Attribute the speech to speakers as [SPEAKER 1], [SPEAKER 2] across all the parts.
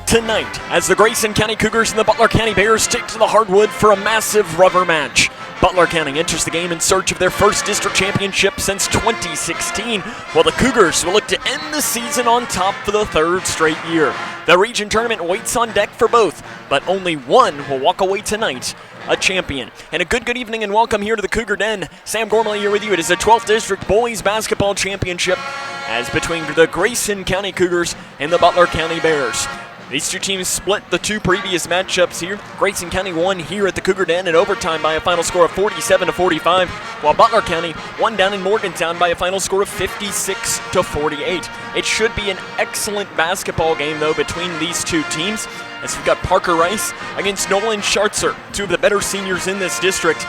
[SPEAKER 1] tonight as the Grayson County Cougars and the Butler County Bears take to the hardwood for a massive rubber match. Butler County enters the game in search of their first district championship since 2016, while the Cougars will look to end the season on top for the third straight year. The region tournament waits on deck for both, but only one will walk away tonight a champion. And a good evening and welcome here to the Cougar Den. Sam Gormley here with you. It is the 12th District Boys Basketball Championship as between the Grayson County Cougars and the Butler County Bears. These two teams split the two previous matchups here. Grayson County won here at the Cougar Den in overtime by a final score of 47-45, while Butler County won down in Morgantown by a final score of 56-48. It should be an excellent basketball game, though, between these two teams, as we've got Parker Rice against Nolan Schartzer, two of the better seniors in this district,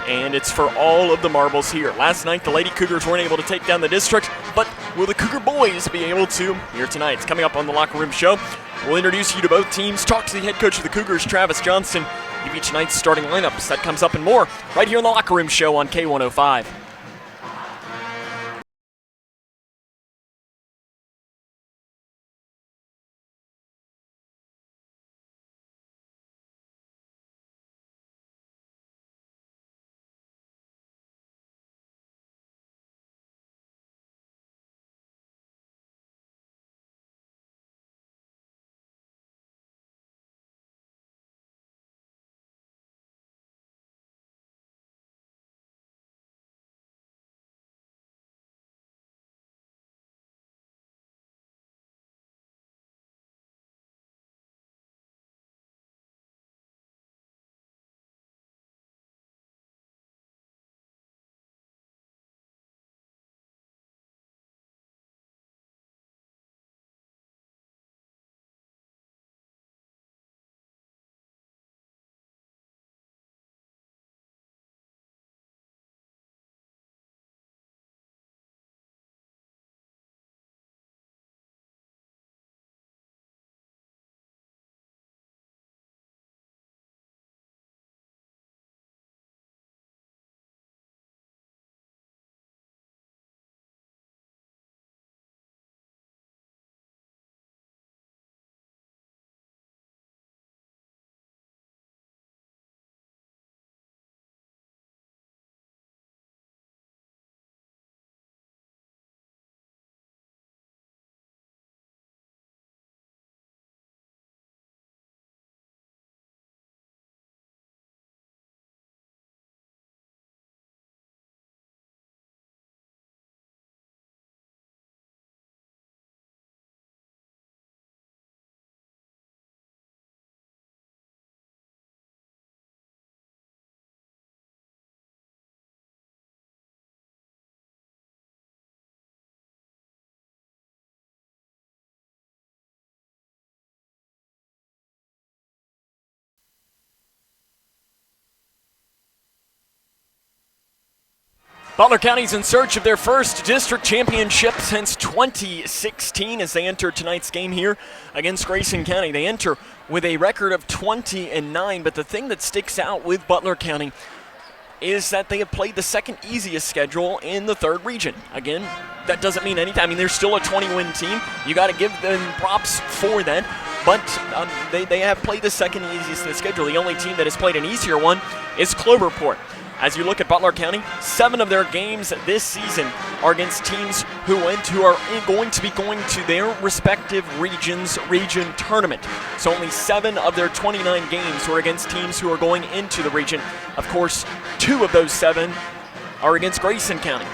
[SPEAKER 1] and it's for all of the marbles here. Last night, the Lady Cougars weren't able to take down the district, but will the Cougar boys be able to here tonight? It's coming up on the Locker Room Show. We'll introduce you to both teams, talk to the head coach of the Cougars, Travis Johnson, give you tonight's starting lineups. That comes up and more right here on the Locker Room Show on K105. Butler County's in search of their first district championship since 2016 as they enter tonight's game here against Grayson County. They enter with a record of 20-9, but the thing that sticks out with Butler County is that they have played the second easiest schedule in the third region. Again, that doesn't mean anything. I mean, they're still a 20-win team. You got to give them props for that, but they have played the second easiest in the schedule. The only team that has played an easier one is Cloverport. As you look at Butler County, 7 of their games this season are against teams who are going to be going to their respective region tournament. So only 7 of their 29 games were against teams who are going into the region. Of course, 2 of those 7 are against Grayson County.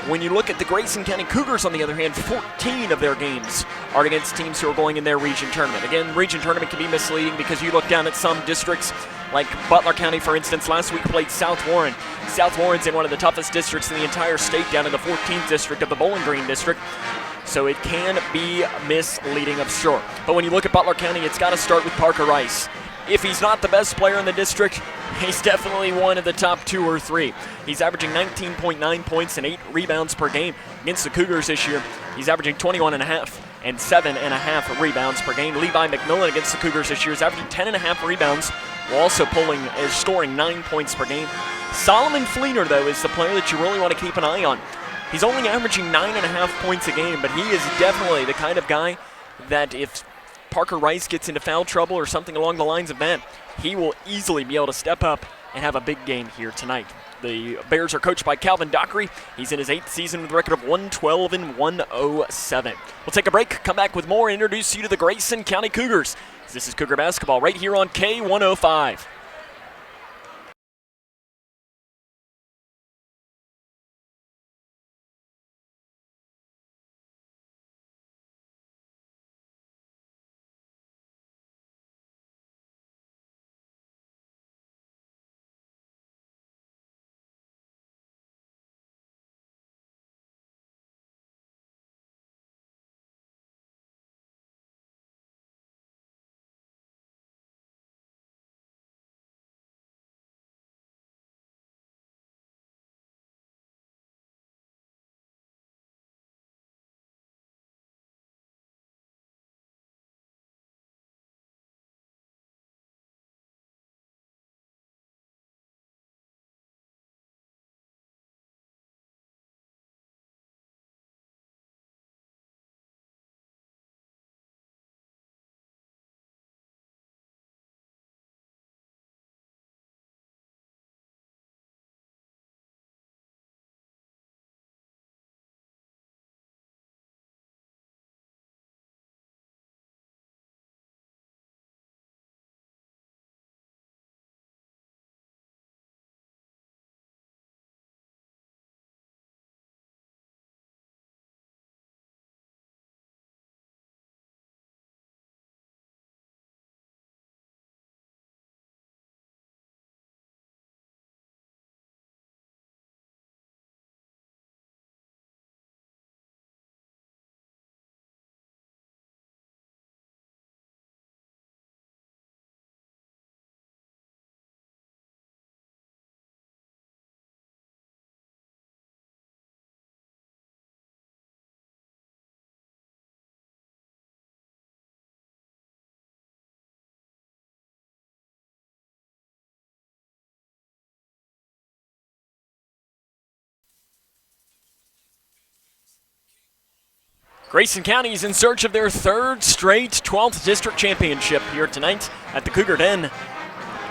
[SPEAKER 1] When you look at the Grayson County Cougars, on the other hand, 14 of their games are against teams who are going in their region tournament. Again, region tournament can be misleading because you look down at some districts, like Butler County, for instance, last week played South Warren. South Warren's in one of the toughest districts in the entire state, down in the 14th district of the Bowling Green district. So it can be misleading, I'm sure. But when you look at Butler County, it's got to start with Parker Rice. If he's not the best player in the district, he's definitely one of the top 2 or 3. He's averaging 19.9 points and 8 rebounds per game. Against the Cougars this year, he's averaging 21.5 and 7.5 rebounds per game. Levi McMillan against the Cougars this year is averaging 10.5 rebounds, while also scoring 9 points per game. Solomon Fleener, though, is the player that you really want to keep an eye on. He's only averaging 9.5 points a game, but he is definitely the kind of guy that if Parker Rice gets into foul trouble or something along the lines of that, he will easily be able to step up and have a big game here tonight. The Bears are coached by Calvin Dockery. He's in his 8th season with a record of 112 and 107. We'll take a break, come back with more, and introduce you to the Grayson County Cougars. This is Cougar basketball right here on K105. Grayson County is in search of their 3rd straight 12th district championship here tonight at the Cougar Den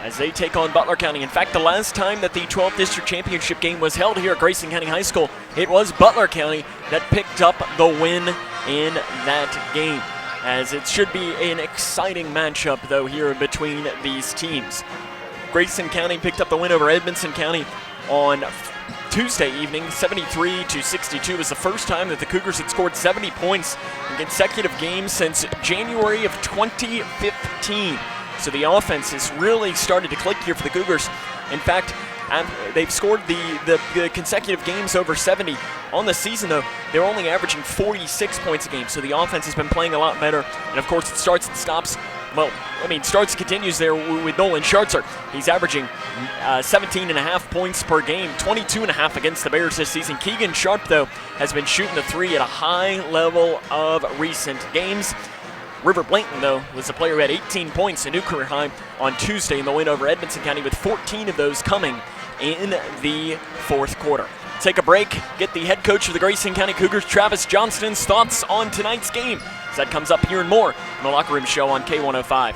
[SPEAKER 1] as they take on Butler County. In fact, the last time that the 12th district championship game was held here at Grayson County High School, it was Butler County that picked up the win in that game. As it should be an exciting matchup, though, here between these teams. Grayson County picked up the win over Edmondson County on Tuesday evening. 73-62 was the first time that the Cougars had scored 70 points in consecutive games since January of 2015. So the offense has really started to click here for the Cougars. In fact, they've scored the consecutive games over 70. On the season, though, they're only averaging 46 points a game, so the offense has been playing a lot better. And, of course, it starts and stops. Well, I mean, starts and continues there with Nolan Schartzer. He's averaging 17.5 points per game, 22.5 against the Bears this season. Keegan Sharp, though, has been shooting the three at a high level of recent games. River Blanton, though, was the player who had 18 points, a new career high, on Tuesday in the win over Edmondson County, with 14 of those coming in the 4th quarter. Take a break, get the head coach of the Grayson County Cougars, Travis Johnston's thoughts on tonight's game. As that comes up here and more on the Locker Room Show on K105.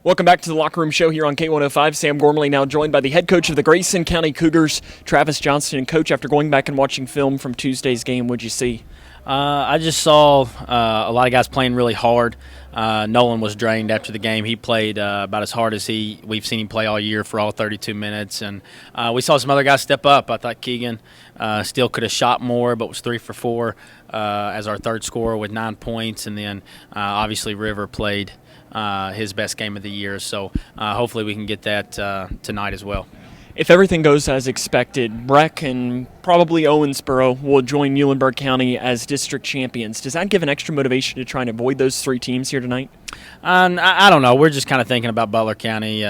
[SPEAKER 1] Welcome back to the Locker Room Show here on K105. Sam Gormley now joined by the head coach of the Grayson County Cougars, Travis Johnston. And Coach, after going back and watching film from Tuesday's game, what'd you see?
[SPEAKER 2] I just saw a lot of guys playing really hard. Nolan was drained after the game. He played about as hard as we've seen him play all year for all 32 minutes. And we saw some other guys step up. I thought Keegan still could have shot more, but was 3 for 4 as our third scorer with 9 points. And then obviously River played his best game of the year. So hopefully we can get that tonight as well.
[SPEAKER 1] If everything goes as expected, Breck and probably Owensboro will join Muhlenberg County as district champions. Does that give an extra motivation to try and avoid those 3 teams here tonight?
[SPEAKER 2] I don't know. We're just kind of thinking about Butler County.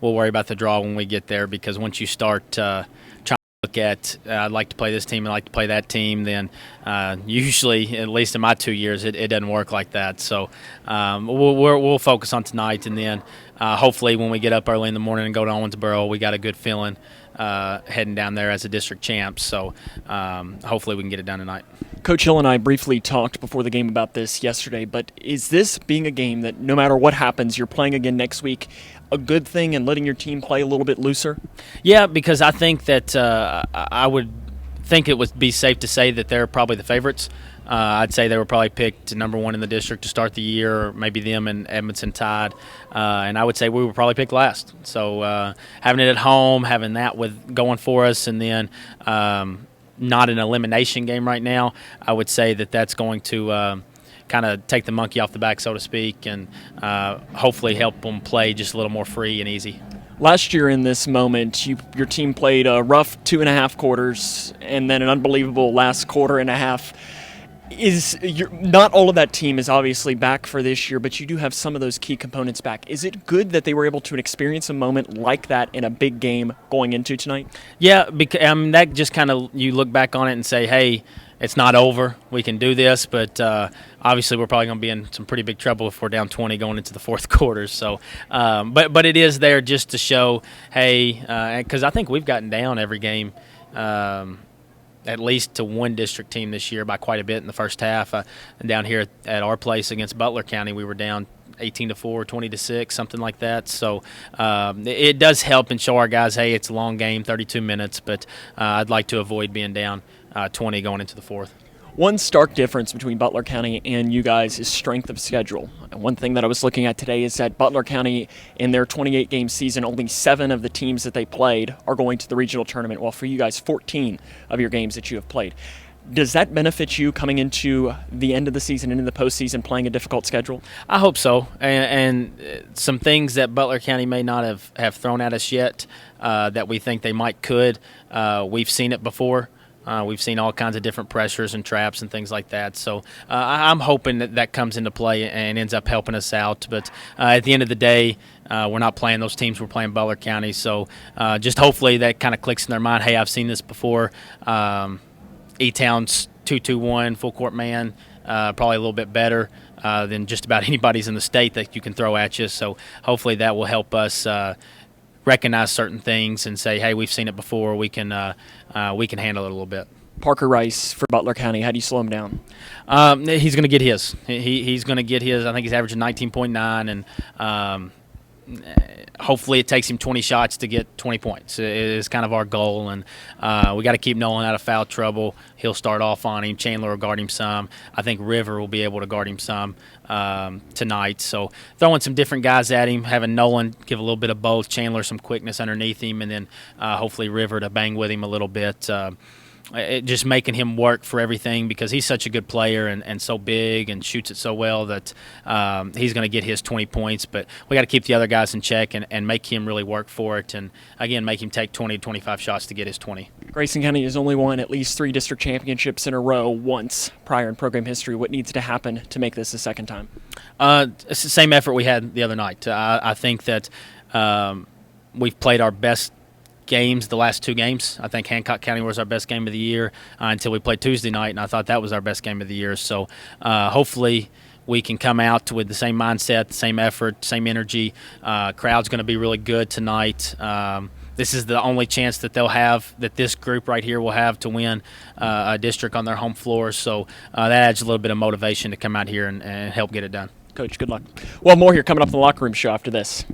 [SPEAKER 2] We'll worry about the draw when we get there, because once you start trying to look at I'd like to play this team, I'd like to play that team, then usually, at least in my 2 years, it doesn't work like that. So we'll focus on tonight, and then hopefully when we get up early in the morning and go to Owensboro, we got a good feeling heading down there as a district champs. So hopefully we can get it done tonight.
[SPEAKER 1] Coach Hill and I briefly talked before the game about this yesterday, but is this being a game that no matter what happens, you're playing again next week, a good thing, and letting your team play a little bit looser?
[SPEAKER 2] Yeah, because I think that I would think it would be safe to say that they're probably the favorites. I'd say they were probably picked number 1 in the district to start the year, or maybe them and Edmondson tied. And I would say we were probably picked last. So having it at home, having that with going for us, and then not an elimination game right now, I would say that that's going to kind of take the monkey off the back, so to speak, and hopefully help them play just a little more free and easy.
[SPEAKER 1] Last year in this moment, your team played a rough 2.5 quarters and then an unbelievable last quarter and a half. Not all of that team is obviously back for this year, but you do have some of those key components back. Is it good that they were able to experience a moment like that in a big game going into tonight? Yeah,
[SPEAKER 2] because that just kind of, you look back on it and say, hey, it's not over. We can do this, but obviously we're probably going to be in some pretty big trouble if we're down 20 going into the fourth quarter. So, but it is there just to show, hey, because I think we've gotten down every game at least to one district team this year by quite a bit in the first half. Down here at our place against Butler County, we were down 18-4, 20-6, something like that. So it does help and show our guys, hey, it's a long game, 32 minutes, but I'd like to avoid being down 20 going into the fourth.
[SPEAKER 1] One stark difference between Butler County and you guys is strength of schedule. And one thing that I was looking at today is that Butler County, in their 28-game season, only 7 of the teams that they played are going to the regional tournament, while for you guys, 14 of your games that you have played. Does that benefit you coming into the end of the season and in the postseason playing a difficult schedule?
[SPEAKER 2] I hope so. And some things that Butler County may not have thrown at us yet that we think they might could. We've seen it before. We've seen all kinds of different pressures and traps and things like that. So I'm hoping that comes into play and ends up helping us out. But at the end of the day, we're not playing those teams. We're playing Butler County. So just hopefully that kind of clicks in their mind, hey, I've seen this before. E-Town's 2-2-1, full court man, probably a little bit better than just about anybody's in the state that you can throw at you. So hopefully that will help us recognize certain things and say, hey, we've seen it before. We can handle it a little bit.
[SPEAKER 1] Parker Rice for Butler County, how do you slow him down?
[SPEAKER 2] He's going to get his. He's going to get his. I think he's averaging 19.9, and hopefully it takes him 20 shots to get 20 points. It is kind of our goal, and we got to keep Nolan out of foul trouble. He'll start off on him. Chandler will guard him some. I think River will be able to guard him some tonight. So throwing some different guys at him, having Nolan give a little bit of both, Chandler some quickness underneath him, and then hopefully River to bang with him a little bit. Just making him work for everything, because he's such a good player and so big and shoots it so well that he's going to get his 20 points. But we got to keep the other guys in check and make him really work for it. And, again, make him take 20 to 25 shots to get his 20.
[SPEAKER 1] Grayson County has only won at least 3 district championships in a row once prior in program history. What needs to happen to make this the second time?
[SPEAKER 2] It's the same effort we had the other night. I think that we've played our best games the last 2 games. I think Hancock County was our best game of the year until we played Tuesday night, and I thought that was our best game of the year. So hopefully we can come out with the same mindset, the same effort, same energy. Crowd's going to be really good tonight. This is the only chance that they'll have, that this group right here will have, to win a district on their home floor. So that adds a little bit of motivation to come out here and help get it done.
[SPEAKER 1] Coach, good luck. Well, more here coming up in the locker room show after this.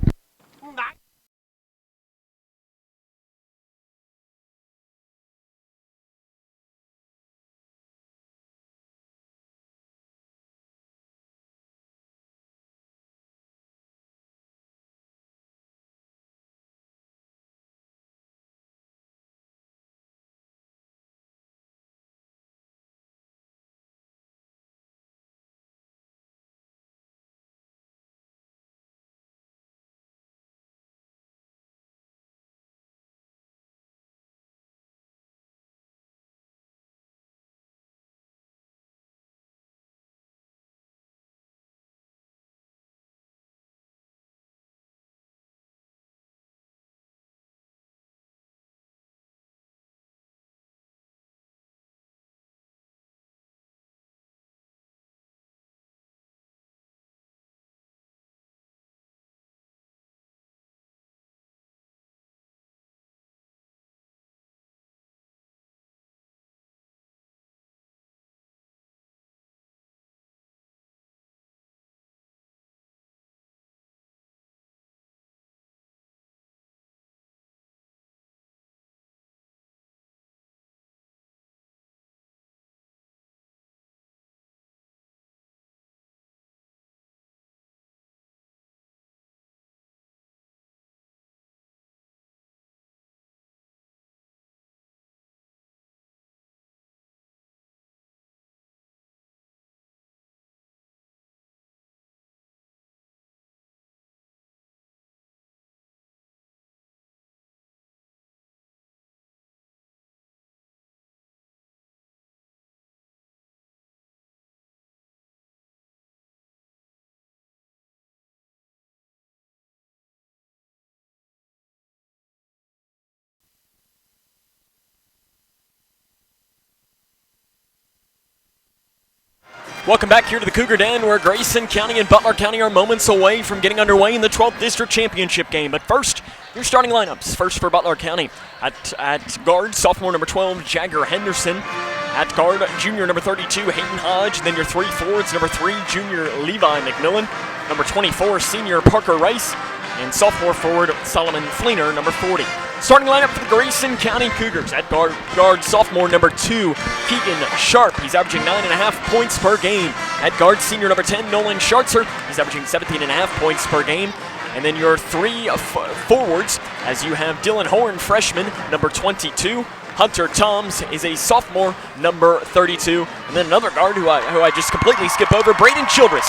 [SPEAKER 1] Welcome back here to the Cougar Den, where Grayson County and Butler County are moments away from getting underway in the 12th District Championship game. But first, your starting lineups. First for Butler County, at guard, sophomore number 12, Jagger Henderson. At guard, junior number 32, Hayden Hodge. Then your three forwards, number 3, junior Levi McMillan. Number 24, senior Parker Rice. And sophomore forward, Solomon Fleener, number 40. Starting lineup for the Grayson County Cougars. At guard, sophomore number 2, Keegan Sharp. He's averaging 9.5 points per game. At guard, senior number 10, Nolan Schartzer. He's averaging 17.5 points per game. And then your three forwards, as you have Dylan Horn, freshman, number 22. Hunter Toms is a sophomore, number 32. And then another guard who I just completely skip over, Braden Childress,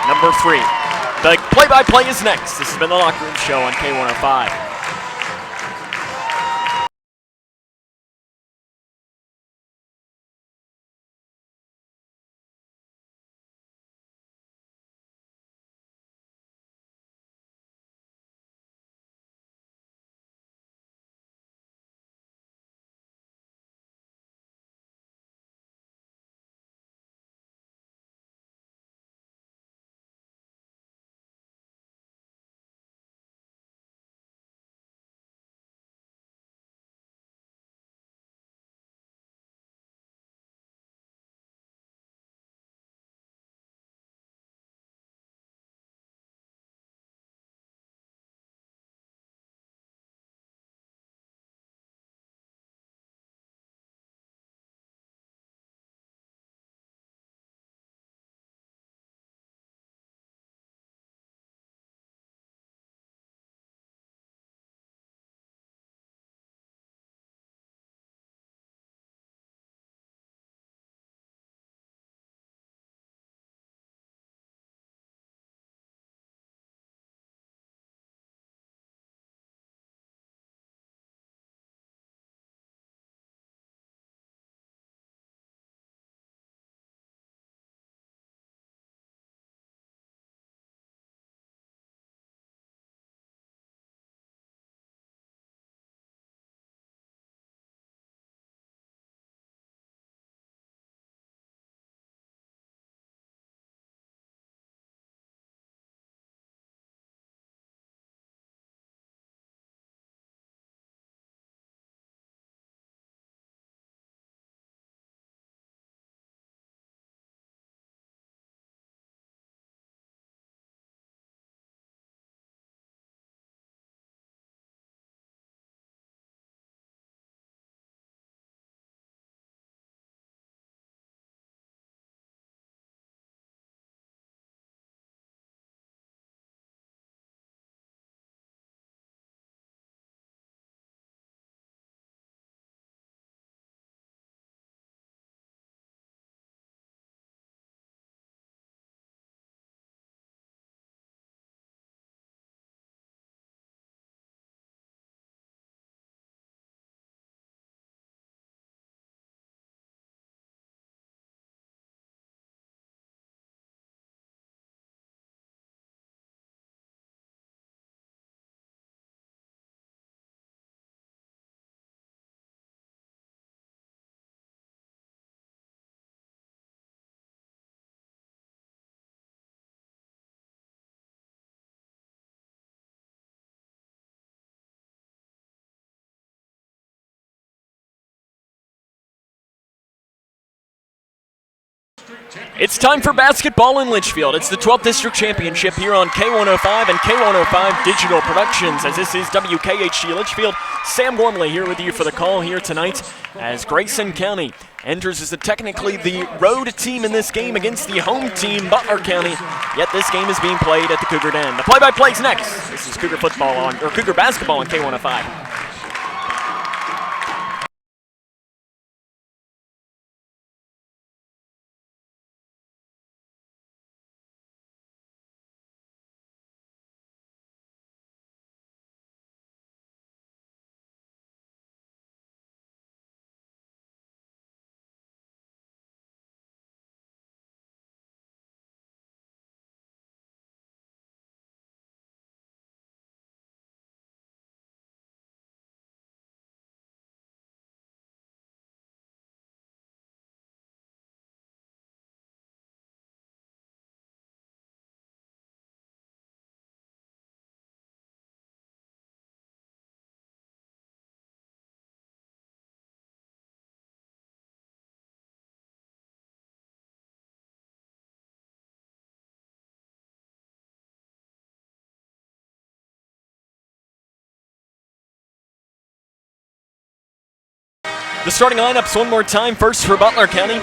[SPEAKER 1] number 3. The play-by-play is next. This has been the Locker Room Show on K105. It's time for basketball in Litchfield. It's the 12th District Championship here on K105 and K105 Digital Productions, as this is WKHG Litchfield. Sam Gormley here with you for the call here tonight as Grayson County enters as technically the road team in this game against the home team, Butler County. Yet this game is being played at the Cougar Den. The play-by-play is next. This is Cougar Cougar basketball on K105. The starting lineups one more time. First for Butler County,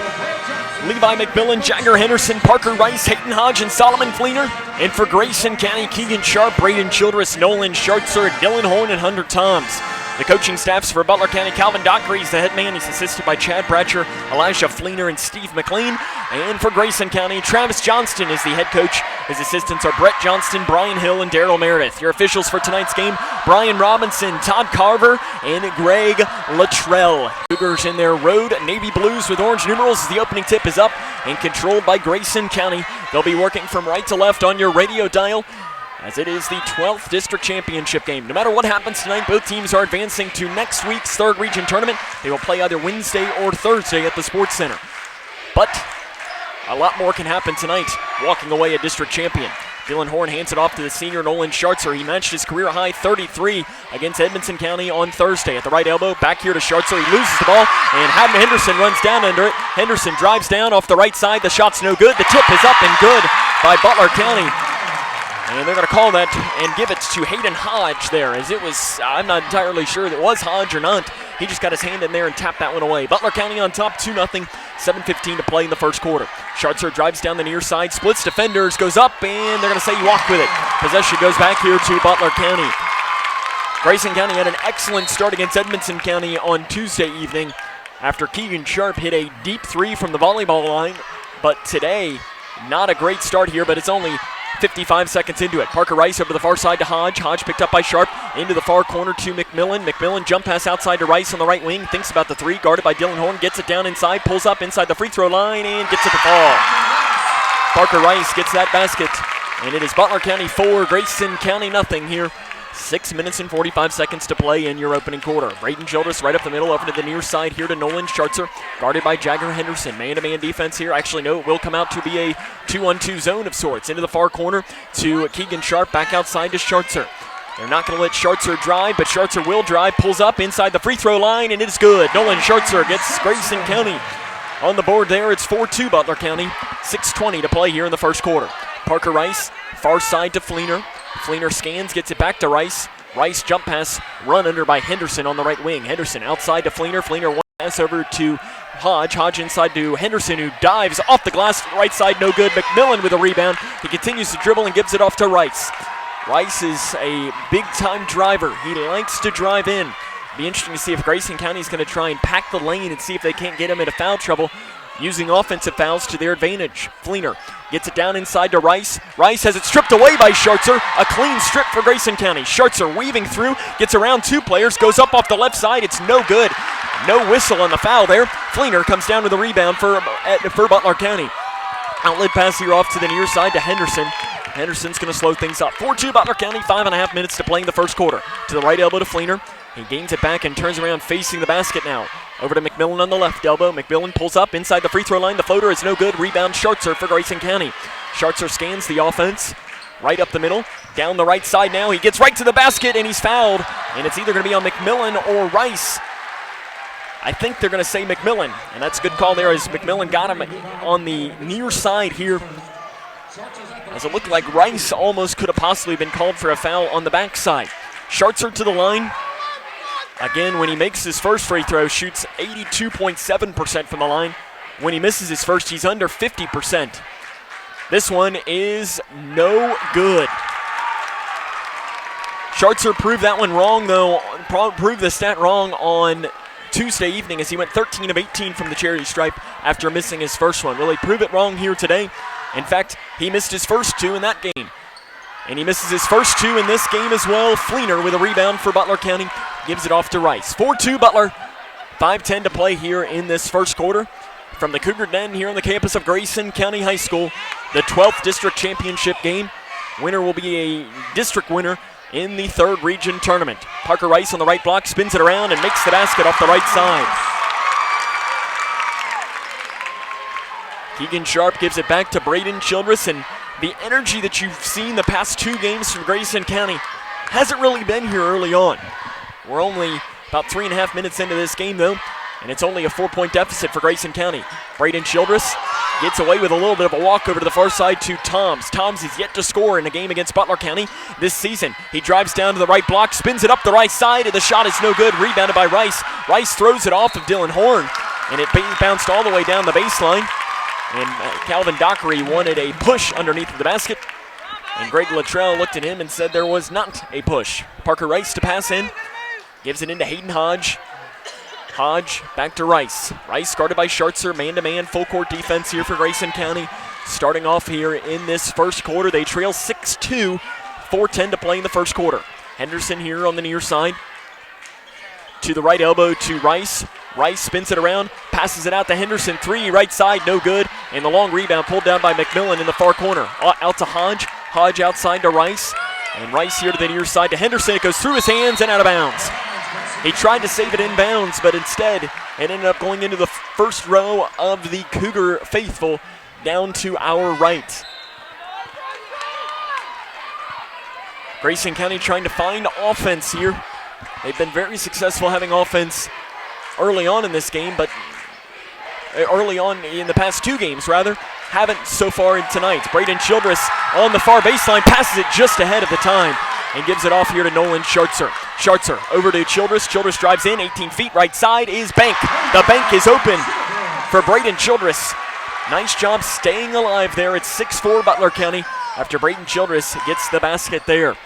[SPEAKER 1] Levi McMillan, Jagger Henderson, Parker Rice, Hayden Hodge, and Solomon Fleener. And for Grayson County, Keegan Sharp, Braden Childress, Nolan Schartzer, Dylan Horn, and Hunter Toms. The coaching staffs for Butler County, Calvin Dockery is the head man. He's assisted by Chad Bratcher, Elijah Fleener, and Steve McLean. And for Grayson County, Travis Johnston is the head coach. His assistants are Brett Johnston, Brian Hill, and Daryl Meredith. Your officials for tonight's game, Brian Robinson, Todd Carver, and Greg Luttrell. Cougars in their road navy blues with orange numerals as the opening tip is up and controlled by Grayson County. They'll be working from right to left on your radio dial, as it is the 12th District Championship game. No matter what happens tonight, both teams are advancing to next week's third region tournament. They will play either Wednesday or Thursday at the Sports Center. But a lot more can happen tonight, walking away a district champion. Dylan Horn hands it off to the senior Nolan Schartzer. He matched his career-high 33 against Edmondson County on Thursday. At the right elbow, back here to Schartzer. He loses the ball, and Haddon Henderson runs down under it. Henderson drives down off the right side. The shot's no good. The tip is up and good by Butler County. And they're going to call that and give it to Hayden Hodge there, as it was, I'm not entirely sure if it was Hodge or not. He just got his hand in there and tapped that one away. Butler County on top, 2-0, 7:15 to play in the first quarter. Schartzer drives down the near side, splits defenders, goes up, and they're going to say you walk with it. Possession goes back here to Butler County. Grayson County had an excellent start against Edmondson County on Tuesday evening after Keegan Sharp hit a deep three from the volleyball line. But today, not a great start here, but it's only 55 seconds into it. Parker Rice over the far side to Hodge. Hodge picked up by Sharp into the far corner to McMillan. McMillan jump pass outside to Rice on the right wing. Thinks about the three, guarded by Dylan Horn. Gets it down inside, pulls up inside the free throw line, and gets it to fall. Parker Rice gets that basket, and it is Butler County 4, Grayson County nothing here. 6 minutes and 45 seconds to play in your opening quarter. Braden Childress right up the middle over to the near side here to Nolan Schartzer, guarded by Jagger Henderson. Man-to-man defense here. Actually, no, it will come out to be a 2-on-2 zone of sorts. Into the far corner to Keegan Sharp, back outside to Schartzer. They're not going to let Schartzer drive, but Schartzer will drive, pulls up inside the free throw line, and it's good. Nolan Schartzer gets Grayson County on the board there. It's 4-2 Butler County. 6:20 to play here in the first quarter. Parker Rice, far side to Fleener. Fleener scans, gets it back to Rice. Rice jump pass, run under by Henderson on the right wing. Henderson outside to Fleener. Fleener one pass over to Hodge. Hodge inside to Henderson, who dives off the glass to the right side, no good. McMillan with a rebound. He continues to dribble and gives it off to Rice. Rice is a big-time driver. He likes to drive in. Be interesting to see if Grayson County is going to try and pack the lane and see if they can't get him into foul trouble, using offensive fouls to their advantage. Fleener gets it down inside to Rice. Rice has it stripped away by Schartzer. A clean strip for Grayson County. Schartzer weaving through, gets around two players, goes up off the left side. It's no good. No whistle on the foul there. Fleener comes down with the rebound for Butler County. Outlet pass here off to the near side to Henderson. Henderson's going to slow things up. 4-2 Butler County, 5.5 minutes to play in the first quarter. To the right elbow to Fleener. He gains it back and turns around facing the basket now. Over to McMillan on the left elbow. McMillan pulls up inside the free throw line. The floater is no good. Rebound Schartzer for Grayson County. Schartzer scans the offense. Right up the middle. Down the right side now. He gets right to the basket and he's fouled. And it's either going to be on McMillan or Rice. I think they're going to say McMillan, and that's a good call there as McMillan got him on the near side here. As it looked like Rice almost could have possibly been called for a foul on the backside. Schartzer to the line. Again, when he makes his first free throw, shoots 82.7% from the line. When he misses his first, he's under 50%. This one is no good. Schartzer proved that one wrong, though. Proved the stat wrong on Tuesday evening as he went 13 of 18 from the charity stripe after missing his first one. Will he prove it wrong here today? In fact, he missed his first two in that game. And he misses his first two in this game as well. Fleener with a rebound for Butler County. Gives it off to Rice. 4-2 Butler. 5:10 to play here in this first quarter. From the Cougar Den here on the campus of Grayson County High School, the 12th district championship game. Winner will be a district winner in the 3rd region tournament. Parker Rice on the right block, spins it around and makes the basket off the right side. Keegan Sharp gives it back to Braden Childress, and the energy that you've seen the past 2 games from Grayson County hasn't really been here early on. We're only about 3.5 minutes into this game though, and it's only a 4-point deficit for Grayson County. Braden Childress gets away with a little bit of a walk over to the far side to Toms. Toms is yet to score in a game against Butler County this season. He drives down to the right block, spins it up the right side, and the shot is no good. Rebounded by Rice. Rice throws it off of Dylan Horn, and it bounced all the way down the baseline. And Calvin Dockery wanted a push underneath the basket. And Greg Luttrell looked at him and said there was not a push. Parker Rice to pass in. Gives it into Hayden Hodge. Hodge back to Rice. Rice guarded by Schartzer. Man-to-man full court defense here for Grayson County. Starting off here in this first quarter. They trail 6-2. 4:10 to play in the first quarter. Henderson here on the near side. To the right elbow to Rice. Rice spins it around, passes it out to Henderson. 3, right side, no good. And the long rebound pulled down by McMillan in the far corner. Out to Hodge. Hodge outside to Rice. And Rice here to the near side to Henderson. It goes through his hands and out of bounds. He tried to save it inbounds, but instead it ended up going into the first row of the Cougar faithful down to our right. Grayson County trying to find offense here. They've been very successful having offense early on in this game, but early on in the past 2 games, rather, haven't so far in tonight. Braden Childress on the far baseline, passes it just ahead of the time, and gives it off here to Nolan Schartzer. Schartzer over to Childress. Childress drives in, 18 feet, right side is Bank. The bank is open for Braden Childress. Nice job staying alive there at 6-4 Butler County after Braden Childress gets the basket there.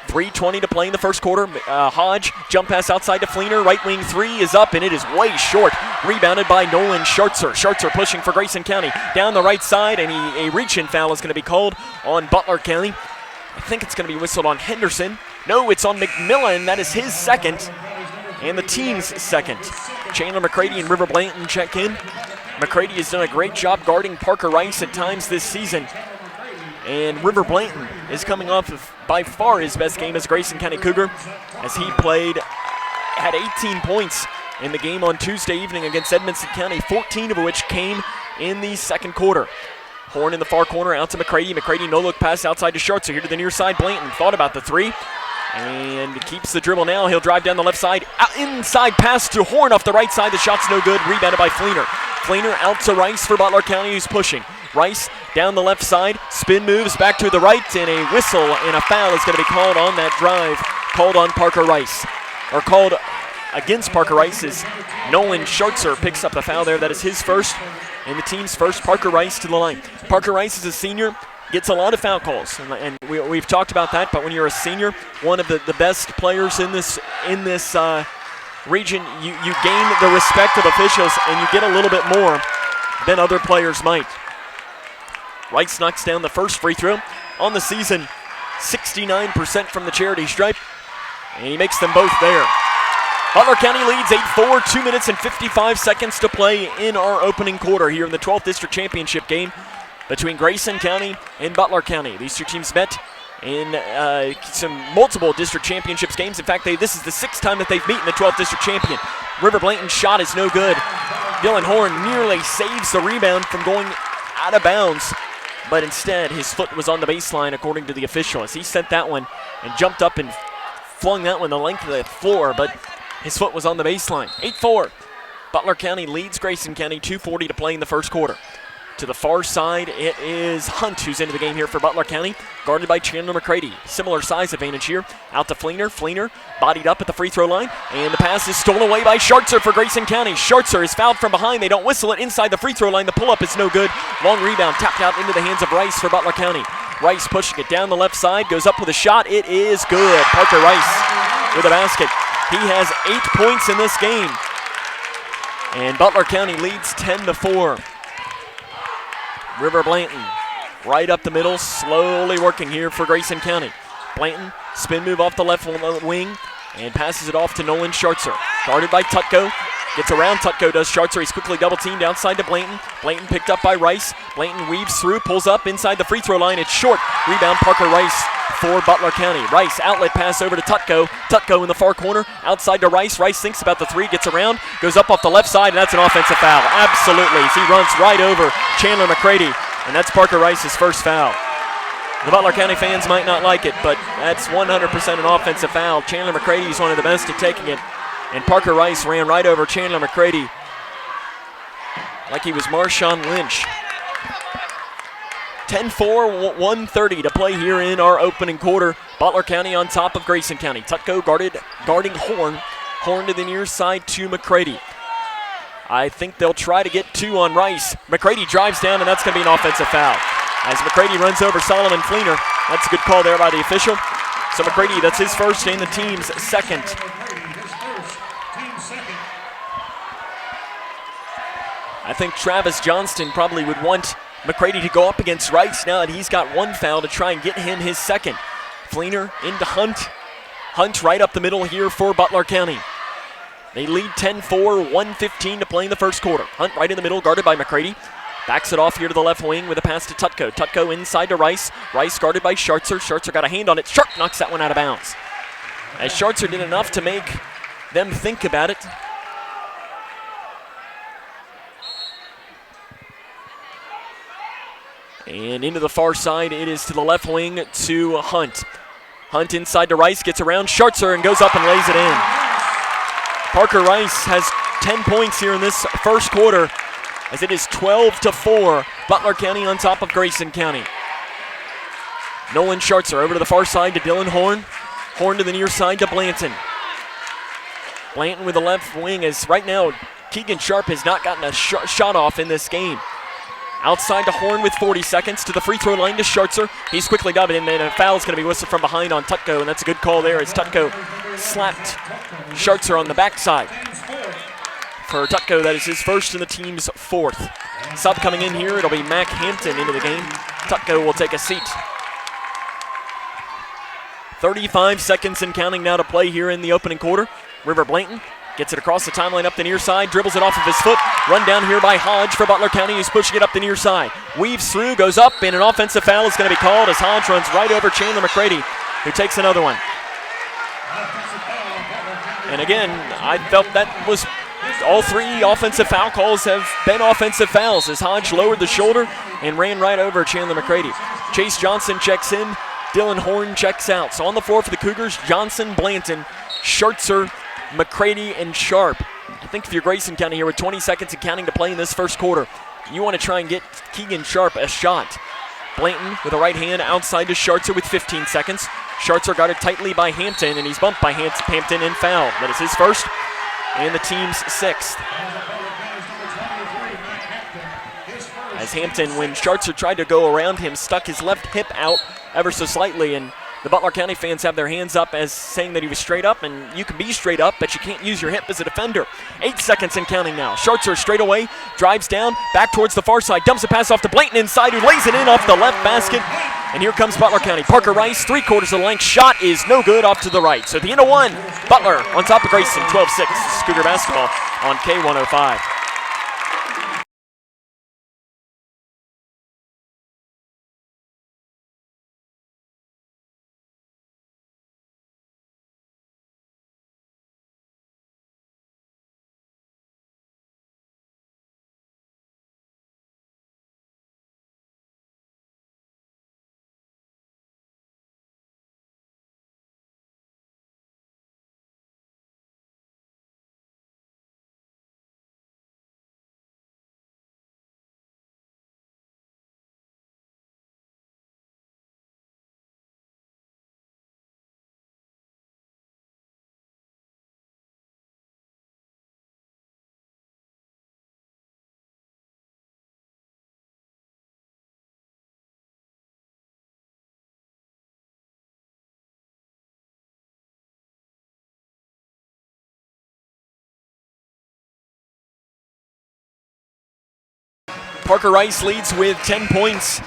[SPEAKER 1] 3:20 to play in the first quarter. Hodge, jump pass outside to Fleener. Right wing 3 is up, and it is way short. Rebounded by Nolan Schartzer. Schartzer pushing for Grayson County. Down the right side, and a reach-in foul is going to be called on Butler County. I think it's going to be whistled on Henderson. No, it's on McMillan. That is his second, and the team's second. Chandler McCready and River Blanton check in. McCready has done a great job guarding Parker Rice at times this season. And River Blanton is coming off of by far his best game as Grayson County Cougar, as he had 18 points in the game on Tuesday evening against Edmonson County, 14 of which came in the second quarter. Horn in the far corner, out to McCready. McCready no-look pass outside to Schartzer. Here to the near side, Blanton thought about the 3 and keeps the dribble now. He'll drive down the left side. Inside pass to Horn off the right side. The shot's no good. Rebounded by Fleener. Fleener out to Rice for Butler County, who's pushing. Rice down the left side, spin moves back to the right, and a whistle and a foul is going to be called on that drive, called on Parker Rice, or called against Parker Rice as Nolan Schartzer picks up the foul there. That is his first and the team's first. Parker Rice to the line. Parker Rice is a senior, gets a lot of foul calls, and we've talked about that, but when you're a senior, one of the best players in this region, you gain the respect of officials and you get a little bit more than other players might. Rice knocks down the first free throw on the season, 69% from the charity stripe, and he makes them both there. Butler County leads 8-4, 2 minutes and 55 seconds to play in our opening quarter here in the 12th District Championship game between Grayson County and Butler County. These 2 teams met in some multiple district championships games. In fact, this is the 6th time that they've beaten the 12th District champion. River Blanton's shot is no good. Dylan Horn nearly saves the rebound from going out of bounds, but instead his foot was on the baseline according to the official as he sent that one and jumped up and flung that one the length of the floor, but his foot was on the baseline. 8-4. Butler County leads Grayson County 2:40 to play in the first quarter. To the far side, it is Hunt who's into the game here for Butler County, guarded by Chandler McCready. Similar size advantage here. Out to Fleener. Fleener bodied up at the free throw line, and the pass is stolen away by Schartzer for Grayson County. Schartzer is fouled from behind. They don't whistle it inside the free throw line. The pull-up is no good. Long rebound tapped out into the hands of Rice for Butler County. Rice pushing it down the left side, goes up with a shot. It is good. Parker Rice with a basket. He has 8 points in this game, and Butler County leads 10-4. River Blanton right up the middle, slowly working here for Grayson County. Blanton, spin move off the left wing, and passes it off to Nolan Schartzer. Guarded by Tutko. Gets around Tutko, does Schartzer. He's quickly double teamed outside to Blanton. Blanton picked up by Rice. Blanton weaves through, pulls up inside the free throw line. It's short. Rebound Parker Rice for Butler County. Rice, outlet pass over to Tutko. Tutko in the far corner, outside to Rice. Rice thinks about the three, gets around, goes up off the left side, and that's an offensive foul. Absolutely. He runs right over Chandler McCready, and that's Parker Rice's first foul. The Butler County fans might not like it, but that's 100% an offensive foul. Chandler McCready is one of the best at taking it, and Parker Rice ran right over Chandler McCready like he was Marshawn Lynch. 10-4, 1:30 to play here in our opening quarter. Butler County on top of Grayson County. Tutko guarding Horn. Horn to the near side to McCready. I think they'll try to get two on Rice. McCready drives down, and that's going to be an offensive foul. As McCready runs over Solomon Fleener. That's a good call there by the official. So McCready, that's his first and the team's second. I think Travis Johnston probably would want McCready to go up against Rice now that he's got one foul to try and get him his second. Fleener into Hunt. Hunt right up the middle here for Butler County. They lead 10-4, 1:15 to play in the first quarter. Hunt right in the middle, guarded by McCready. Backs it off here to the left wing with a pass to Tutko. Tutko inside to Rice. Rice guarded by Schartzer. Schartzer got a hand on it. Sharp knocks that one out of bounds. As Schartzer did enough to make them think about it. And into the far side, it is to the left wing to Hunt. Hunt inside to Rice, gets around Schartzer and goes up and lays it in. Parker Rice has 10 points here in this first quarter, as it is 12-4. Butler County on top of Grayson County. Nolan Schartzer over to the far side to Dylan Horn. Horn to the near side to Blanton. Blanton with the left wing, as right now Keegan Sharp has not gotten a shot off in this game. Outside to Horn with 40 seconds, to the free throw line to Schartzer. He's quickly dubbed, and then a foul is going to be whistled from behind on Tutko, and that's a good call there as Tutko slapped Schartzer on the backside. For Tutko, that is his first and the team's fourth. Sub coming in here, it'll be Mac Hampton into the game. Tutko will take a seat. 35 seconds and counting now to play here in the opening quarter. River Blanton gets it across the timeline up the near side, dribbles it off of his foot. Run down here by Hodge for Butler County, who's pushing it up the near side. Weaves through, goes up, and an offensive foul is going to be called as Hodge runs right over Chandler McCready, who takes another one. And again, I felt that was all three offensive foul calls have been offensive fouls as Hodge lowered the shoulder and ran right over Chandler McCready. Chase Johnson checks in, Dylan Horn checks out. So on the floor for the Cougars, Johnson, Blanton, Schartzer, McCready, and Sharp. I think if you're Grayson County here with 20 seconds and counting to play in this first quarter, you want to try and get Keegan Sharp a shot. Blanton with a right hand outside to Schartzer with 15 seconds. Schartzer got it tightly by Hampton, and he's bumped by Hampton and fouled. That is his first and the team's sixth. As Hampton, when Schartzer tried to go around him, stuck his left hip out ever so slightly, and the Butler County fans have their hands up as saying that he was straight up, and you can be straight up, but you can't use your hip as a defender. 8 seconds and counting now. Schartzer straight away, drives down, back towards the far side, dumps a pass off to Blanton inside, who lays it in off the left basket. And here comes Butler County. Parker Rice, 3/4 of the length, shot is no good, off to the right. So at the end of one, Butler on top of Grayson, 12-6. This is Cougar basketball on K105. Parker Rice leads with 10 points.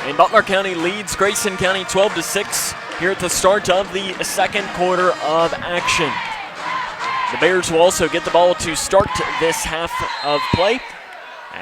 [SPEAKER 1] And Butler County leads Grayson County 12-6 here at the start of the second quarter of action. The Bears will also get the ball to start this half of play.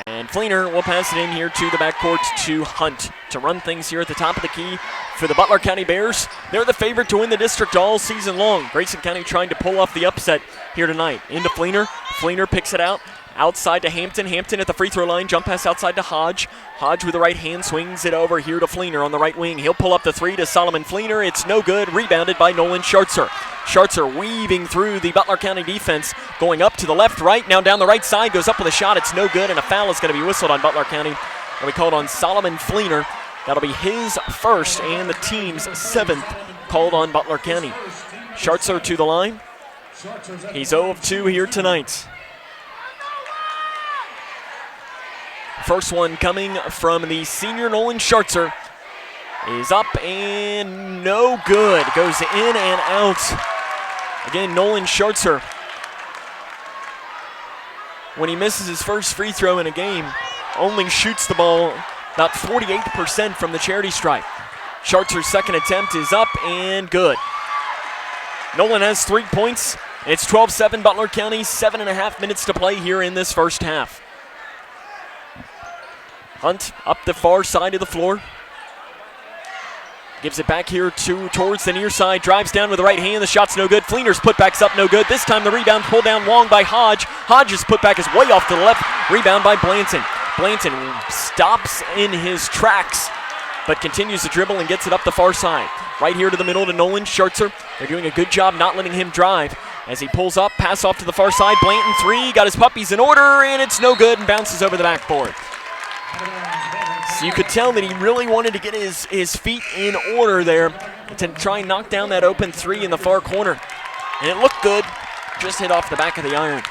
[SPEAKER 1] And Fleener will pass it in here to the backcourt to Hunt to run things here at the top of the key for the Butler County Bears. They're the favorite to win the district all season long. Grayson County trying to pull off the upset here tonight. Into Fleener. Fleener picks it out. Outside to Hampton. Hampton at the free throw line. Jump pass outside to Hodge. Hodge with the right hand swings it over here to Fleener on the right wing. He'll pull up the three to Solomon Fleener. It's no good. Rebounded by Nolan Schartzer. Schartzer weaving through the Butler County defense. Going up to the left, right. Now down the right side. Goes up with a shot. It's no good. And a foul is going to be whistled on Butler County. It'll be called on Solomon Fleener. That'll be his first and the team's 7th called on Butler County. Schartzer to the line. He's 0 of 2 here tonight. First one coming from the senior Nolan Schartzer is up and no good. Goes in and out. Again, Nolan Schartzer, when he misses his first free throw in a game, only shoots the ball about 48% from the charity stripe. Schartzer's second attempt is up and good. Nolan has 3 points. It's 12-7 Butler County, 7.5 minutes to play here in this first half. Hunt up the far side of the floor. Gives it back here towards the near side. Drives down with the right hand. The shot's no good. Fleener's putback's up no good. This time the rebound pulled down long by Hodge. Hodge's putback is way off to the left. Rebound by Blanton. Blanton stops in his tracks, but continues to dribble and gets it up the far side. Right here to the middle to Nolan Schartzer. They're doing a good job not letting him drive. As he pulls up, pass off to the far side. Blanton three, got his puppies in order, and it's no good and bounces over the backboard. So you could tell that he really wanted to get his feet in order there to try and knock down that open three in the far corner. And it looked good, just hit off the back of the iron.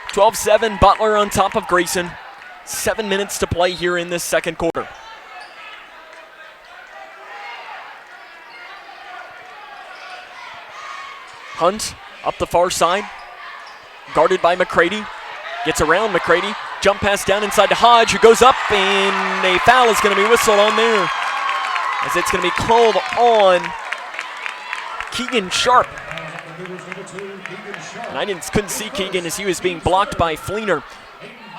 [SPEAKER 1] 12-7, Butler on top of Grayson. 7 minutes to play here in this second quarter. Hunt up the far side, guarded by McCready. Gets around McCready. Jump pass down inside to Hodge, who goes up, and a foul is going to be whistled on there, as it's going to be called on Keegan Sharp. And I couldn't see Keegan as he was being blocked by Fleener.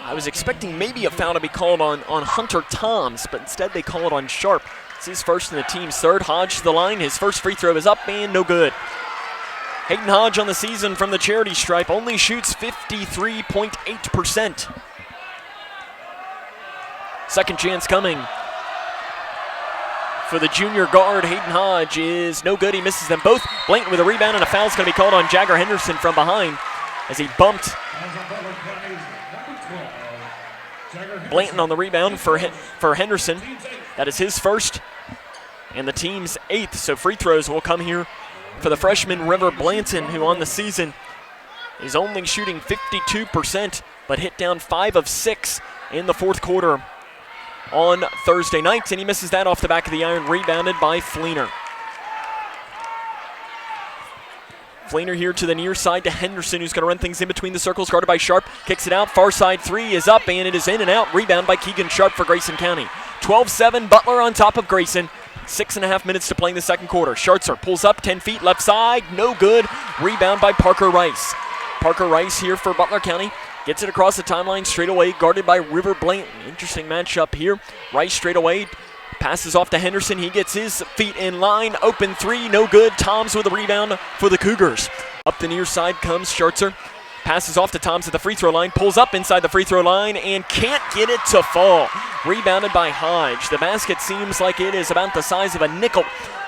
[SPEAKER 1] I was expecting maybe a foul to be called on Hunter Toms, but instead they call it on Sharp. It's his first and the team's third. Hodge to the line. His first free throw is up and no good. Hayden Hodge on the season from the charity stripe only shoots 53.8%. Second chance coming for the junior guard. Hayden Hodge is no good. He misses them both. Blanton with a rebound, and a foul is going to be called on Jagger Henderson from behind as he bumped Blanton on the rebound for Henderson. That is his first and the team's 8th. So free throws will come here for the freshman River Blanton, who on the season is only shooting 52%, but hit down 5 of 6 in the fourth quarter on Thursday night, and he misses that off the back of the iron, rebounded by Fleener. Fleener here to the near side to Henderson, who's going to run things in between the circles, guarded by Sharp. Kicks it out, far side three is up, and it is in and out. Rebound by Keegan Sharp for Grayson County. 12-7, Butler on top of Grayson. 6.5 minutes to play in the second quarter. Schartzer pulls up 10 feet, left side, no good. Rebound by Parker Rice. Parker Rice here for Butler County. Gets it across the timeline straight away, guarded by River Blanton. Interesting matchup here. Rice straight away, passes off to Henderson. He gets his feet in line. Open three, no good. Toms with a rebound for the Cougars. Up the near side comes Schartzer. Passes off to Toms at the free throw line. Pulls up inside the free throw line and can't get it to fall. Rebounded by Hodge. The basket seems like it is about the size of a nickel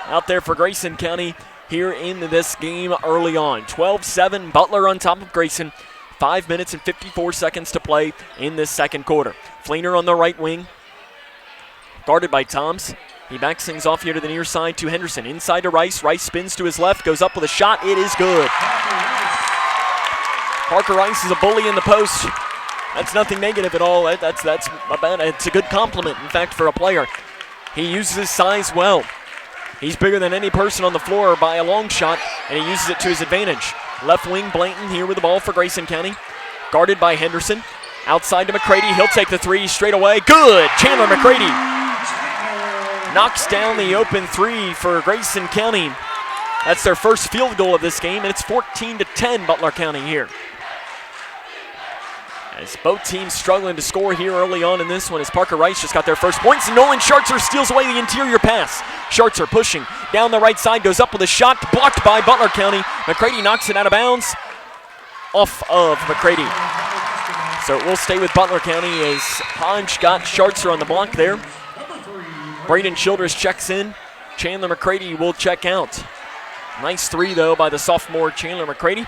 [SPEAKER 1] out there for Grayson County here in this game early on. 12-7, Butler on top of Grayson. 5 minutes and 54 seconds to play in this second quarter. Fleener on the right wing, guarded by Toms. He backs things off here to the near side to Henderson. Inside to Rice. Rice spins to his left, goes up with a shot. It is good. Parker Rice is a bully in the post. That's nothing negative at all. It's a good compliment, in fact, for a player. He uses his size well. He's bigger than any person on the floor by a long shot, and he uses it to his advantage. Left wing Blanton here with the ball for Grayson County. Guarded by Henderson. Outside to McCready. He'll take the three straight away. Good. Chandler McCready knocks down the open three for Grayson County. That's their first field goal of this game, and it's 14-10 Butler County here. As both teams struggling to score here early on in this one, as Parker Rice just got their first points, and Nolan Schartzer steals away the interior pass. Schartzer pushing down the right side, goes up with a shot, blocked by Butler County. McCready knocks it out of bounds, off of McCready. So it will stay with Butler County as Hodge got Schartzer on the block there. Braden Childress checks in. Chandler McCready will check out. Nice three, though, by the sophomore Chandler McCready.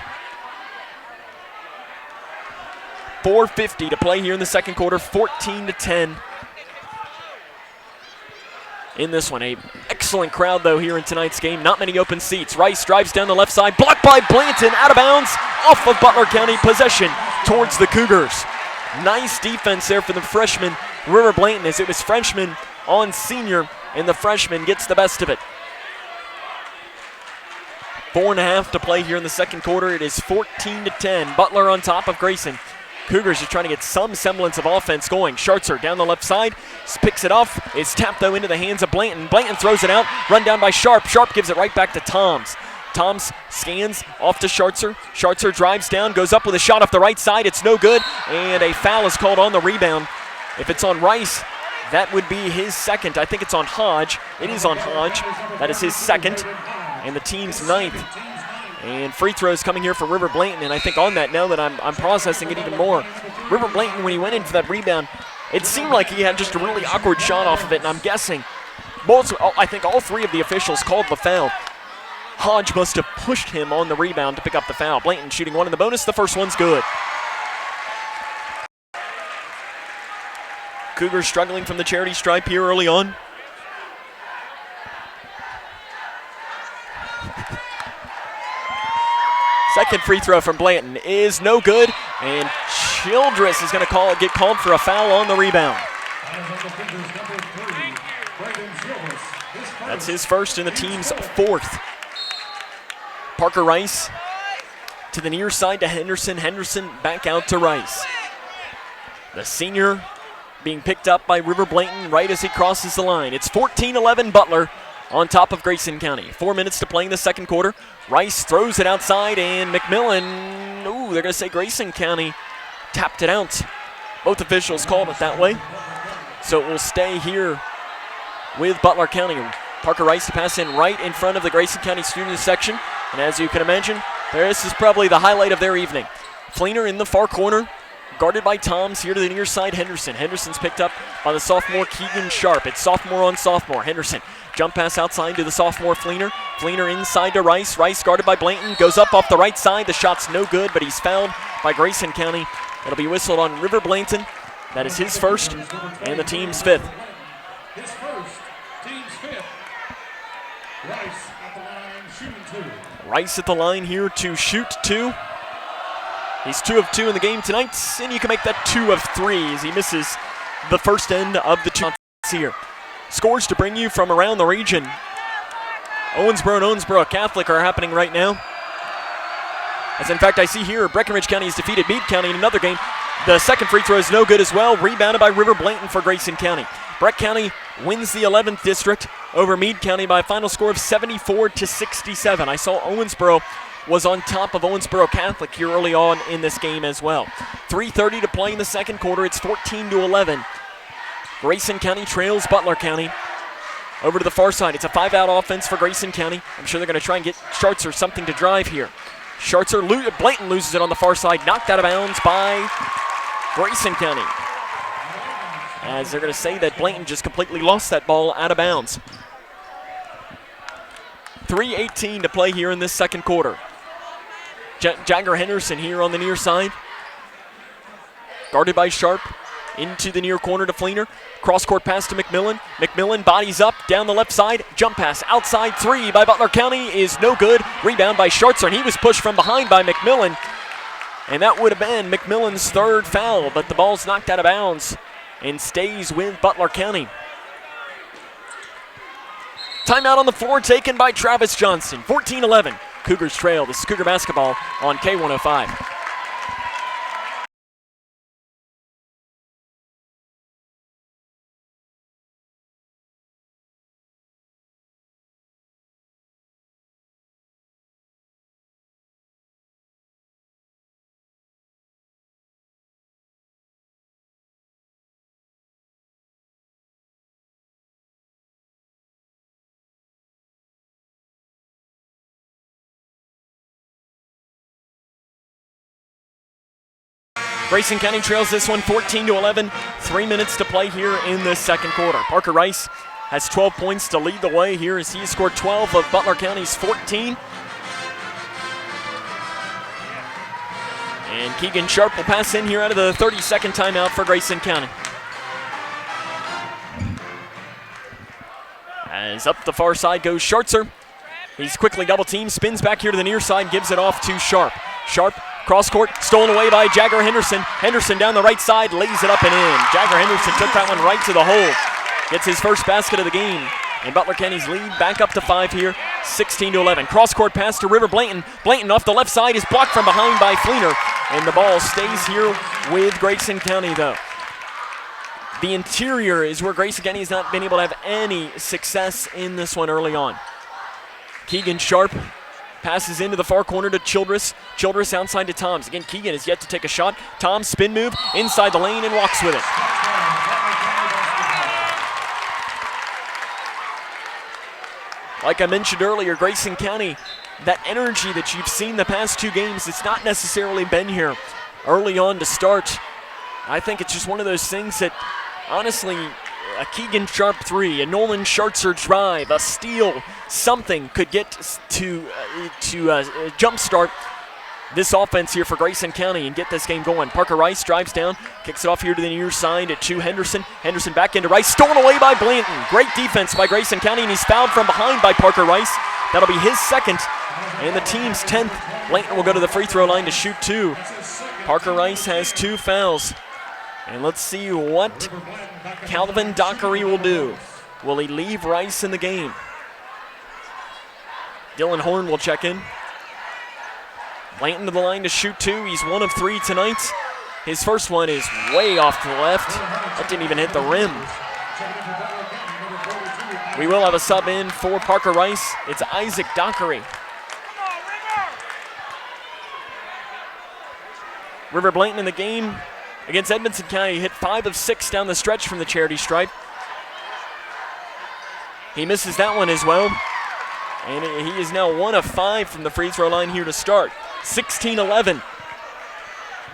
[SPEAKER 1] 4:50 to play here in the second quarter, 14-10 in this one. A excellent crowd, though, here in tonight's game. Not many open seats. Rice drives down the left side, blocked by Blanton, out of bounds, off of Butler County, possession towards the Cougars. Nice defense there for the freshman, River Blanton, as it was freshman on senior, and the freshman gets the best of it. 4.5 to play here in the second quarter. It is 14-10. Butler on top of Grayson. Cougars are trying to get some semblance of offense going. Schartzer down the left side, picks it off. It's tapped, though, into the hands of Blanton. Blanton throws it out, run down by Sharp. Sharp gives it right back to Toms. Toms scans off to Schartzer. Schartzer drives down, goes up with a shot off the right side. It's no good, and a foul is called on the rebound. If it's on Rice, that would be his second. I think it's on Hodge. It is on Hodge. That is his second, and the team's ninth. And free throws coming here for River Blanton, and I think on that, now that I'm processing it even more, River Blanton, when he went in for that rebound, it seemed like he had just a really awkward shot off of it, and I'm guessing I think all three of the officials called the foul. Hodge must have pushed him on the rebound to pick up the foul. Blanton shooting one in the bonus. The first one's good. Cougars struggling from the charity stripe here early on. Second free throw from Blanton is no good, and Childress is going to get called for a foul on the rebound. That's his first and the team's fourth. Parker Rice to the near side to Henderson. Henderson back out to Rice. The senior being picked up by River Blanton right as he crosses the line. It's 14-11 Butler on top of Grayson County. 4 minutes to play in the second quarter. Rice throws it outside, and McMillan, they're going to say Grayson County tapped it out. Both officials called it that way. So it will stay here with Butler County. Parker Rice to pass in right in front of the Grayson County student section. And as you can imagine, this is probably the highlight of their evening. Fleener in the far corner, guarded by Toms here to the near side, Henderson. Henderson's picked up by the sophomore Keegan Sharp. It's sophomore on sophomore. Henderson, jump pass outside to the sophomore Fleener. Fleener inside to Rice. Rice guarded by Blanton, goes up off the right side. The shot's no good, but he's fouled by Grayson County. It'll be whistled on River Blanton. That is his first and the team's fifth.
[SPEAKER 3] His first, team's fifth. Rice at the line, shooting two.
[SPEAKER 1] Rice at the line here to shoot two. He's 2 of 2 in the game tonight, and you can make that 2 of 3 as he misses the first end of the two shots here. Scores to bring you from around the region. Owensboro and Owensboro Catholic are happening right now. As in fact, I see here Breckenridge County has defeated Meade County in another game. The second free throw is no good as well. Rebounded by River Blanton for Grayson County. Breck County wins the 11th district over Meade County by a final score of 74-67. I saw Owensboro was on top of Owensboro Catholic here early on in this game as well. 3:30 to play in the second quarter. It's 14-11. Grayson County trails Butler County. Over to the far side. It's a 5-out offense for Grayson County. I'm sure they're going to try and get Schartzer something to drive here. Blanton loses it on the far side. Knocked out of bounds by Grayson County. As they're going to say that Blanton just completely lost that ball out of bounds. 3:18 to play here in this second quarter. Jagger Henderson here on the near side. Guarded by Sharp. Into the near corner to Fleener. Cross-court pass to McMillan. McMillan bodies up down the left side. Jump pass outside three by Butler County is no good. Rebound by Schartzer, and he was pushed from behind by McMillan. And that would have been McMillan's third foul, but the ball's knocked out of bounds and stays with Butler County. Timeout on the floor taken by Travis Johnson. 14-11. Cougars trail. This is Cougar basketball on K105. Grayson County trails this one 14-11. 3 minutes to play here in the second quarter. Parker Rice has 12 points to lead the way here as he scored 12 of Butler County's 14. And Keegan Sharp will pass in here out of the 32nd timeout for Grayson County. As up the far side goes Schartzer. He's quickly double teamed, spins back here to the near side, gives it off to Sharp. Sharp, cross court, stolen away by Jagger Henderson. Henderson down the right side, lays it up and in. Jagger Henderson took that one right to the hole. Gets his first basket of the game. And Butler County's lead back up to 5 here, 16-11. Cross court pass to River Blanton. Blanton off the left side is blocked from behind by Fleener. And the ball stays here with Grayson County though. The interior is where Grayson County has not been able to have any success in this one early on. Keegan Sharp passes into the far corner to Childress. Childress outside to Toms. Again, Keegan is yet to take a shot. Toms spin move inside the lane and walks with it. Like I mentioned earlier, Grayson County, that energy that you've seen the past 2 games, it's not necessarily been here early on to start. I think it's just one of those things that, honestly, a Keegan Sharp 3, a Nolan Schartzer drive, a steal, something could get to jumpstart this offense here for Grayson County and get this game going. Parker Rice drives down, kicks it off here to the near side to Henderson. Henderson back into Rice, stolen away by Blanton. Great defense by Grayson County, and he's fouled from behind by Parker Rice. That'll be his second and the team's 10th. Blanton will go to the free throw line to shoot 2. Parker Rice has 2 fouls. And let's see what Calvin Dockery will do. Will he leave Rice in the game? Dylan Horn will check in. Blanton to the line to shoot 2. He's 1 of 3 tonight. His first one is way off to the left. That didn't even hit the rim. We will have a sub in for Parker Rice. It's Isaac Dockery. River Blanton in the game against Edmonson County. He hit 5 of 6 down the stretch from the charity stripe. He misses that one as well. And he is now 1 of 5 from the free throw line here to start. 16-11.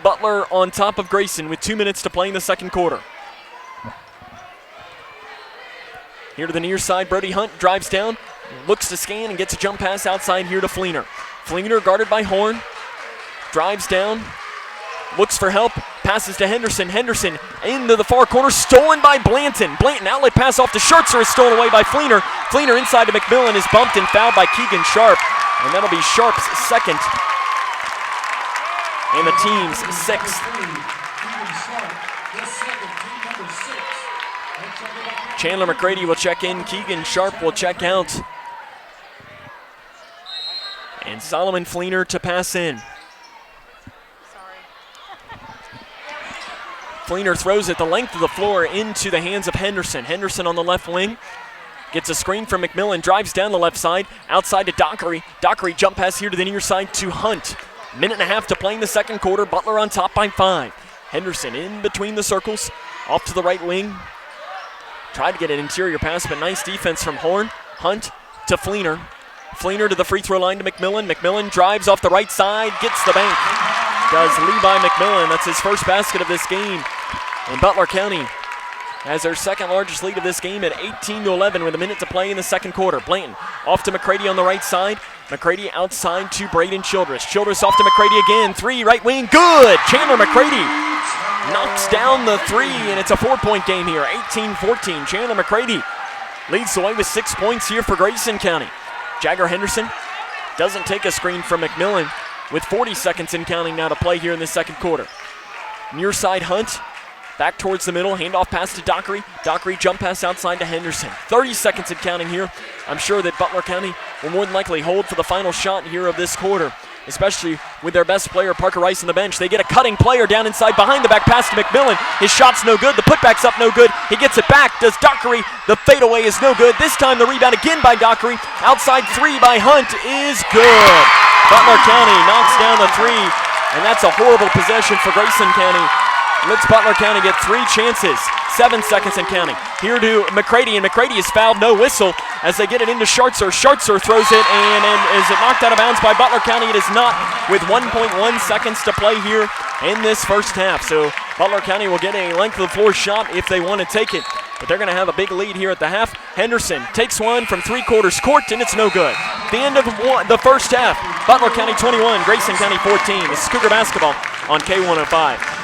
[SPEAKER 1] Butler on top of Grayson with 2 minutes to play in the second quarter. Here to the near side, Brody Hunt drives down, looks to scan and gets a jump pass outside here to Fleener. Fleener guarded by Horn, drives down, looks for help, passes to Henderson. Henderson into the far corner, stolen by Blanton. Blanton outlet pass off to Schartzer is stolen away by Fleener. Fleener inside to McMillan is bumped and fouled by Keegan Sharp. And that'll be Sharp's second and the team's 6th. Chandler McCready will check in. Keegan Sharp will check out. And Solomon Fleener to pass in. Fleener throws it the length of the floor into the hands of Henderson. Henderson on the left wing. Gets a screen from McMillan, drives down the left side, outside to Dockery. Dockery jump pass here to the near side to Hunt. 1.5 minutes to play in the second quarter. Butler on top by 5. Henderson in between the circles, off to the right wing. Tried to get an interior pass, but nice defense from Horn. Hunt to Fleener. Fleener to the free throw line to McMillan. McMillan drives off the right side, gets the bank. Does Levi McMillan. That's his first basket of this game. And Butler County has their second largest lead of this game at 18-11 with 1 minute to play in the second quarter. Blanton off to McCready on the right side. McCready outside to Braden Childress. Childress off to McCready again. 3, right wing, good! Chandler McCready knocks down the 3, and it's a 4-point game here, 18-14. Chandler McCready leads the way with 6 points here for Grayson County. Jagger Henderson doesn't take a screen from McMillan with 40 seconds and counting now to play here in the second quarter. Near side Hunt. Back towards the middle, handoff pass to Dockery. Dockery jump pass outside to Henderson. 30 seconds and counting here. I'm sure that Butler County will more than likely hold for the final shot here of this quarter, especially with their best player, Parker Rice, on the bench. They get a cutting player down inside behind the back pass to McMillan. His shot's no good. The putback's up no good. He gets it back. Does Dockery. The fadeaway is no good. This time the rebound again by Dockery. Outside 3 by Hunt is good. Butler County knocks down the 3, and that's a horrible possession for Grayson County. Let's Butler County get 3 chances. 7 seconds and counting. Here to McCready, and McCready is fouled, no whistle, as they get it into Schartzer. Schartzer throws it, and is it knocked out of bounds by Butler County? It is not, with 1.1 seconds to play here in this first half. So Butler County will get a length of the floor shot if they want to take it, but they're going to have a big lead here at the half. Henderson takes one from 3/4 court, and it's no good. The end of the first half, Butler County 21, Grayson County 14. This is Cougar basketball on K105.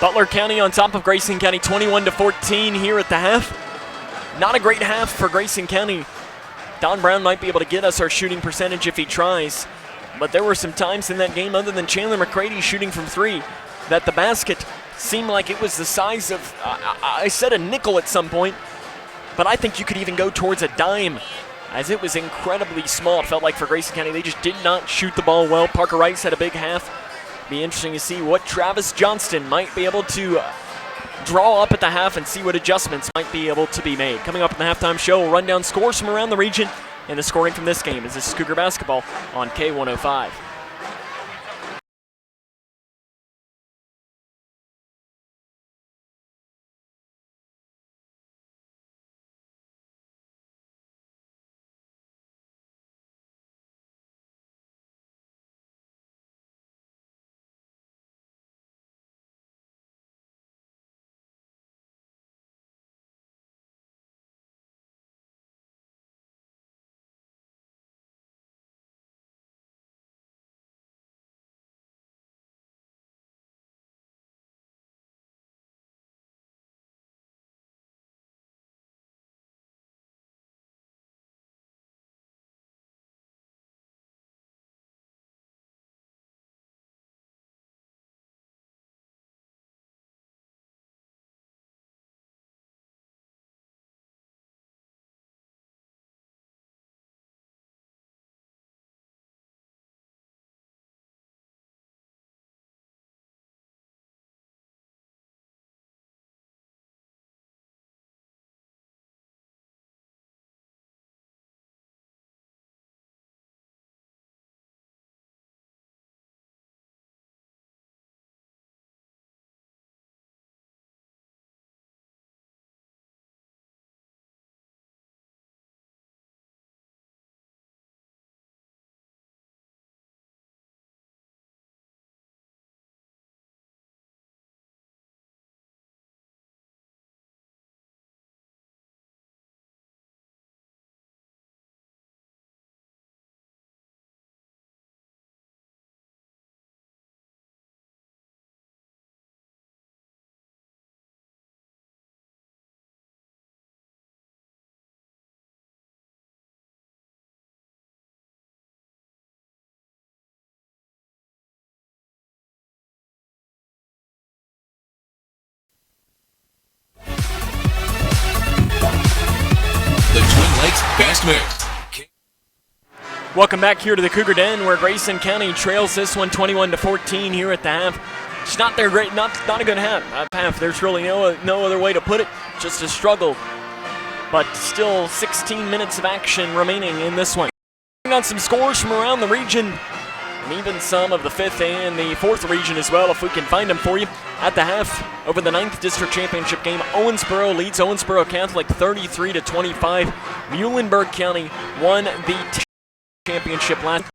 [SPEAKER 1] Butler County on top of Grayson County 21-14 here at the half. Not a great half for Grayson County. Don Brown might be able to get us our shooting percentage if he tries, but there were some times in that game, other than Chandler McCready shooting from three, that the basket seemed like it was the size of, I said a nickel at some point, but I think you could even go towards a dime, as it was incredibly small. It felt like for Grayson County, they just did not shoot the ball well. Parker Rice had a big half. Be interesting to see what Travis Johnston might be able to draw up at the half and see what adjustments might be able to be made. Coming up in the halftime show, we'll run down scores from around the region and the scoring from this game. As this is Cougar basketball on K105.
[SPEAKER 4] Best mix.
[SPEAKER 1] Welcome back here to the Cougar Den, where Grayson County trails this one 21-14 here at the half. It's not their great, not a good half. There's really no other way to put it. Just a struggle, but still 16 minutes of action remaining in this one. On some scores from around the region, and even some of the 5th and the 4th region as well, if we can find them for you. At the half, over the 9th District Championship game, Owensboro leads Owensboro Catholic 33-25. Muhlenberg County won the championship last,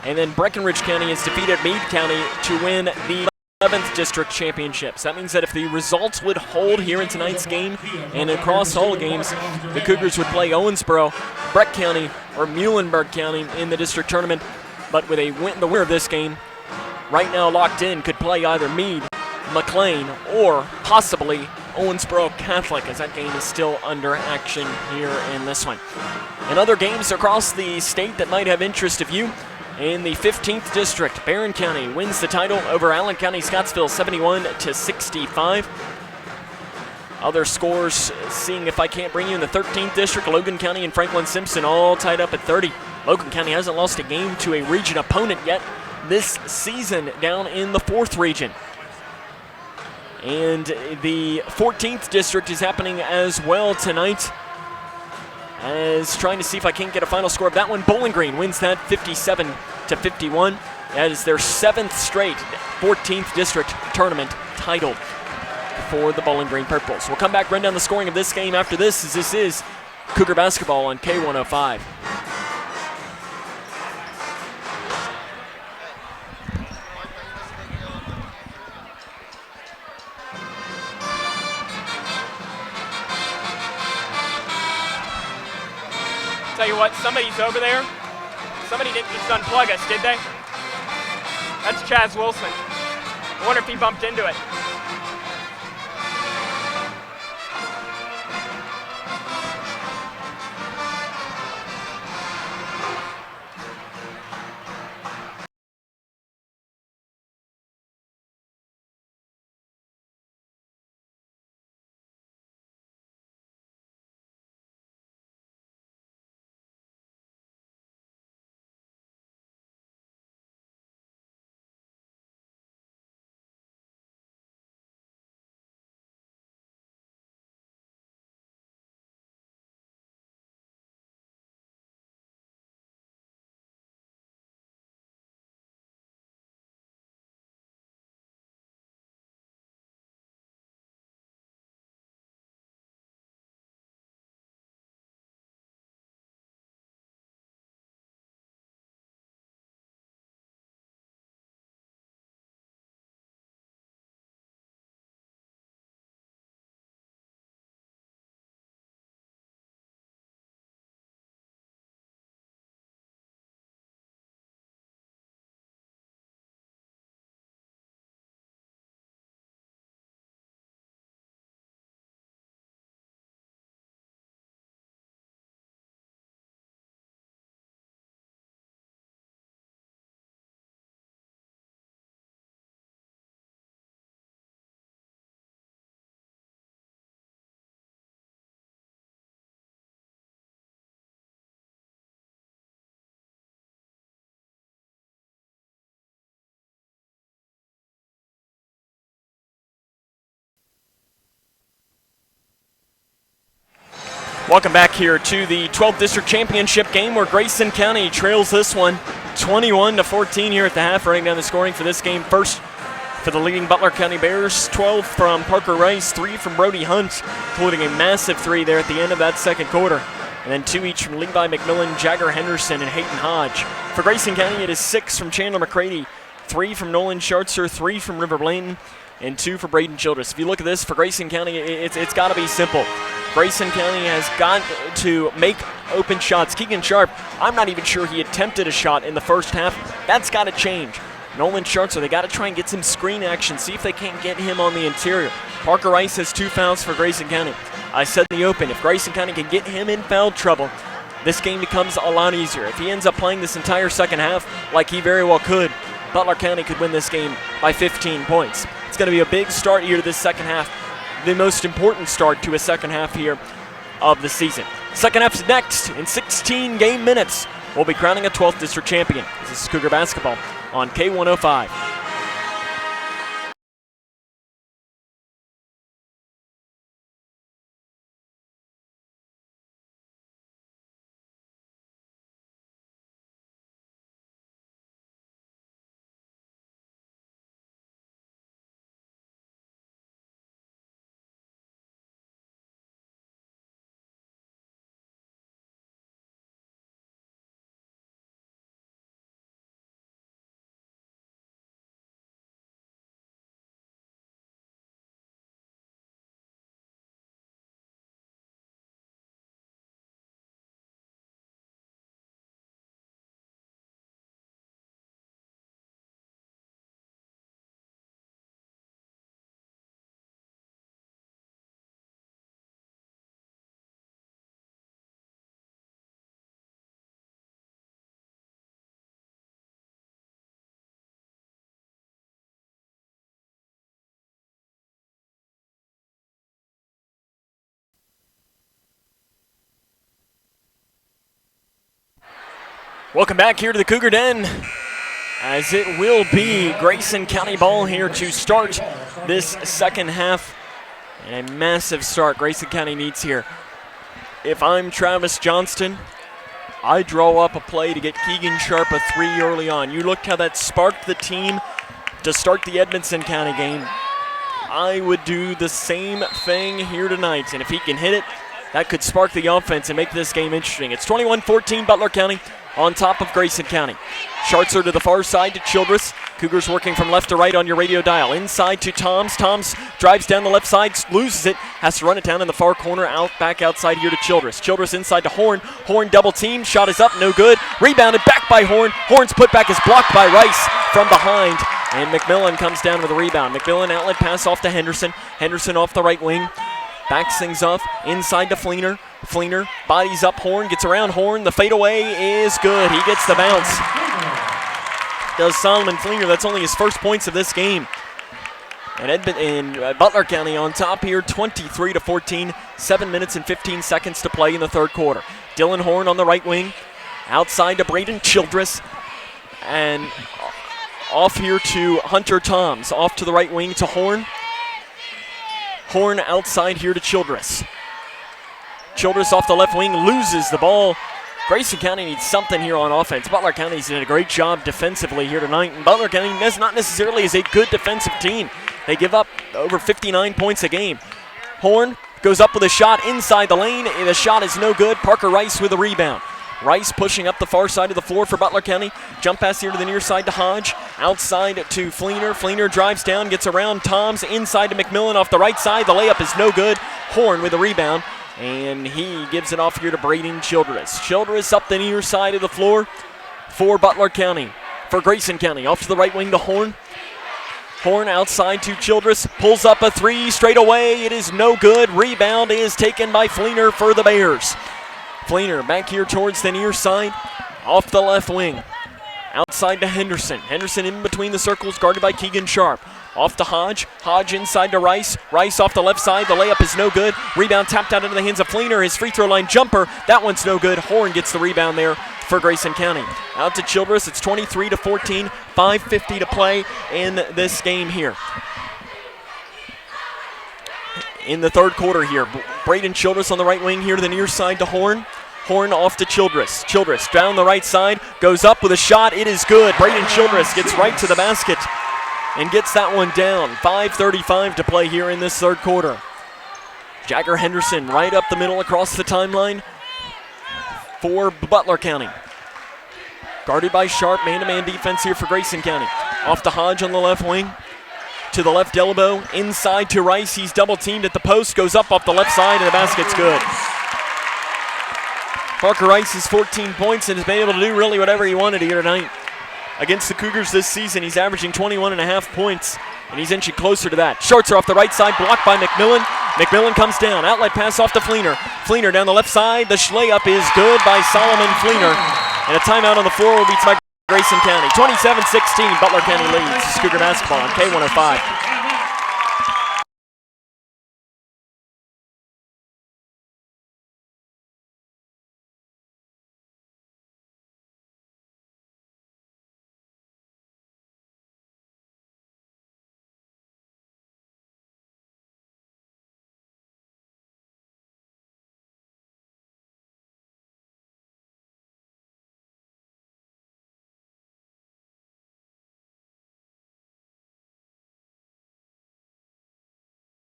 [SPEAKER 1] and then Breckenridge County has defeated Meade County to win the 11th District Championships. That means that if the results would hold here in tonight's game and across all games, the Cougars would play Owensboro, Breck County, or Muhlenberg County in the district tournament. But with the winner of this game, right now locked in, could play either Meade, McLean, or possibly Owensboro Catholic, as that game is still under action here in this one. In other games across the state that might have interest of you, in the 15th District, Barron County wins the title over Allen County Scottsville 71-65. Other scores, seeing if I can't bring you in the 13th District, Logan County and Franklin Simpson all tied up at 30. Logan County hasn't lost a game to a region opponent yet this season down in the 4th region. And the 14th District is happening as well tonight. As trying to see if I can't get a final score of that one. Bowling Green wins that 57-51. That is their 7th straight 14th District tournament title for the Bowling Green Purples. We'll come back, run down the scoring of this game after this, as this is Cougar basketball on K105.
[SPEAKER 4] Tell you what, somebody's over there. Somebody didn't just unplug us, did they? That's Chaz Wilson. I wonder if he bumped into it.
[SPEAKER 1] Welcome back here to the 12th District Championship game where Grayson County trails this one 21-14 here at the half. Running down the scoring for this game, first for the leading Butler County Bears, 12 from Parker Rice, 3 from Brody Hunt, including a massive 3 there at the end of that second quarter. And then 2 each from Levi McMillan, Jagger Henderson, and Hayden Hodge. For Grayson County, it is 6 from Chandler McCready, 3 from Nolan Schartzer, 3 from River Blayton, and 2 for Braden Childress. If you look at this, for Grayson County, it's got to be simple. Grayson County has got to make open shots. Keegan Sharp, I'm not even sure he attempted a shot in the first half. That's got to change. Nolan Schartzer, they got to try and get some screen action, see if they can't get him on the interior. Parker Rice has 2 fouls for Grayson County. I said in the open, if Grayson County can get him in foul trouble, this game becomes a lot easier. If he ends up playing this entire second half, like he very well could, Butler County could win this game by 15 points. It's going to be a big start here to this second half, the most important start to a second half here of the season. Second half's next in 16 game minutes. We'll be crowning a 12th District champion. This is Cougar basketball on K105. Welcome back here to the Cougar Den, as it will be Grayson County ball here to start this second half. And a massive start Grayson County needs here. If I'm Travis Johnston, I draw up a play to get Keegan Sharp a 3 early on. You looked how that sparked the team to start the Edmonson County game. I would do the same thing here tonight, and if he can hit it, that could spark the offense and make this game interesting. It's 21-14 Butler County on top of Grayson County. Schartzer to the far side to Childress. Cougars working from left to right on your radio dial. Inside to Toms. Toms drives down the left side, loses it, has to run it down in the far corner, back outside here to Childress. Childress inside to Horn. Horn double team, shot is up, no good. Rebounded back by Horn. Horn's putback is blocked by Rice from behind, and McMillan comes down with a rebound. McMillan outlet pass off to Henderson. Henderson off the right wing. Backs things off inside to Fleener. Fleener bodies up Horn, gets around Horn. The fadeaway is good. He gets the bounce. Does Solomon Fleener. That's only his first points of this game. And Butler County on top here, 23-14. 7 minutes and 15 seconds to play in the third quarter. Dylan Horn on the right wing. Outside to Braden Childress. And off here to Hunter Toms. Off to the right wing to Horn. Horn outside here to Childress. Childress off the left wing, loses the ball. Grayson County needs something here on offense. Butler County's did a great job defensively here tonight, and Butler County not necessarily is a good defensive team. They give up over 59 points a game. Horn goes up with a shot inside the lane. The shot is no good. Parker Rice with a rebound. Rice pushing up the far side of the floor for Butler County. Jump pass here to the near side to Hodge. Outside to Fleener. Fleener drives down, gets around Toms. Inside to McMillan off the right side. The layup is no good. Horn with a rebound. And he gives it off here to Braden Childress. Childress up the near side of the floor for Butler County. For Grayson County. Off to the right wing to Horn. Horn outside to Childress. Pulls up a 3 straight away. It is no good. Rebound is taken by Fleener for the Bears. Fleener back here towards the near side, off the left wing. Outside to Henderson. Henderson in between the circles, guarded by Keegan Sharp. Off to Hodge. Hodge inside to Rice. Rice off the left side. The layup is no good. Rebound tapped out into the hands of Fleener. His free throw line jumper. That one's no good. Horn gets the rebound there for Grayson County. Out to Childress. It's 23-14. 5:50 to play in this game here. In the third quarter here, Braden Childress on the right wing here to the near side to Horn. Horn off to Childress. Childress down the right side, goes up with a shot. It is good. Braden Childress gets right to the basket and gets that one down. 5:35 to play here in this third quarter. Jagger Henderson right up the middle across the timeline for Butler County. Guarded by Sharp, man-to-man defense here for Grayson County. Off to Hodge on the left wing. To the left elbow, inside to Rice. He's double teamed at the post, goes up off the left side, and the basket's good. Parker Rice has 14 points and has been able to do really whatever he wanted here tonight. Against the Cougars this season, he's averaging 21.5 points, and he's inching closer to that. Schartzer off the right side, blocked by McMillan. McMillan comes down, outlet pass off to Fleener. Fleener down the left side, the layup is good by Solomon Fleener. And a timeout on the floor will be by Grayson County. 27-16, Butler County leads. This is Cougar basketball on K105.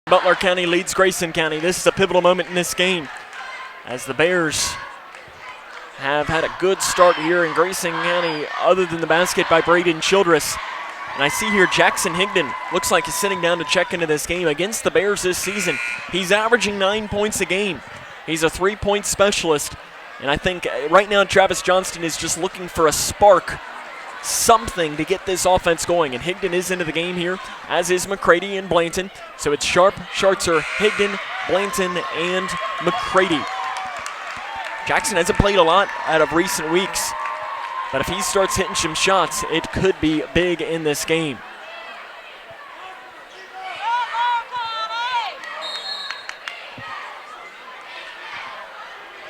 [SPEAKER 1] Butler County leads Grayson County. This is a pivotal moment in this game, as the Bears have had a good start here in Grayson County, other than the basket by Braden Childress. And I see here Jackson Higdon looks like he's sitting down to check into this game against the Bears this season. He's averaging 9 points a game. He's a 3-point specialist. And I think right now Travis Johnston is just looking for a spark, something to get this offense going. And Higdon is into the game here, as is McCready and Blanton. So it's Sharp, Schartzer, Higdon, Blanton, and McCready. Jackson hasn't played a lot out of recent weeks, but if he starts hitting some shots, it could be big in this game.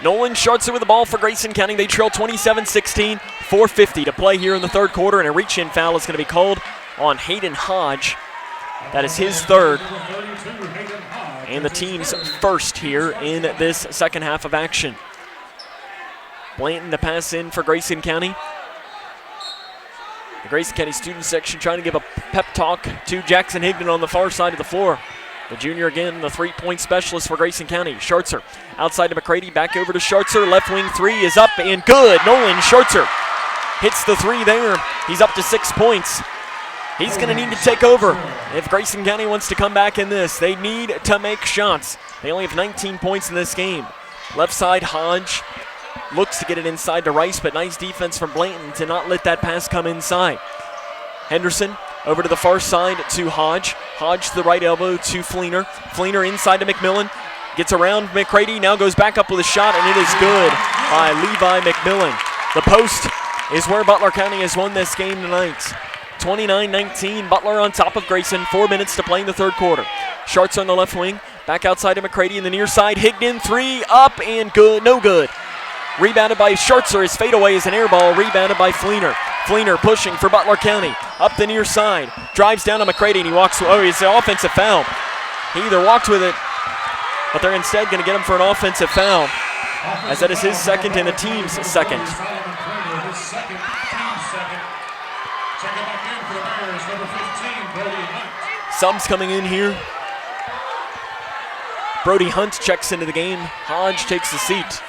[SPEAKER 1] Nolan Schartzer with the ball for Grayson County. They trail 27-16, 4:50 to play here in the third quarter, and a reach-in foul is going to be called on Hayden Hodge. That is his third, and the team's first here in this second half of action. Blanton to pass in for Grayson County. The Grayson County student section trying to give a pep talk to Jackson Higdon on the far side of the floor. The junior again, the three-point specialist for Grayson County. Schartzer outside to McCready, back over to Schartzer. Left wing three is up and good. Nolan Schartzer hits the three there. He's up to 6 points. He's going to need to take over if Grayson County wants to come back in this. They need to make shots. They only have 19 points in this game. Left side, Hodge looks to get it inside to Rice, but nice defense from Blanton to not let that pass come inside. Henderson over to the far side to Hodge. Hodge to the right elbow to Fleener. Fleener inside to McMillan. Gets around McCready, now goes back up with a shot, and it is good by Levi McMillan. The post is where Butler County has won this game tonight. 29-19, Butler on top of Grayson. 4 minutes to play in the third quarter. Schartz on the left wing, back outside to McCready in the near side. Higdon, three, up and good, no good. Rebounded by Schartzer. His fadeaway is an air ball, rebounded by Fleener. Fleener pushing for Butler County. Up the near side, drives down to McCready, and he walks, it's an offensive foul. He either walked with it, but they're instead going to get him for an offensive foul, as that is his second and the team's second. Subs coming in here. Brody Hunt checks into the game. Hodge takes the seat.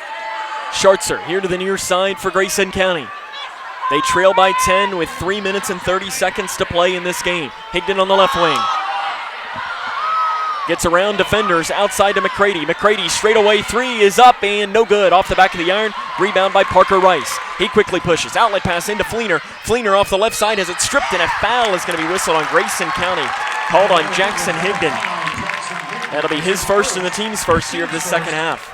[SPEAKER 1] Schartzer here to the near side for Grayson County. They trail by 10 with 3 minutes and 30 seconds to play in this game. Higdon on the left wing. Gets around defenders outside to McCready. McCready straight away three is up and no good. Off the back of the iron. Rebound by Parker Rice. He quickly pushes. Outlet pass into Fleener. Fleener off the left side has it stripped, and a foul is going to be whistled on Grayson County. Called on Jackson Higdon. That'll be his first and the team's first here of this second half.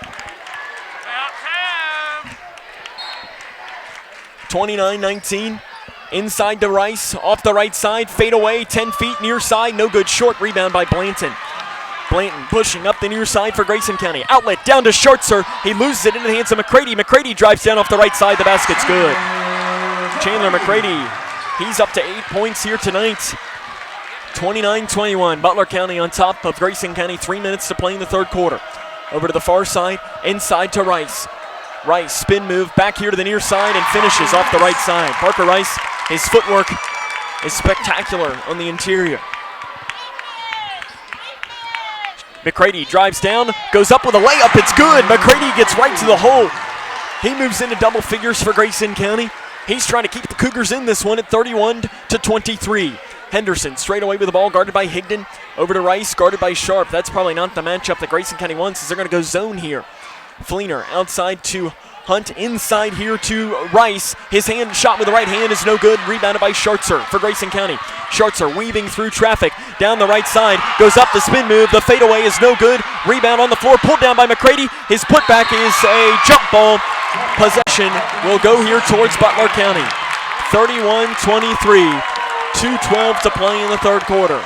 [SPEAKER 1] 29-19. Inside to Rice. Off the right side. Fade away. 10 feet near side. No good. Short rebound by Blanton. Blanton pushing up the near side for Grayson County. Outlet down to Schartzer. He loses it into the hands of McCready. McCready drives down off the right side. The basket's good. Chandler McCready. He's up to 8 points here tonight. 29-21. Butler County on top of Grayson County. 3 minutes to play in the third quarter. Over to the far side. Inside to Rice. Rice, spin move, back here to the near side and finishes off the right side. Parker Rice, his footwork is spectacular on the interior. McCready drives down, goes up with a layup, it's good. McCready gets right to the hole. He moves into double figures for Grayson County. He's trying to keep the Cougars in this one at 31-23. Henderson straight away with the ball, guarded by Higdon. Over to Rice, guarded by Sharp. That's probably not the matchup that Grayson County wants, as they're going to go zone here. Fleener outside to Hunt, inside here to Rice. His hand shot with the right hand is no good. Rebounded by Schartzer for Grayson County. Schartzer weaving through traffic down the right side. Goes up the spin move. The fadeaway is no good. Rebound on the floor. Pulled down by McCready. His putback is a jump ball. Possession will go here towards Butler County. 31-23. 2:12 to play in the third quarter.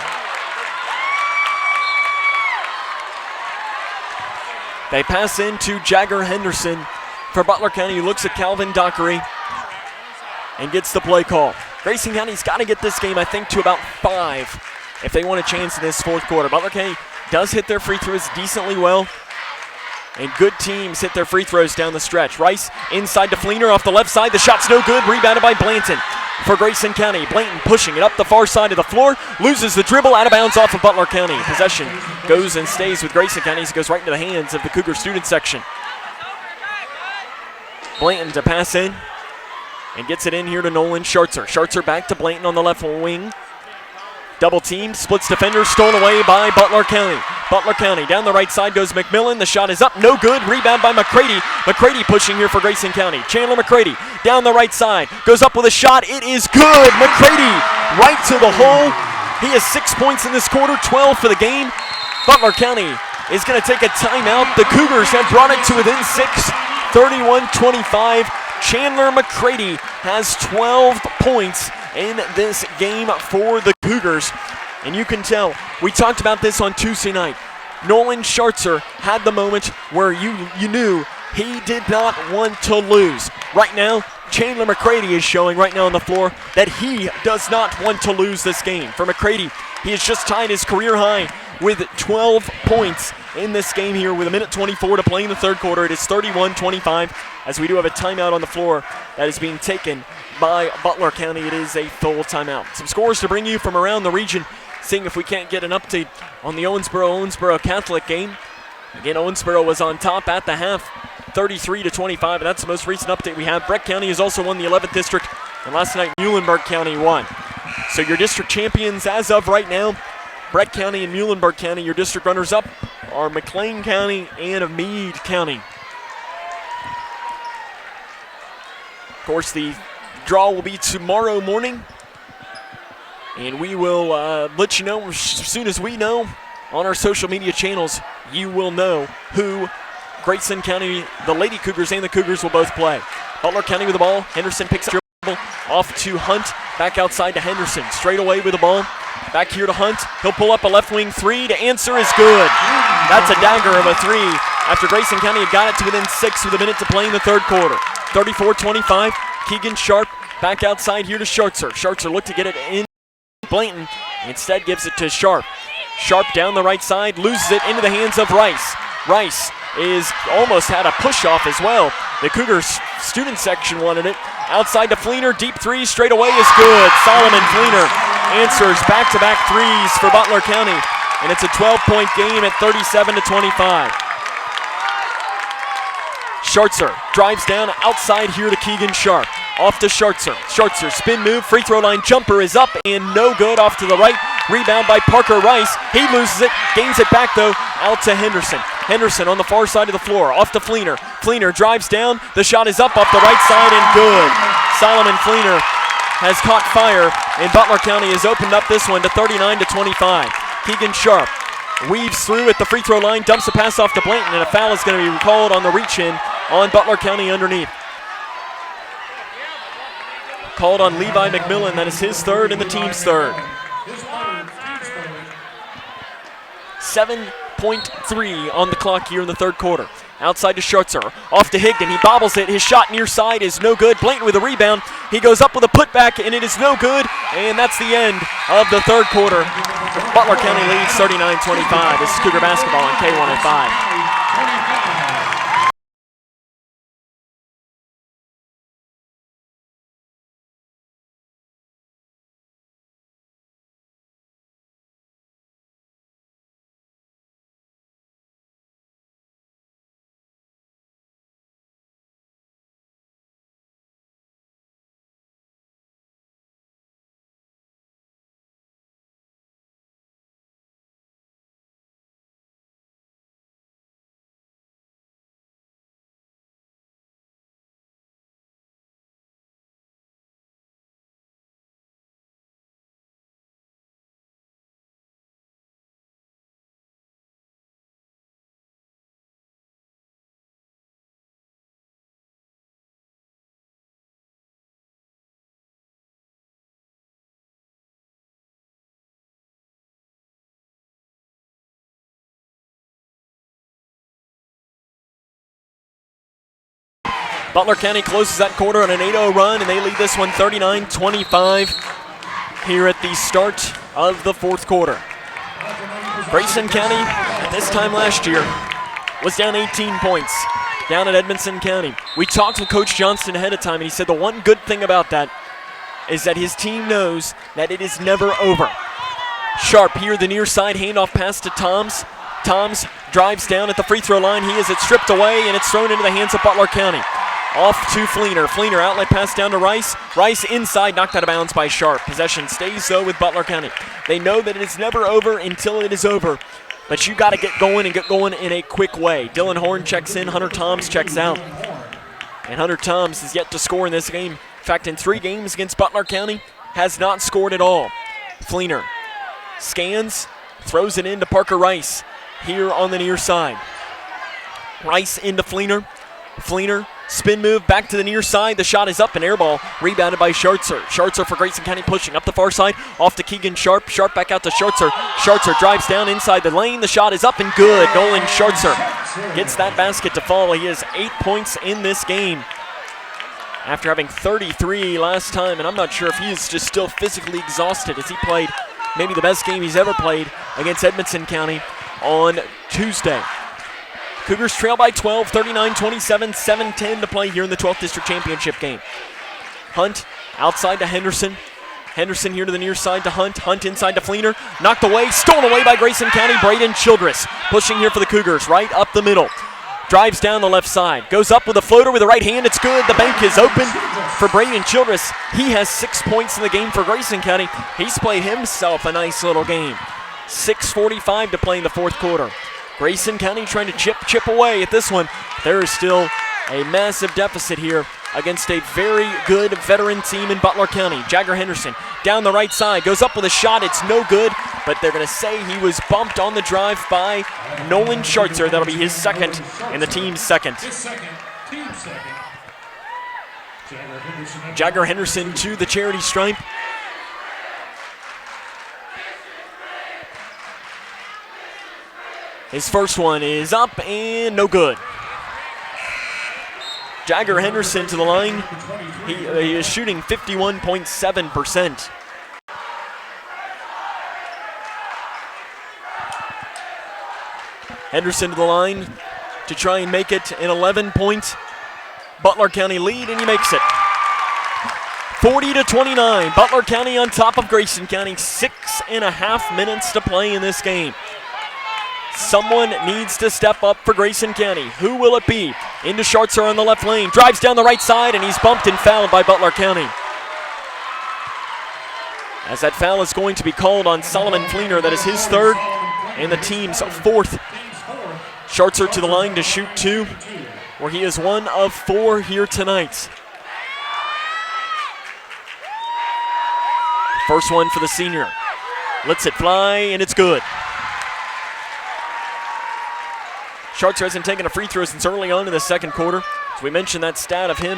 [SPEAKER 1] They pass into Jagger Henderson for Butler County, who looks at Calvin Dockery and gets the play call. Grayson County's got to get this game, I think, to about 5 if they want a chance in this fourth quarter. Butler County does hit their free throws decently well, and good teams hit their free throws down the stretch. Rice inside to Fleener off the left side. The shot's no good. Rebounded by Blanton for Grayson County. Blanton pushing it up the far side of the floor. Loses the dribble, out of bounds off of Butler County. Possession goes and stays with Grayson County as it goes right into the hands of the Cougar student section. Blanton to pass in and gets it in here to Nolan Schartzer. Schartzer back to Blanton on the left wing. Double team, splits defenders, stolen away by Butler County. Butler County, down the right side goes McMillan. The shot is up, no good. Rebound by McCready. McCready pushing here for Grayson County. Chandler McCready, down the right side, goes up with a shot. It is good. McCready right to the hole. He has 6 points in this quarter, 12 for the game. Butler County is going to take a timeout. The Cougars have brought it to within 6, 31-25. Chandler McCready has 12 points in this game for the Cougars. And you can tell, we talked about this on Tuesday night. Nolan Schartzer had the moment where you knew He did not want to lose. Right now, Chandler McCready is showing right now on the floor that he does not want to lose this game. For McCready, he has just tied his career high with 12 points in this game here with 1:24 to play in the third quarter. It is 31-25 as we do have a timeout on the floor that is being taken by Butler County. It is a full timeout. Some scores to bring you from around the region, seeing if we can't get an update on the Owensboro Catholic game. Again, Owensboro was on top at the half, 33-25, and that's the most recent update we have. Breck County has also won the 11th district, and last night Muhlenberg County won. So your district champions as of right now, Breck County and Muhlenberg County. Your district runners-up are McLean County and Meade County. Of course, the draw will be tomorrow morning, and we will let you know as soon as we know on our social media channels. You will know who Grayson County, the Lady Cougars, and the Cougars will both play. Butler County with the ball. Henderson picks up dribble off to Hunt. Back outside to Henderson. Straight away with the ball. Back here to Hunt. He'll pull up a left wing three. To answer is good. That's a dagger of a three after Grayson County had got it to within 6 with a minute to play in the third quarter. 34-25. Keegan Sharp back outside here to Schartzer. Schartzer looked to get it in. Blanton instead gives it to Sharp. Sharp down the right side, loses it into the hands of Rice. Rice is almost had a push off as well. The Cougars student section wanted it. Outside to Fleener, deep three, straight away is good. Solomon Fleener answers back-to-back threes for Butler County, and it's a 12-point game at 37-25. Schartzer drives down outside here to Keegan Sharp. Off to Schartzer. Schartzer spin move, free throw line jumper is up and no good. Off to the right, rebound by Parker Rice. He loses it, gains it back though, out to Henderson. Henderson on the far side of the floor, off to Fleener. Fleener drives down, the shot is up off the right side and good. Solomon Fleener has caught fire, and Butler County has opened up this one to 39-25. Keegan Sharp weaves through at the free throw line, dumps a pass off to Blanton, and a foul is going to be called on the reach-in on Butler County underneath. Called on Levi McMillan. That is his third and the team's third. 7.3 on the clock here in the third quarter. Outside to Schartzer. Off to Higdon. He bobbles it. His shot near side is no good. Blanton with a rebound. He goes up with a putback, and it is no good. And that's the end of the third quarter. Butler County leads 39-25. This is Cougar basketball on K105. Butler County closes that quarter on an 8-0 run, and they lead this one 39-25 here at the start of the fourth quarter. Grayson County, at this time last year, was down 18 points down at Edmonson County. We talked with Coach Johnston ahead of time, and he said the one good thing about that is that his team knows that it is never over. Sharp here, the near side handoff pass to Toms. Toms drives down at the free throw line. He has it stripped away, and it's thrown into the hands of Butler County. Off to Fleener. Fleener outlet pass down to Rice. Rice inside, knocked out of bounds by Sharp. Possession stays though with Butler County. They know that it is never over until it is over, but you got to get going and get going in a quick way. Dylan Horn checks in, Hunter Toms checks out. And Hunter Toms is yet to score in this game. In fact, in 3 games against Butler County, has not scored at all. Fleener scans, throws it into Parker Rice here on the near side. Rice into Fleener. Fleener, spin move back to the near side. The shot is up, and air ball rebounded by Schartzer. Schartzer for Grayson County pushing up the far side. Off to Keegan Sharp. Sharp back out to Schartzer. Schartzer drives down inside the lane. The shot is up and good. Nolan Schartzer gets that basket to fall. He has 8 points in this game after having 33 last time, and I'm not sure if he is just still physically exhausted as he played maybe the best game he's ever played against Edmonson County on Tuesday. Cougars trail by 12, 39-27, 7:10 to play here in the 12th District Championship game. Hunt outside to Henderson. Henderson here to the near side to Hunt. Hunt inside to Fleener. Knocked away, stolen away by Grayson County. Braden Childress pushing here for the Cougars, right up the middle. Drives down the left side. Goes up with a floater with the right hand. It's good. The bank is open for Braden Childress. He has 6 points in the game for Grayson County. He's played himself a nice little game. 6:45 to play in the fourth quarter. Grayson County trying to chip away at this one. There is still a massive deficit here against a very good veteran team in Butler County. Jagger Henderson down the right side, goes up with a shot. It's no good, but they're going to say he was bumped on the drive by Nolan Schartzer. That'll be his second and the team's second. Jagger Henderson to the charity stripe. His first one is up and no good. Jagger Henderson to the line. He is shooting 51.7%. Henderson to the line to try and make it an 11-point Butler County lead, and he makes it. 40-29. Butler County on top of Grayson County. 6.5 minutes to play in this game. Someone needs to step up for Grayson County. Who will it be? Into Schartzer on the left lane. Drives down the right side, and he's bumped and fouled by Butler County. As that foul is going to be called on Solomon Fleener. That is his third and the team's fourth. Schartzer to the line to shoot two, where he is 1 of 4 here tonight. First one for the senior. Lets it fly, and it's good. Schartzer hasn't taken a free throw since early on in the second quarter. So we mentioned that stat of him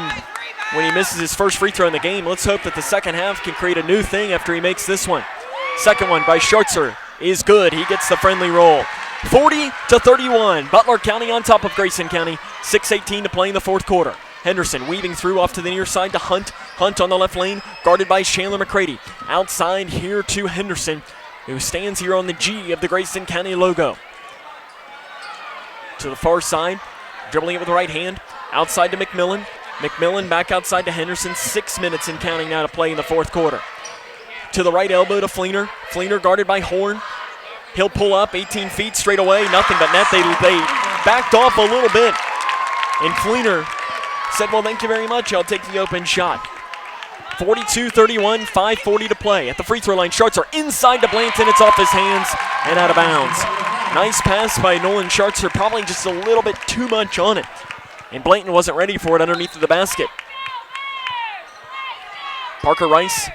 [SPEAKER 1] when he misses his first free throw in the game. Let's hope that the second half can create a new thing after he makes this one. Second one by Schartzer is good. He gets the friendly roll. 40-31. Butler County on top of Grayson County. 6:18 to play in the fourth quarter. Henderson weaving through off to the near side to Hunt. Hunt on the left lane, guarded by Chandler McCready. Outside here to Henderson, who stands here on the G of the Grayson County logo. To the far side, dribbling it with the right hand. Outside to McMillan. McMillan back outside to Henderson. 6 minutes and counting now to play in the fourth quarter. To the right elbow to Fleener. Fleener guarded by Horn. He'll pull up 18 feet straight away. Nothing but net. They backed off a little bit. And Fleener said, well, thank you very much. I'll take the open shot. 42-31, 5:40 to play. At the free throw line, Schartzer inside to Blanton. It's off his hands and out of bounds. Nice pass by Nolan Schartzer, probably just a little bit too much on it. And Blanton wasn't ready for it underneath of the basket. Parker Rice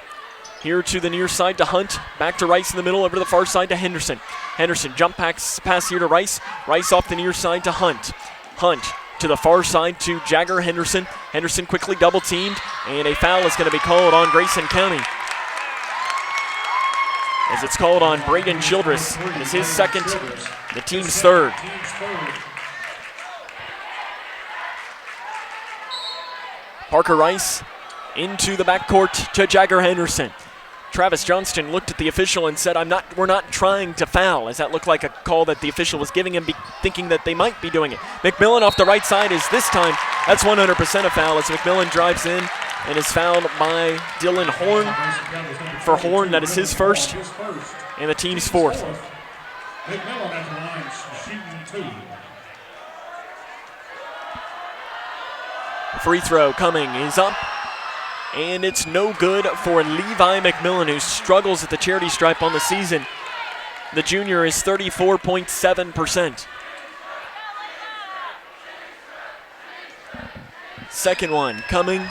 [SPEAKER 1] here to the near side to Hunt. Back to Rice in the middle, over to the far side to Henderson. Henderson jump pass here to Rice. Rice off the near side to Hunt. Hunt to the far side to Jagger Henderson. Henderson quickly double teamed, and a foul is going to be called on Grayson County. As it's called on Braden Childress. It's his second, the team's third. Parker Rice into the backcourt to Jagger Henderson. Travis Johnston looked at the official and said, we're not trying to foul, as that looked like a call that the official was giving him, thinking that they might be doing it. McMillan off the right side is this time, that's 100% a foul, as McMillan drives in and is fouled by Dylan Horn. For Horn, that is his first and the team's fourth.
[SPEAKER 3] McMillan at the line, shooting 2.
[SPEAKER 1] Free throw coming is up, and it's no good for Levi McMillan, who struggles at the charity stripe on the season. The junior is 34.7%. Second one coming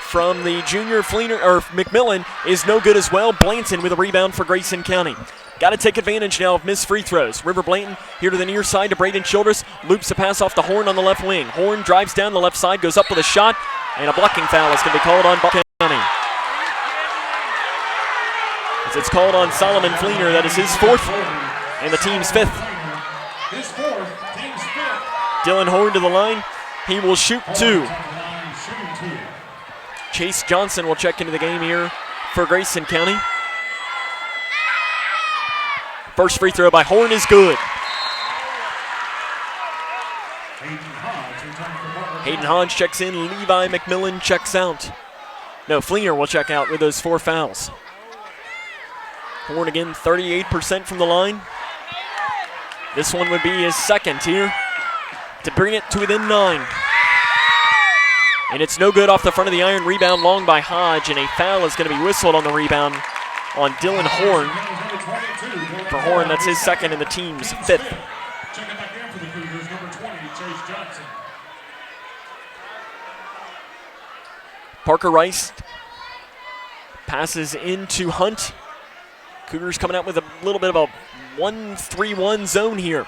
[SPEAKER 1] from the junior. McMillan is no good as well. Blanton with a rebound for Grayson County. Got to take advantage now of missed free throws. River Blanton here to the near side to Braden Childress. Loops a pass off to Horn on the left wing. Horn drives down the left side, goes up with a shot, and a blocking foul is going to be called on Butler County. As it's called on Solomon Fleener, that is his fourth and the team's fifth. Dylan Horn to the line. He will shoot two. Chase Johnson will check into the game here for Grayson County. First free throw by Horn is good. Hayden Hodge checks in. Levi McMillan checks out. No, Fleener will check out with those 4 fouls. Horn again, 38% from the line. This one would be his second here to bring it to within 9. And it's no good off the front of the iron. Rebound long by Hodge, and a foul is going to be whistled on the rebound on Dylan Horn. For Horn, that's his second and the team's 5th.
[SPEAKER 3] Checking back in for the Cougars, number 20, Chase Johnson.
[SPEAKER 1] Parker Rice passes into Hunt. Cougars coming out with a little bit of a 1-3-1 zone here.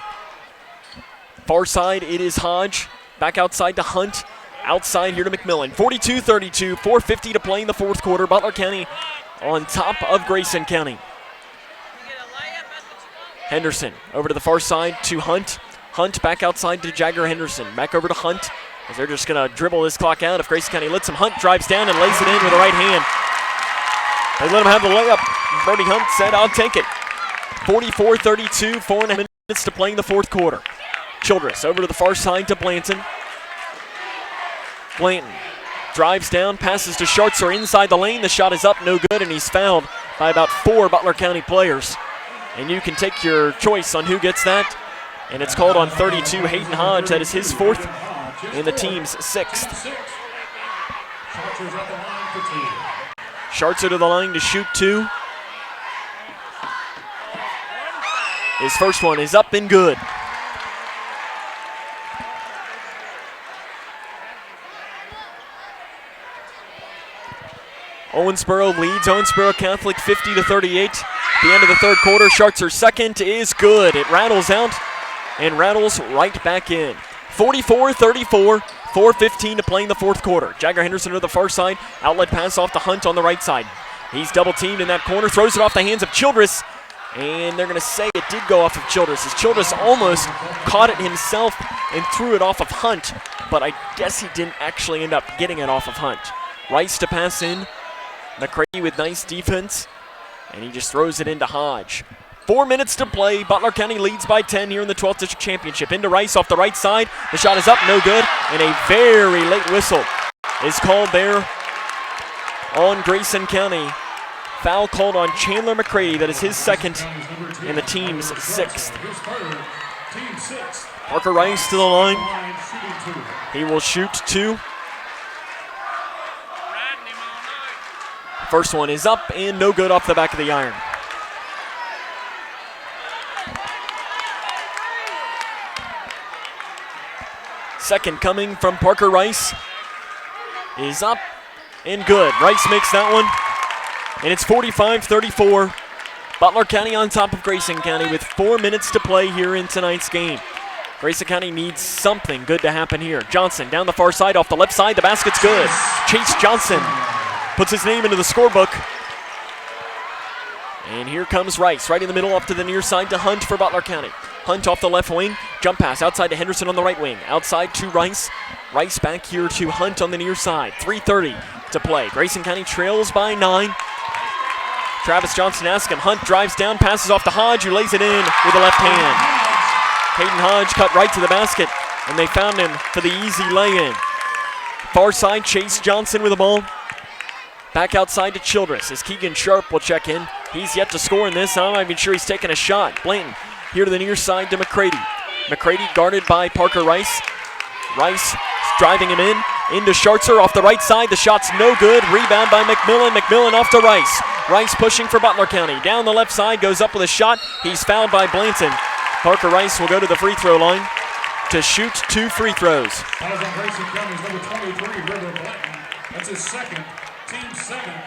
[SPEAKER 1] Far side, it is Hodge. Back outside to Hunt. Outside here to McMillan. 42-32, 4:50 to play in the 4th quarter. Butler County on top of Grayson County. Henderson over to the far side to Hunt. Hunt back outside to Jagger Henderson. Back over to Hunt as they're just going to dribble this clock out. If Grayson County lets him, Hunt drives down and lays it in with the right hand. They let him have the layup. Brody Hunt said, I'll take it. 44-32, 4.5 minutes to play in the 4th quarter. Childress over to the far side to Blanton. Blanton drives down, passes to Schartzer inside the lane. The shot is up, no good, and he's fouled by about 4 Butler County players. And you can take your choice on who gets that. And it's called on 32, Hayden Hodge. That is his 4th and the team's 6th. Schartzer to the line to shoot 2. His first one is up and good. Owensboro leads Owensboro Catholic 50-38. The end of the 3rd quarter, Schartzer's second is good. It rattles out and rattles right back in. 44-34, 4:15 to play in the 4th quarter. Jagger Henderson to the far side. Outlet pass off to Hunt on the right side. He's double teamed in that corner, throws it off the hands of Childress. And they're going to say it did go off of Childress, as Childress almost caught it himself and threw it off of Hunt. But I guess he didn't actually end up getting it off of Hunt. Rice to pass in. McCready with nice defense, and he just throws it into Hodge. 4 minutes to play. Butler County leads by 10 here in the 12th District Championship. Into Rice off the right side. The shot is up, no good, and a very late whistle is called there on Grayson County. Foul called on Chandler McCready. That is his 2nd and the team's 6th. Parker Rice to the line. He will shoot 2. First one is up and no good off the back of the iron. Second coming from Parker Rice is up and good. Rice makes that one, and it's 45-34. Butler County on top of Grayson County with 4 minutes to play here in tonight's game. Grayson County needs something good to happen here. Johnson down the far side off the left side. The basket's good. Chase Johnson puts his name into the scorebook. And here comes Rice, right in the middle up to the near side to Hunt for Butler County. Hunt off the left wing, jump pass outside to Henderson on the right wing. Outside to Rice. Rice back here to Hunt on the near side. 3:30 to play. Grayson County trails by 9. Travis Johnson asks him. Hunt drives down, passes off to Hodge, who lays it in with the left hand. Hayden Hodge cut right to the basket, and they found him for the easy lay-in. Far side, Chase Johnson with the ball. Back outside to Childress as Keegan Sharp will check in. He's yet to score in this. I'm not even sure he's taking a shot. Blanton here to the near side to McCready. McCready guarded by Parker Rice. Rice driving him in. Into Schartzer off the right side. The shot's no good. Rebound by McMillan. McMillan off to Rice. Rice pushing for Butler County. Down the left side, goes up with a shot. He's fouled by Blanton. Parker Rice will go to the free throw line to shoot 2 free throws.
[SPEAKER 3] That was on Grayson County's number 23, River Blanton. That's his 2nd, team 7th.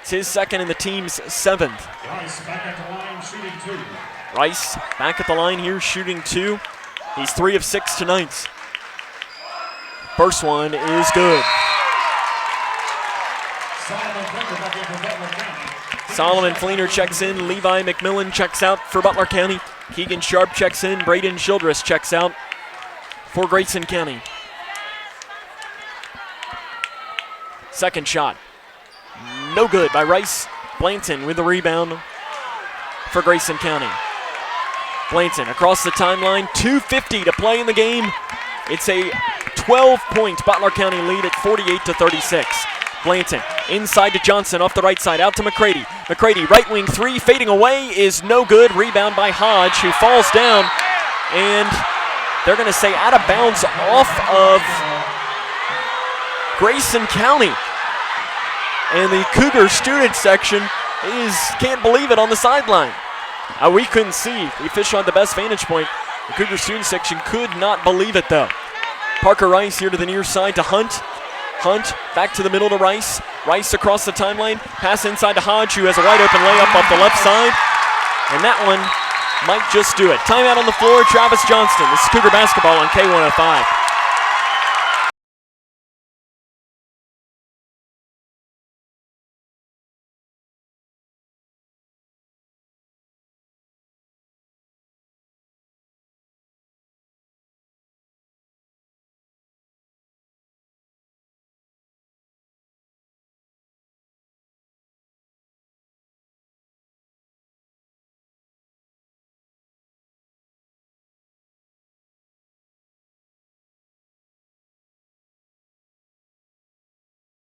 [SPEAKER 1] It's his 2nd and the team's 7th.
[SPEAKER 3] Rice back at the line, shooting 2.
[SPEAKER 1] Rice back at the line here, shooting 2. He's 3 of 6 tonight. First one is good. Solomon Fleener checks in. Levi McMillan checks out for Butler County. Keegan Sharp checks in. Braden Childress checks out for Grayson County. Second shot. No good by Rice. Blanton with the rebound for Grayson County. Blanton across the timeline. 2:50 to play in the game. It's a 12-point Butler County lead at 48-36. Blanton inside to Johnson off the right side, out to McCready. McCready, right wing three, fading away, is no good. Rebound by Hodge, who falls down, and they're going to say out of bounds off of Grayson County. And the Cougar student section can't believe it on the sideline. We couldn't see. The official had the best vantage point. The Cougar student section could not believe it, though. Parker Rice here to the near side to Hunt. Hunt back to the middle to Rice. Rice across the timeline. Pass inside to Hodge, who has a wide open layup off the left side. And that one might just do it. Timeout on the floor, Travis Johnston. This is Cougar basketball on K105.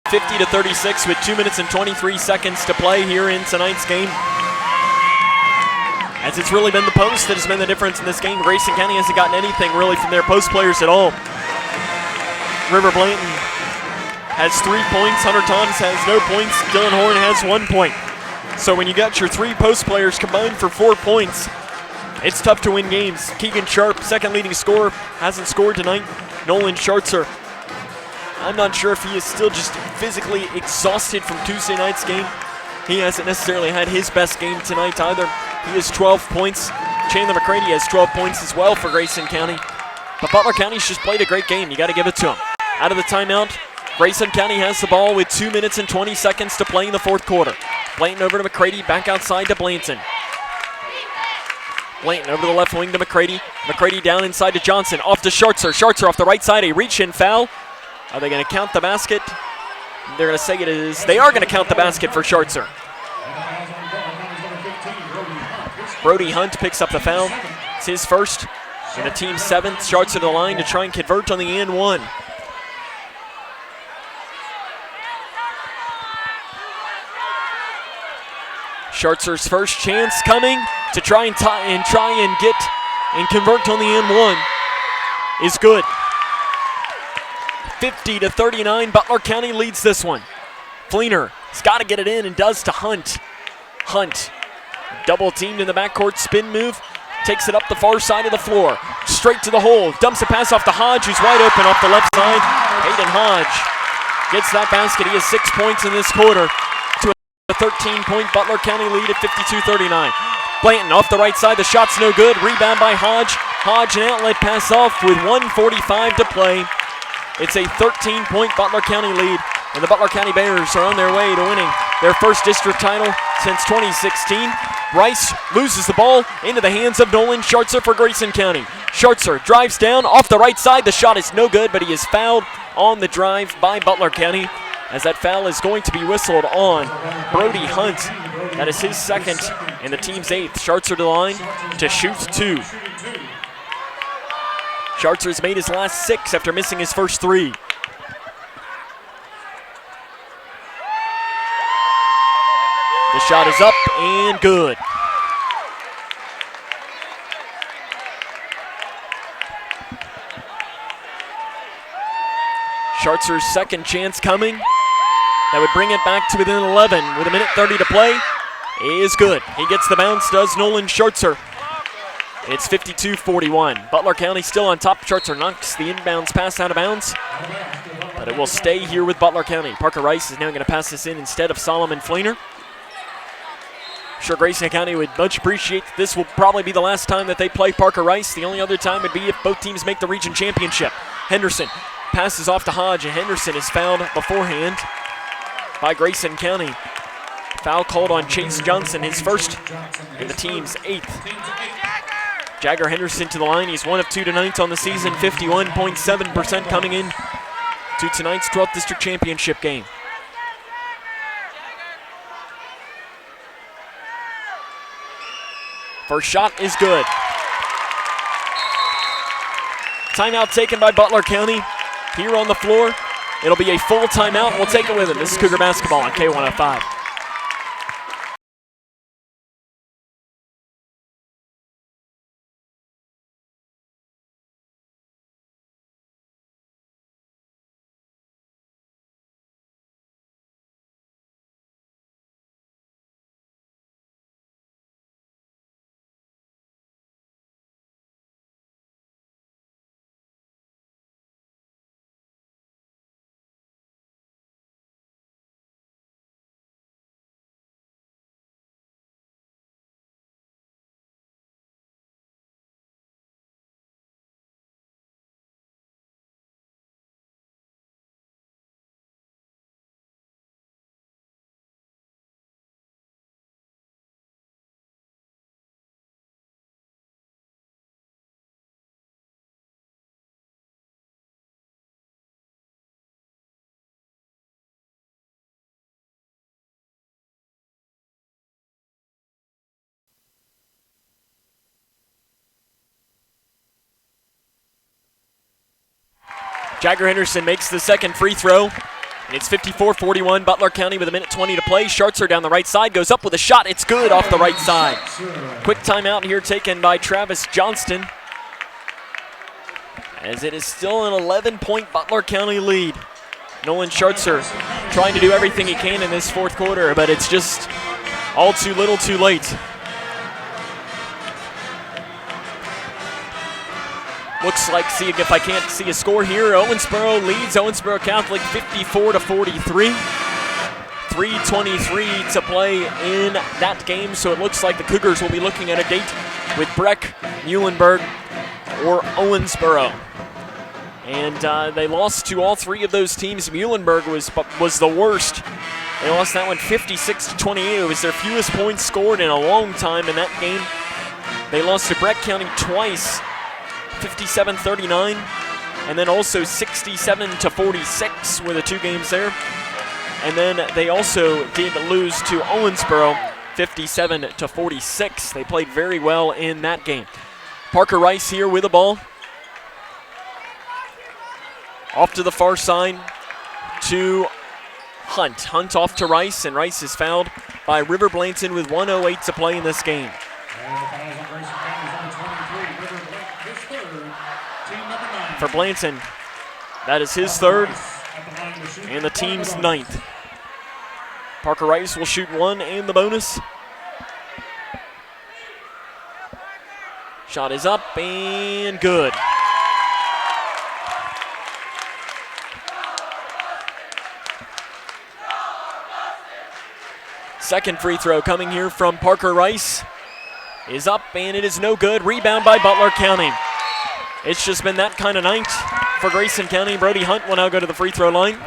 [SPEAKER 1] (50-36) with 2 minutes and 23 seconds to play here in tonight's game. As it's really been the post that has been the difference in this game. Grayson County hasn't gotten anything really from their post players at all. River Blanton has 3 points. Hunter Thomas has no points. Dylan Horn has 1 point. So when you got your 3 post players combined for 4 points, it's tough to win games. Keegan Sharp, second leading scorer, hasn't scored tonight. Nolan Schartzer, I'm not sure if he is still just physically exhausted from Tuesday night's game. He hasn't necessarily had his best game tonight either. He has 12 points. Chandler McCready has 12 points as well for Grayson County. But Butler County's just played a great game. You got to give it to him. Out of the timeout, Grayson County has the ball with 2 minutes and 20 seconds to play in the fourth quarter. Blanton over to McCready, back outside to Blanton. Blanton over to the left wing to McCready. McCready down inside to Johnson, off to Schartzer. Schartzer off the right side, a reach-in foul. Are they going to count the basket? They're going to say it is. They are going to count the basket for Schartzer. Brody Hunt picks up the foul. It's his first and the team's 7th. Schartzer to the line to try and convert on the and one. Schartzer's first chance coming to try and get and convert on the and one is good. 50-39, Butler County leads this one. Fleener has got to get it in and does to Hunt. Hunt, double teamed in the backcourt, spin move, takes it up the far side of the floor, straight to the hole, dumps a pass off to Hodge, who's wide open off the left side. Hayden Hodge gets that basket. He has 6 points in this quarter to a 13-point Butler County lead at 52-39. Blanton off the right side, the shot's no good. Rebound by Hodge. Hodge, an outlet pass off with 1:45 to play. It's a 13-point Butler County lead, and the Butler County Bears are on their way to winning their first district title since 2016. Rice loses the ball into the hands of Nolan Schartzer for Grayson County. Schartzer drives down off the right side. The shot is no good, but he is fouled on the drive by Butler County, as that foul is going to be whistled on Brody Hunt. That is his 2nd and the team's 8th. Schartzer to the line to shoot 2. Schartzer's made his last 6 after missing his first 3. The shot is up and good. Schartzer's 2nd chance coming. That would bring it back to within 11 with 1:30 to play. Is good. He gets the bounce, does Nolan Schartzer. It's 52-41. Butler County still on top. Schartzer knocks the inbounds pass out of bounds, but it will stay here with Butler County. Parker Rice is now going to pass this in instead of Solomon Fleener. I'm sure Grayson County would much appreciate that this will probably be the last time that they play Parker Rice. The only other time would be if both teams make the region championship. Henderson passes off to Hodge, and Henderson is fouled beforehand by Grayson County. Foul called on Chase Johnson, his first and the team's 8th. Jagger Henderson to the line. He's 1 of 2 tonight on the season, 51.7% coming in to tonight's 12th District Championship game. First shot is good. Timeout taken by Butler County here on the floor. It'll be a full timeout. We'll take it with him. This is Cougar basketball on K105. Jagger Henderson makes the second free throw, and it's 54-41. Butler County with 1:20 to play. Schartzer down the right side, goes up with a shot. It's good off the right side. Quick timeout here taken by Travis Johnston, as it is still an 11-point Butler County lead. Nolan Schartzer trying to do everything he can in this fourth quarter, but it's just all too little too late. Looks like, see if I can't see a score here. Owensboro leads Owensboro Catholic 54-43. 3:23 to play in that game, so it looks like the Cougars will be looking at a date with Breck, Muhlenberg, or Owensboro. And they lost to all three of those teams. Muhlenberg was the worst. They lost that one 56-28. It was their fewest points scored in a long time in that game. They lost to Breck County twice, 57-39, and then also 67-46 were the two games there. And then they also did lose to Owensboro 57-46. They played very well in that game. Parker Rice here with the ball. Off to the far side to Hunt. Hunt off to Rice, and Rice is fouled by River Blanton with 1:08 to play in this game. For Blanton, that is his third and the team's ninth. Parker Rice will shoot one and the bonus. Shot is up and good. Second free throw coming here from Parker Rice is up, and it is no good. Rebound by Butler County. It's just been that kind of night for Grayson County. Brody Hunt will now go to the free throw line,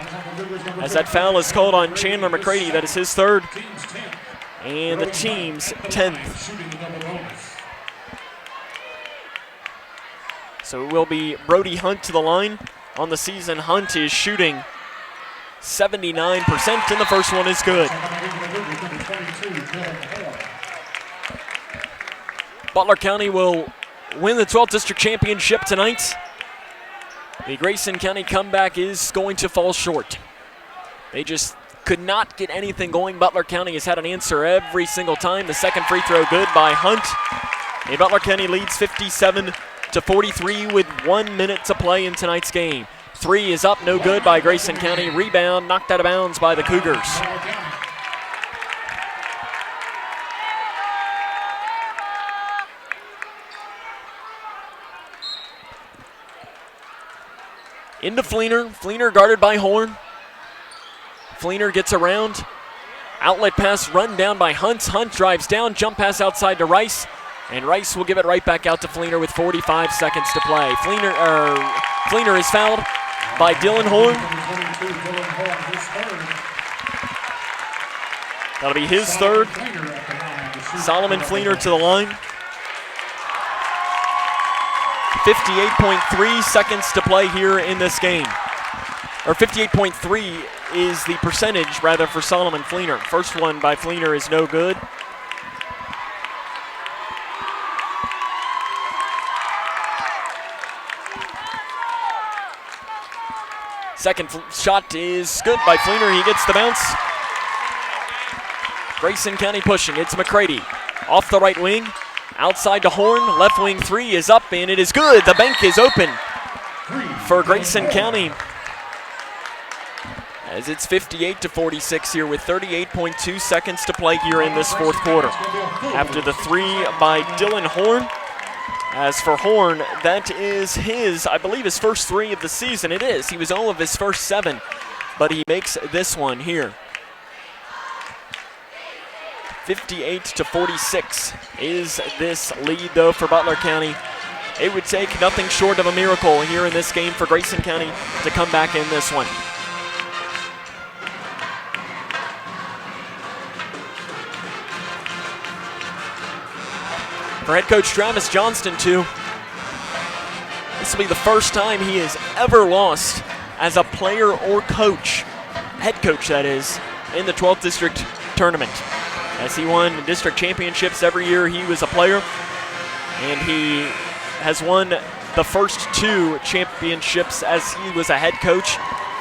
[SPEAKER 1] as that foul is called on Chandler McCready. That is his third and the team's 10th. So it will be Brody Hunt to the line. On the season, Hunt is shooting 79%, and the first one is good. Butler County will win the 12th District Championship tonight. The Grayson County comeback is going to fall short. They just could not get anything going. Butler County has had an answer every single time. The second free throw good by Hunt. And Butler County leads 57-43 with 1 minute to play in tonight's game. Three is up, no good by Grayson County. Rebound knocked out of bounds by the Cougars. Into Fleener. Fleener guarded by Horn. Fleener gets around. Outlet pass run down by Hunt. Hunt drives down. Jump pass outside to Rice. And Rice will give it right back out to Fleener with 45 seconds to play. Fleener is fouled by Dylan Horn. That'll be his third. Solomon Fleener to the line. 58.3 seconds to play here in this game. Or 58.3 is the percentage, rather, for Solomon Fleener. First one by Fleener is no good. Second shot is good by Fleener. He gets the bounce. Grayson County pushing. It's McCready. Off the right wing. Outside to Horn. Left wing three is up, and it is good. The bank is open for Grayson County, as it's 58-46 here with 38.2 seconds to play here in this fourth quarter. After the three by Dylan Horn. As for Horn, that is his, I believe, his first three of the season. It is. He was 0 of his first 7, but he makes this one here. 58-46 is this lead, though, for Butler County. It would take nothing short of a miracle here in this game for Grayson County to come back in this one. For head coach Travis Johnston, too, this will be the first time he has ever lost as a player or coach, head coach that is, in the 12th District Tournament. As he won district championships every year he was a player, and he has won the first 2 championships as he was a head coach,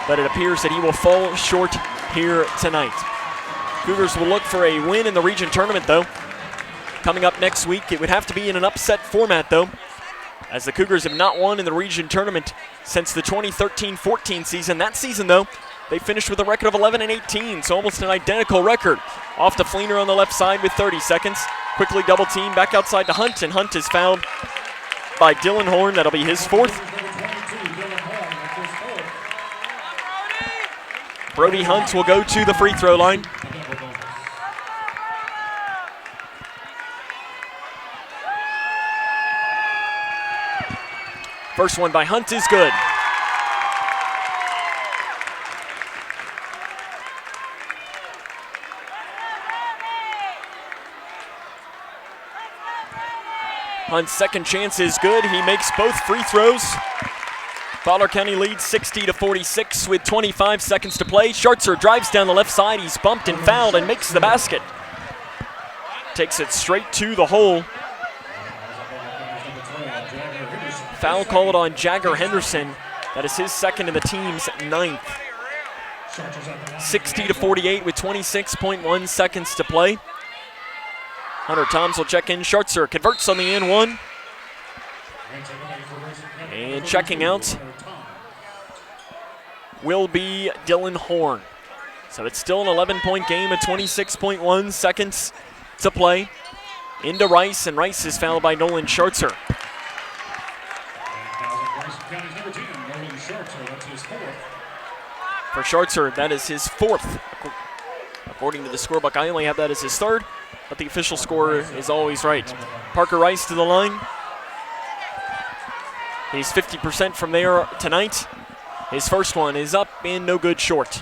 [SPEAKER 1] but it appears that he will fall short here tonight. Cougars will look for a win in the region tournament, though. Coming up next week, it would have to be in an upset format, though, as the Cougars have not won in the region tournament since the 2013-14 season. That season, though, they finished with a record of 11-18, so almost an identical record. Off to Fleener on the left side with 30 seconds. Quickly double team back outside to Hunt, and Hunt is fouled by Dylan Horn. That'll be his 4th. Brody Hunt will go to the free throw line. First one by Hunt is good. Hunt's second chance is good. He makes both free throws. Butler County leads 60-46 with 25 seconds to play. Schartzer drives down the left side. He's bumped and fouled and makes the basket. Takes it straight to the hole. Foul called on Jagger Henderson. That is his second and the team's 9th. 60-48 with 26.1 seconds to play. Hunter Toms will check in. Schartzer converts on the and one. And checking out will be Dylan Horn. So it's still an 11-point game at 26.1 seconds to play. Into Rice, and Rice is fouled by Nolan Schartzer. For Schartzer, that is his 4th. According to the scorebook, I only have that as his 3rd, but the official score is always right. Parker Rice to the line. He's 50% from there tonight. His first one is up and no good short.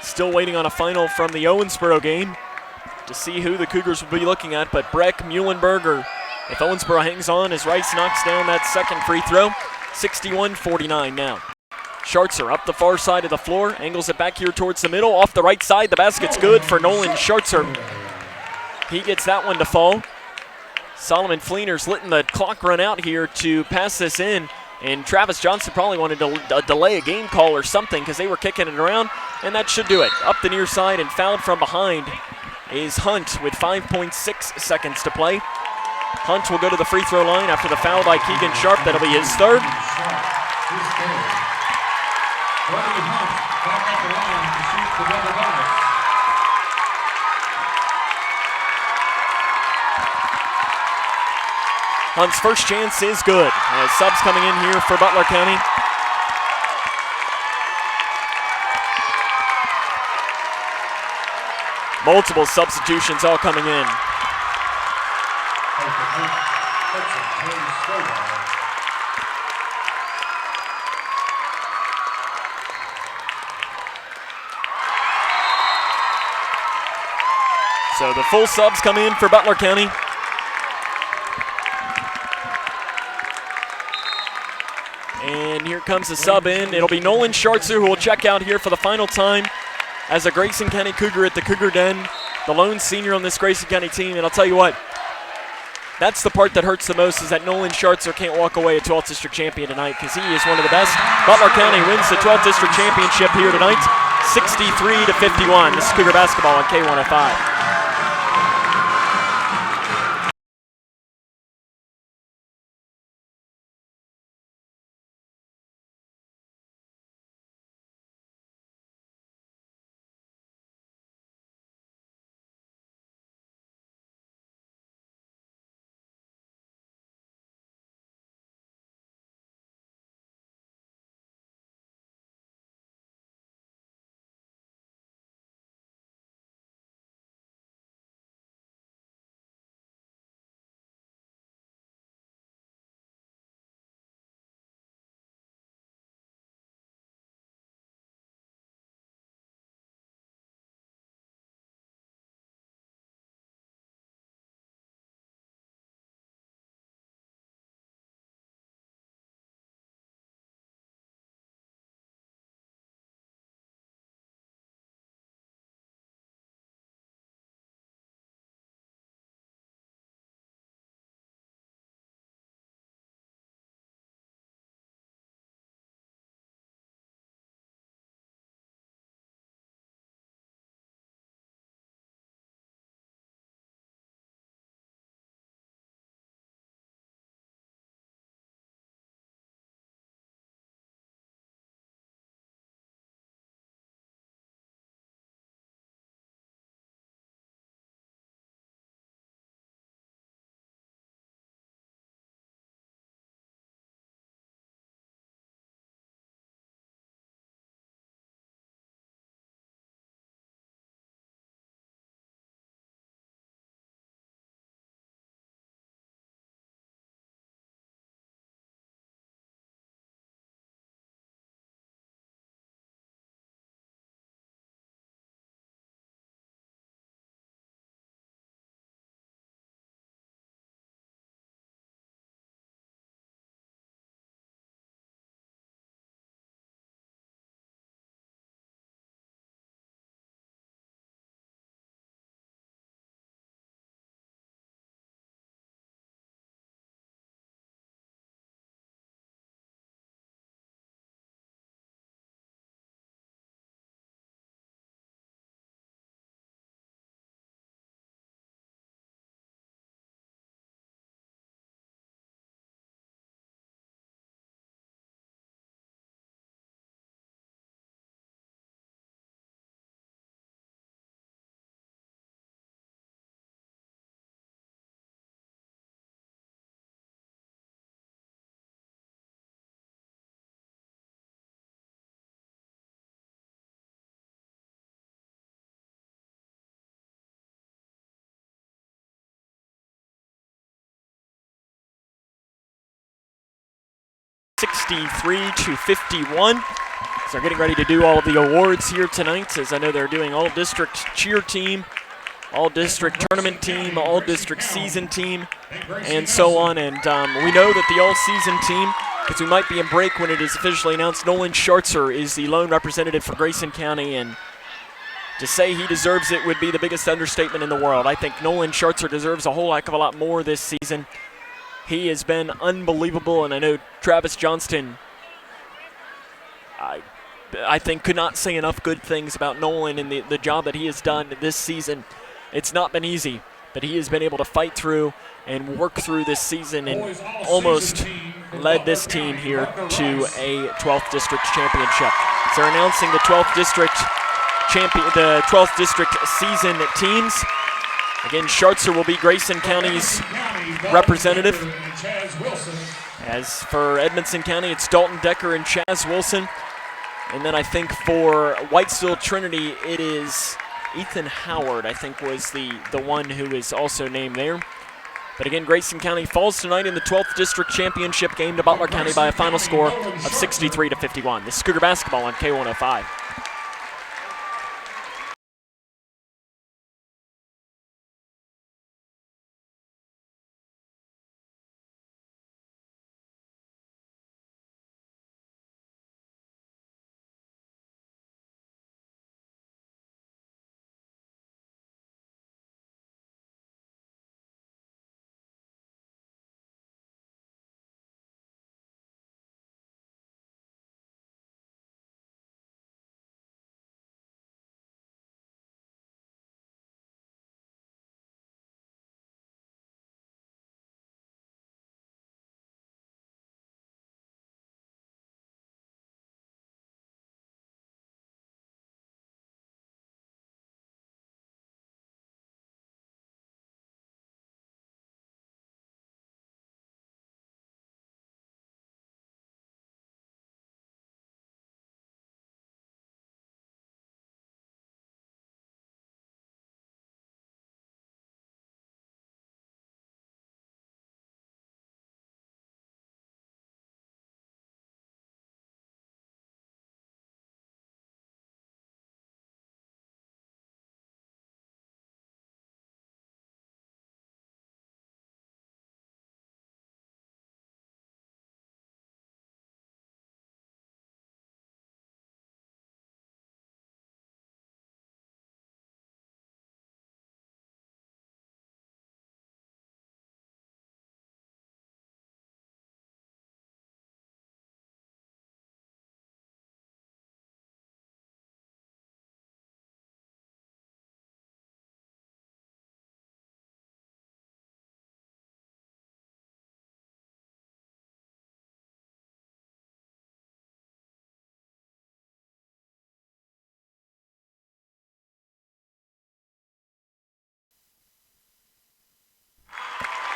[SPEAKER 1] Still waiting on a final from the Owensboro game to see who the Cougars will be looking at, but Breck, Muhlenberg, or if Owensboro hangs on as Rice knocks down that second free throw. 61-49 now. Schartzer up the far side of the floor, angles it back here towards the middle. Off the right side, the basket's good for Nolan Schartzer. He gets that one to fall. Solomon Fleener's letting the clock run out here to pass this in, and Travis Johnson probably wanted to delay a game call or something because they were kicking it around, and that should do it. Up the near side and fouled from behind is Hunt with 5.6 seconds to play. Hunt will go to the free throw line after the foul by Keegan Sharp. That'll be his 3rd. Hunt's first chance is good. As subs coming in here for Butler County. Multiple substitutions all coming in. So the full subs come in for Butler County. And here comes the sub in. It'll be Nolan Schartzer who will check out here for the final time as a Grayson County Cougar at the Cougar Den, the lone senior on this Grayson County team. And I'll tell you what, that's the part that hurts the most, is that Nolan Schartzer can't walk away a 12th district champion tonight, because he is one of the best. Butler County wins the 12th district championship here tonight, 63-51. This is Cougar basketball on K105. (63-51). So they're getting ready to do all of the awards here tonight, as I know they're doing all district cheer team, all district tournament team, all district season team, and so on. And we know that the all season team, because we might be in break when it is officially announced, Nolan Schartzer is the lone representative for Grayson County, and to say he deserves it would be the biggest understatement in the world. I think Nolan Schartzer deserves a whole heck of a lot more this season. He has been unbelievable, and I know Travis Johnston, I think, could not say enough good things about Nolan and the job that he has done this season. It's not been easy, but he has been able to fight through and work through this season and almost led this team here to a 12th district championship. So they're announcing the 12th district season teams. Again, Schartzer will be Grayson County's representative. As for Edmonson County, it's Dalton Decker and Chaz Wilson. And then I think for Whitesville Trinity, it is Ethan Howard, I think, was the one who is also named there. But again, Grayson County falls tonight in the 12th district championship game to Butler County by a final score of 63-51. This is Cougar basketball on K105.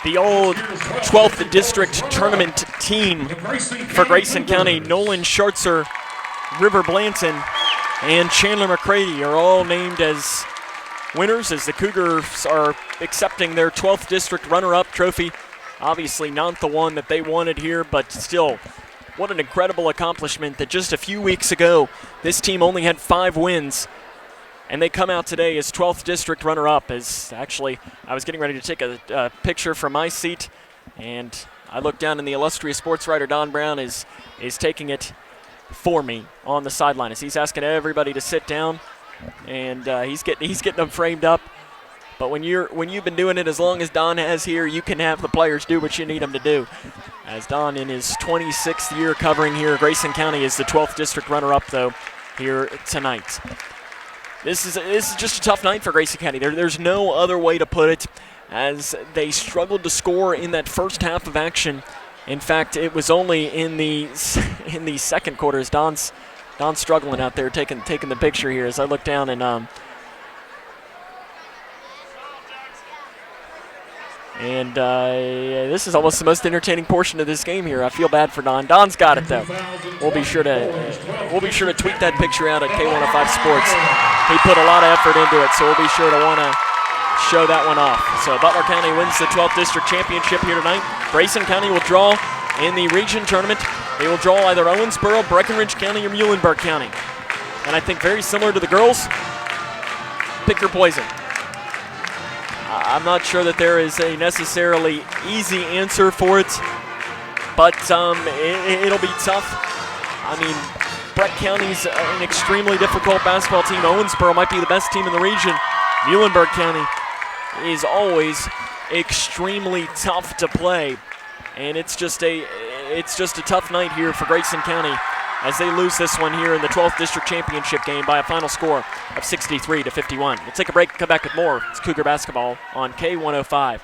[SPEAKER 1] the old 12th District Tournament team for Grayson County. Nolan Schartzer, River Blanton, and Chandler McCready are all named as winners as the Cougars are accepting their 12th District runner-up trophy. Obviously not the one that they wanted here, but still, what an incredible accomplishment that just a few weeks ago, this team only had 5 wins, and they come out today as 12th District runner-up. As actually, I was getting ready to take a picture from my seat, and I looked down, and the illustrious sports writer Don Brown is taking it for me on the sideline as he's asking everybody to sit down, and he's getting them framed up. But when you've been doing it as long as Don has here, you can have the players do what you need them to do. As Don, in his 26th year covering here, Grayson County is the 12th District runner-up, though, here tonight. This is just a tough night for Grayson County. There's no other way to put it, as they struggled to score in that first half of action. In fact, it was only in the second quarter as Don's struggling out there taking the picture here as I look down, and this is almost the most entertaining portion of this game here. I feel bad for Don. Don's got it though. We'll be sure to tweet that picture out at K105 Sports. He put a lot of effort into it, so we'll be sure to want to show that one off. So Butler County wins the 12th District Championship here tonight. Grayson County will draw in the region tournament. They will draw either Owensboro, Breckenridge County, or Muhlenberg County. And I think very similar to the girls, pick your poison. I'm not sure that there is a necessarily easy answer for it, but it'll be tough. I mean, Breck County's an extremely difficult basketball team. Owensboro might be the best team in the region. Muhlenberg County is always extremely tough to play, and it's just a tough night here for Grayson County as they lose this one here in the 12th District Championship game by a final score of 63-51. We'll take a break and come back with more. It's Cougar basketball on K105.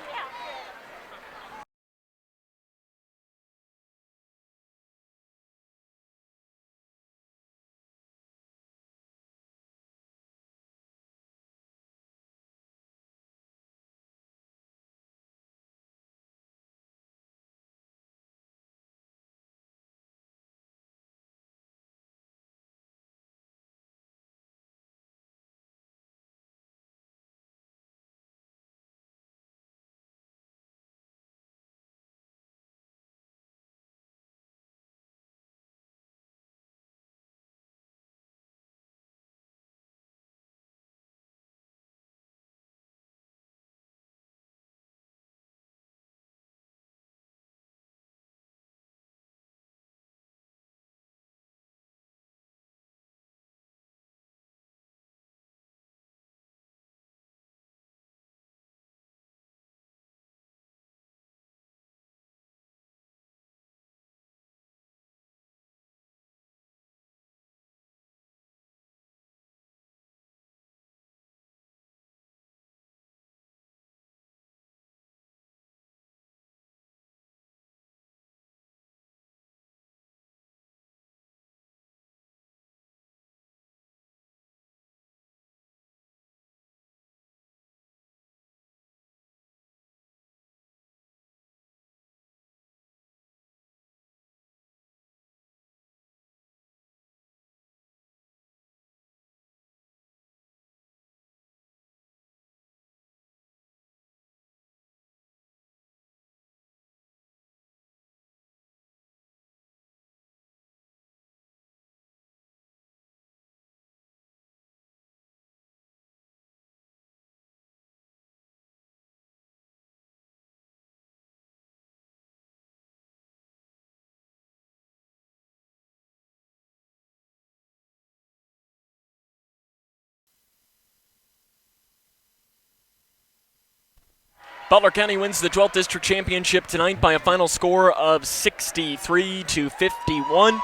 [SPEAKER 1] Butler County wins the 12th District Championship tonight by a final score of 63-51.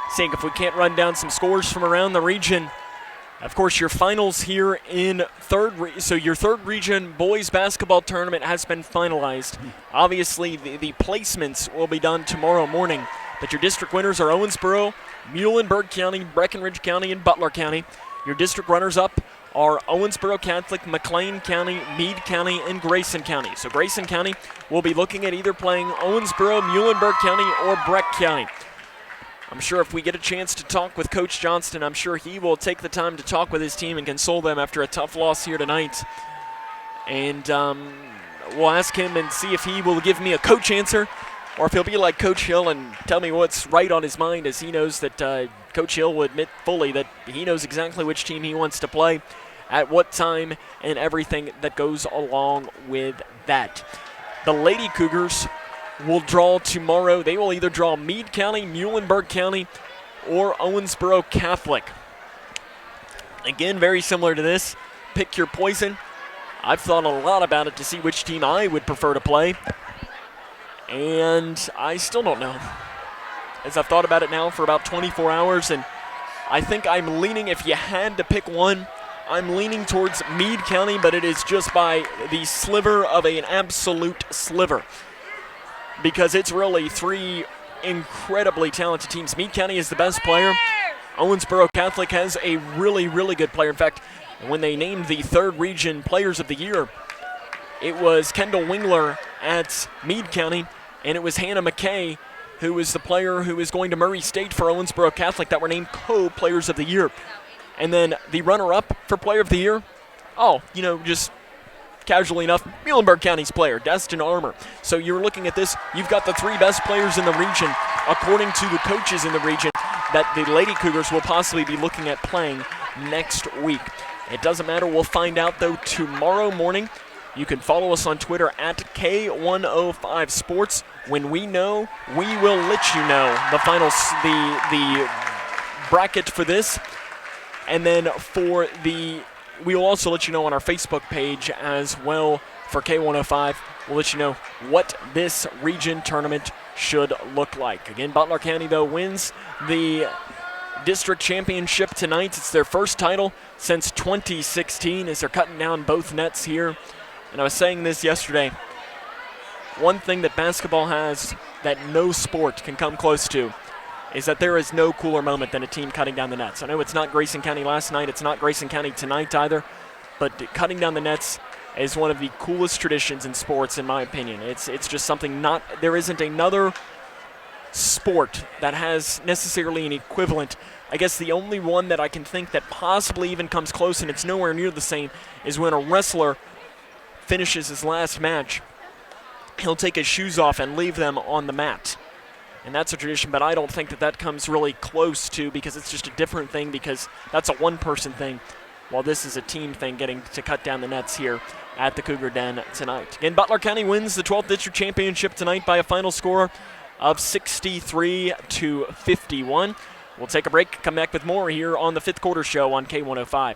[SPEAKER 1] Seeing if we can't run down some scores from around the region. Of course, your finals here in your third region boys basketball tournament has been finalized. Obviously, the placements will be done tomorrow morning, but your district winners are Owensboro, Muhlenberg County, Breckenridge County, and Butler County. Your district runners-up are Owensboro Catholic, McLean County, Meade County, and Grayson County. So Grayson County will be looking at either playing Owensboro, Muhlenberg County, or Breck County. I'm sure if we get a chance to talk with Coach Johnston, I'm sure he will take the time to talk with his team and console them after a tough loss here tonight. And we'll ask him and see if he will give me a coach answer or if he'll be like Coach Hill and tell me what's right on his mind, as he knows that Coach Hill will admit fully that he knows exactly which team he wants to play at what time and everything that goes along with that. The Lady Cougars will draw tomorrow. They will either draw Meade County, Muhlenberg County, or Owensboro Catholic. Again, very similar to this. Pick your poison. I've thought a lot about it to see which team I would prefer to play, and I still don't know, as I've thought about it now for about 24 hours, and I think I'm leaning, if you had to pick one, I'm leaning towards Meade County, but it is just by the sliver of an absolute sliver, because it's really three incredibly talented teams. Meade County is the best player. Owensboro Catholic has a really, really good player. In fact, when they named the third region Players of the Year, it was Kendall Wingler at Meade County, and it was Hannah McKay, who is the player who is going to Murray State for Owensboro Catholic, that were named co-Players of the Year. And then the runner-up for Player of the Year, just casually enough, Muhlenberg County's player, Destin Armour. So you're looking at this, you've got the three best players in the region, according to the coaches in the region, that the Lady Cougars will possibly be looking at playing next week. It doesn't matter. We'll find out, though, tomorrow morning. You can follow us on Twitter at K105 Sports. When we know, we will let you know the final, the bracket for this. And then we will also let you know on our Facebook page as well for K105. We'll let you know what this region tournament should look like. Again, Butler County, though, wins the district championship tonight. It's their first title since 2016, as they're cutting down both nets here. And I was saying this yesterday, one thing that basketball has that no sport can come close to is that there is no cooler moment than a team cutting down the nets. I know it's not Grayson County last night, it's not Grayson County tonight either, but cutting down the nets is one of the coolest traditions in sports, in my opinion. It's just something there isn't another sport that has necessarily an equivalent. I guess the only one that I can think that possibly even comes close, and it's nowhere near the same, is when a wrestler finishes his last match. He'll take his shoes off and leave them on the mat. And that's a tradition, but I don't think that comes really close to, because it's just a different thing, because that's a one-person thing, while this is a team thing, getting to cut down the nets here at the Cougar Den tonight. Again, Butler County wins the 12th District Championship tonight by a final score of 63-51. We'll take a break, come back with more here on the Fifth Quarter Show on K105.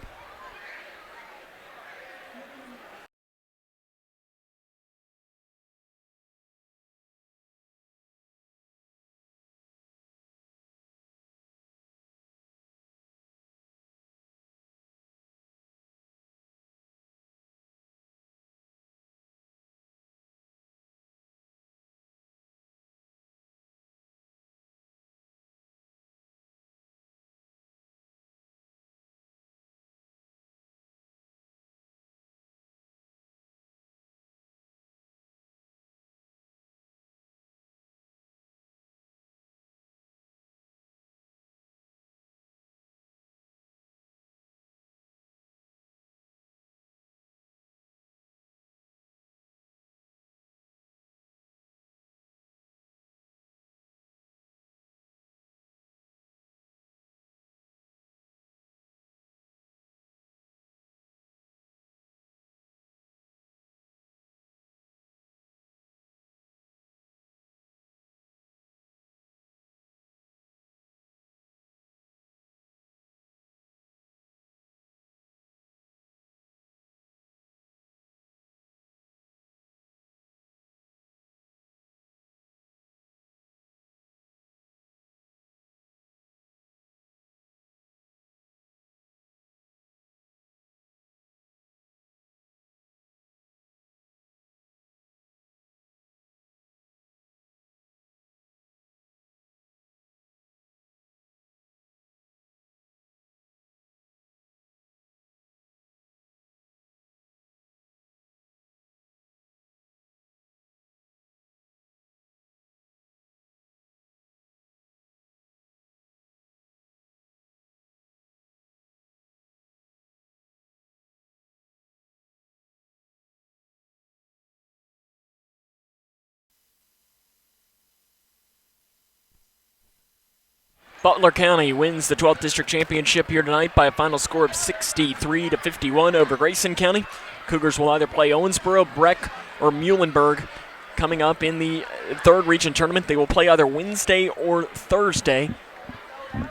[SPEAKER 1] Butler County wins the 12th District Championship here tonight by a final score of 63-51 over Grayson County. Cougars will either play Owensboro, Breck, or Muhlenberg coming up in the third region tournament. They will play either Wednesday or Thursday.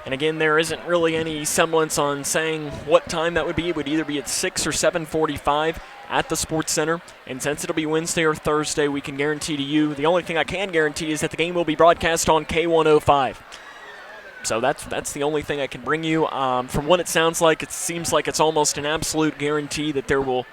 [SPEAKER 1] And again, there isn't really any semblance on saying what time that would be. It would either be at 6 or 7:45 at the Sports Center. And since it'll be Wednesday or Thursday, we can guarantee to you, the only thing I can guarantee is that the game will be broadcast on K105. So that's the only thing I can bring you. From what it sounds like, it seems like it's almost an absolute guarantee that there will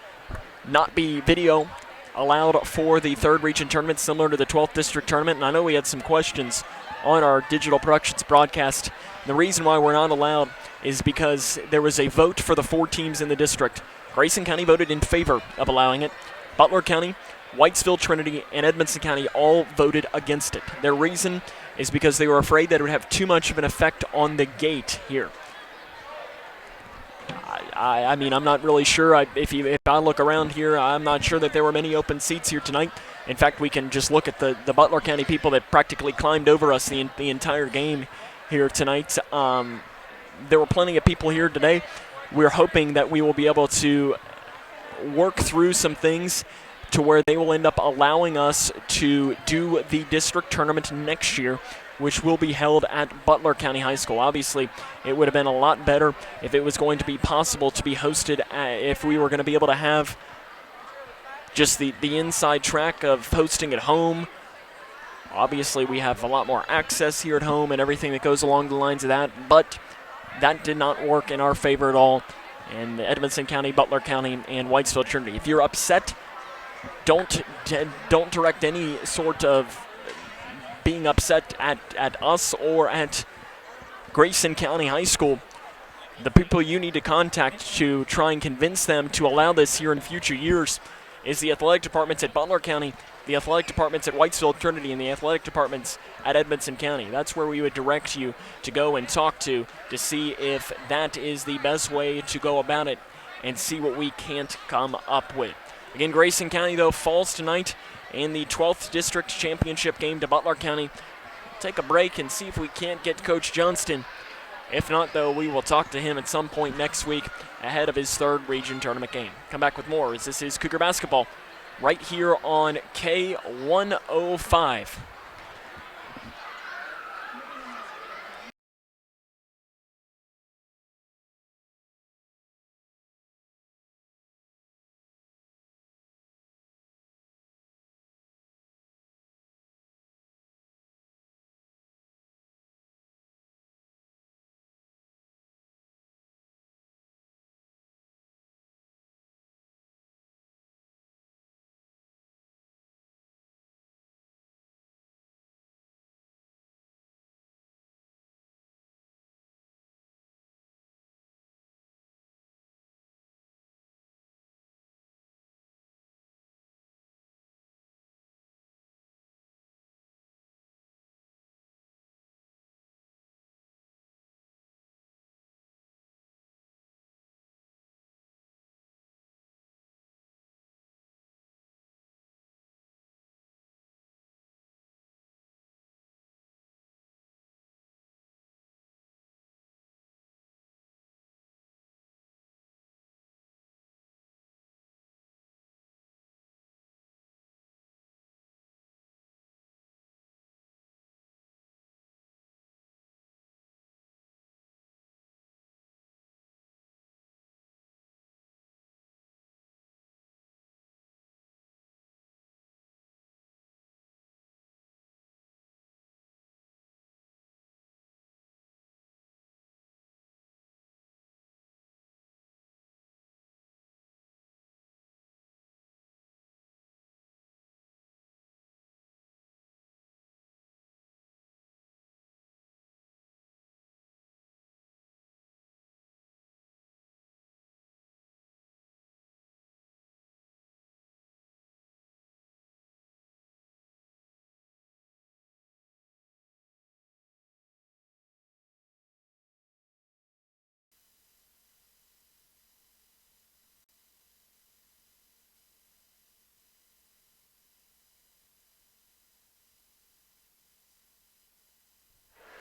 [SPEAKER 1] not be video allowed for the third region tournament, similar to the 12th District tournament. And I know we had some questions on our digital productions broadcast. The reason why we're not allowed is because there was a vote for the 4 teams in the district. Grayson County voted in favor of allowing it. Butler County, Whitesville Trinity, and Edmondson County all voted against it. Their reason is because they were afraid that it would have too much of an effect on the gate here. I mean, I'm not really sure. If I look around here, I'm not sure that there were many open seats here tonight. In fact, we can just look at the Butler County people that practically climbed over us the entire game here tonight. There were plenty of people here today. We're hoping that we will be able to work through some things to where they will end up allowing us to do the district tournament next year, which will be held at Butler County High School. Obviously, it would have been a lot better if it was going to be possible to be hosted, if we were going to be able to have just the inside track of hosting at home. Obviously, we have a lot more access here at home and everything that goes along the lines of that, but that did not work in our favor at all. And Edmondson County, Butler County, and Whitesville Trinity. If you're upset, don't direct any sort of being upset at us or at Grayson County High School. The people you need to contact to try and convince them to allow this here in future years is the athletic departments at Butler County, the athletic departments at Whitesville Trinity, and the athletic departments at Edmondson County. That's where we would direct you to go and talk to see if that is the best way to go about it and see what we can't come up with. Again, Grayson County, though, falls tonight in the 12th District Championship game to Butler County. Take a break and see if we can't get Coach Johnston. If not, though, we will talk to him at some point next week ahead of his third region tournament game. Come back with more as this is Cougar Basketball right here on K105.